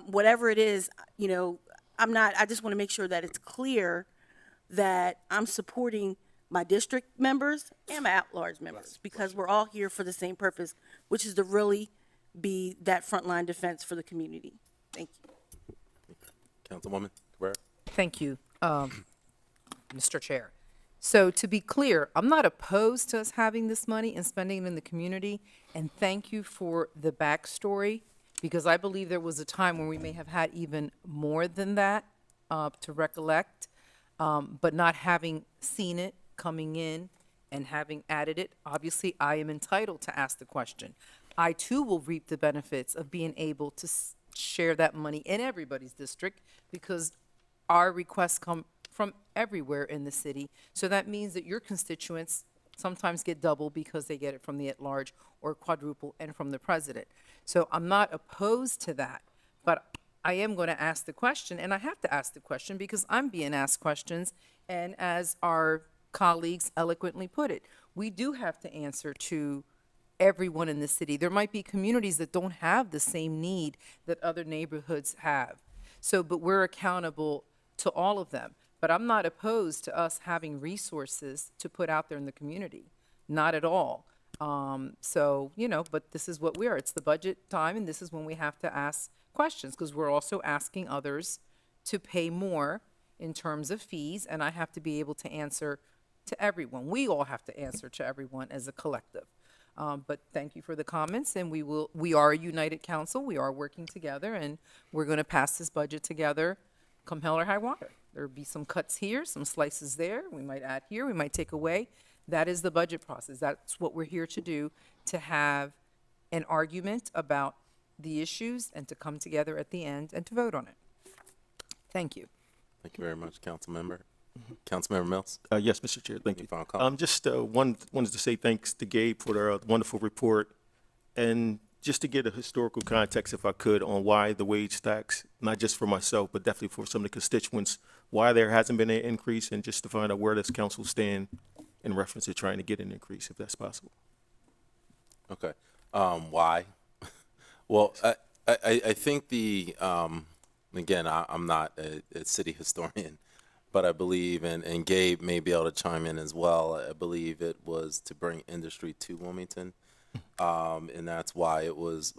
Whatever it is, I just want to make sure that it's clear that I'm supporting my district members and my at-large members, because we're all here for the same purpose, which is to really be that frontline defense for the community. Thank you. Councilwoman Cabrera. Thank you, Mr. Chair. So to be clear, I'm not opposed to us having this money and spending it in the community. And thank you for the backstory, because I believe there was a time when we may have had even more than that to recollect, but not having seen it coming in And having added it, obviously, I am entitled to ask the question. I too will reap the benefits of being able to share that money in everybody's district because our requests come from everywhere in the city. So that means that your constituents sometimes get double because they get it from the at-large or quadruple and from the president. So I'm not opposed to that, but I am going to ask the question, and I have to ask the question because I'm being asked questions, and as our colleagues eloquently put it, we do have to answer to everyone in the city. There might be communities that don't have the same need that other neighborhoods have. So, but we're accountable to all of them. But I'm not opposed to us having resources to put out there in the community, not at all. So, you know, but this is what we are. It's the budget time, and this is when we have to ask questions, because we're also asking others to pay more in terms of fees, and I have to be able to answer to everyone. We all have to answer to everyone as a collective. But thank you for the comments, and we are a united council. We are working together, and we're going to pass this budget together come hell or high water. There'll be some cuts here, some slices there. We might add here, we might take away. That is the budget process. That's what we're here to do, to have an argument about the issues and to come together at the end and to vote on it. Thank you. Thank you very much, Councilmember. Councilmember Mills? Yes, Mr. Chair, thank you. Final comment. Just wanted to say thanks to Gabe for the wonderful report, and just to get a historical context, if I could, on why the wage stacks, not just for myself, but definitely for some of the constituents, why there hasn't been an increase, and just to find out where does council stand in reference to trying to get an increase, if that's possible. Okay. Why? Well, I think again, I'm not a city historian, but I believe, and Gabe may be able to chime in as well, I believe it was to bring industry to Wilmington. And that's why it was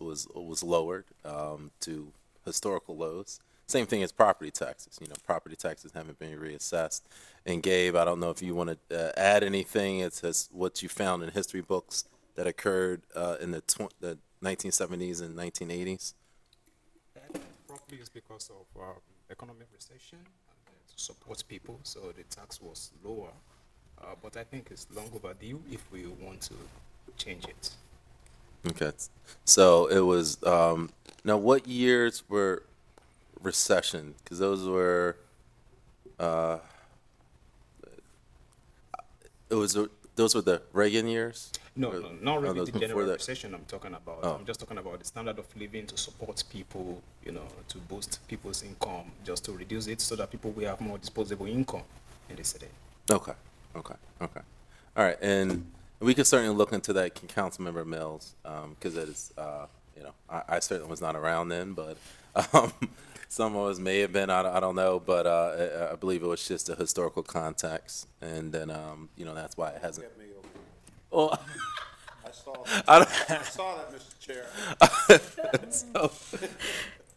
lowered to historical lows. Same thing as property taxes. You know, property taxes haven't been reassessed. And Gabe, I don't know if you want to add anything. It says what you found in history books that occurred in the 1970s and 1980s. That probably is because of economic recession and to support people, so the tax was lower. But I think it's long overdue if we want to change it. Okay, so it was now what years were recession? Because those were those were the Reagan years. No, not really those the general before that? recession I'm talking about. Oh. I'm just talking about the standard of living to support people, you know, to boost people's income, just to reduce it so that people will have more disposable income in the city. Okay. All right, and we can certainly look into that, Councilmember Mills, because it is, you know, I certainly was not around then, but some of us may have been. I don't know, but I believe it was just a historical context, and then you know, that's why it hasn't. Well, I saw that, Mr. Chair. So,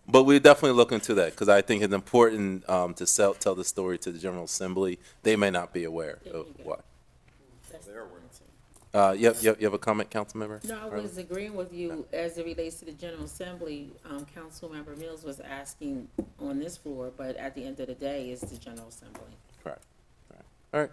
but we definitely look into that because I think it's important to tell the story to the General Assembly. They may not be aware of what. You have a comment, Councilmember? No, I was agreeing with you as it relates to the General Assembly. Councilmember Mills was asking on this floor, but at the end of the day, it's the General Assembly. Correct. All right.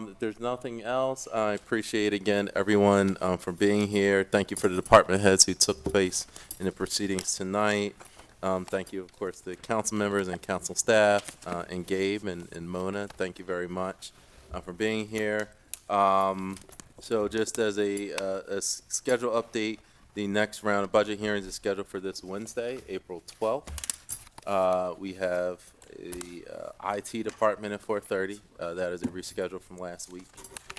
If there's nothing else, I appreciate again everyone for being here. Thank you for the department heads who took place in the proceedings tonight. Thank you, of course, to council members and council staff, and Gabe and Mona. Thank you very much for being here. So just as a schedule update, the next round of budget hearings is scheduled for this Wednesday, April 12th. We have the IT department at 4:30. That is a reschedule from last week.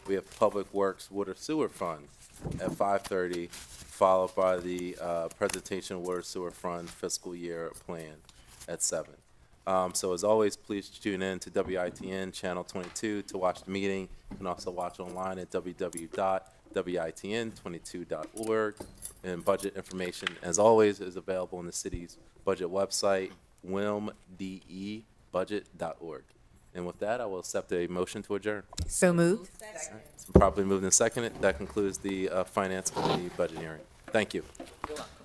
We have Public Works Water Sewer Fund at 5:30, followed by the presentation of Water Sewer Fund fiscal year plan at 7. So as always, please tune in to WITN Channel 22 to watch the meeting. You can also watch online at www.witn22.org. And budget information, as always, is available on the city's budget website, wilmdebudget.org. And with that, I will accept a motion to adjourn. So moved. It's properly moved and seconded. That concludes the Finance Committee budget hearing. Thank you. You're welcome.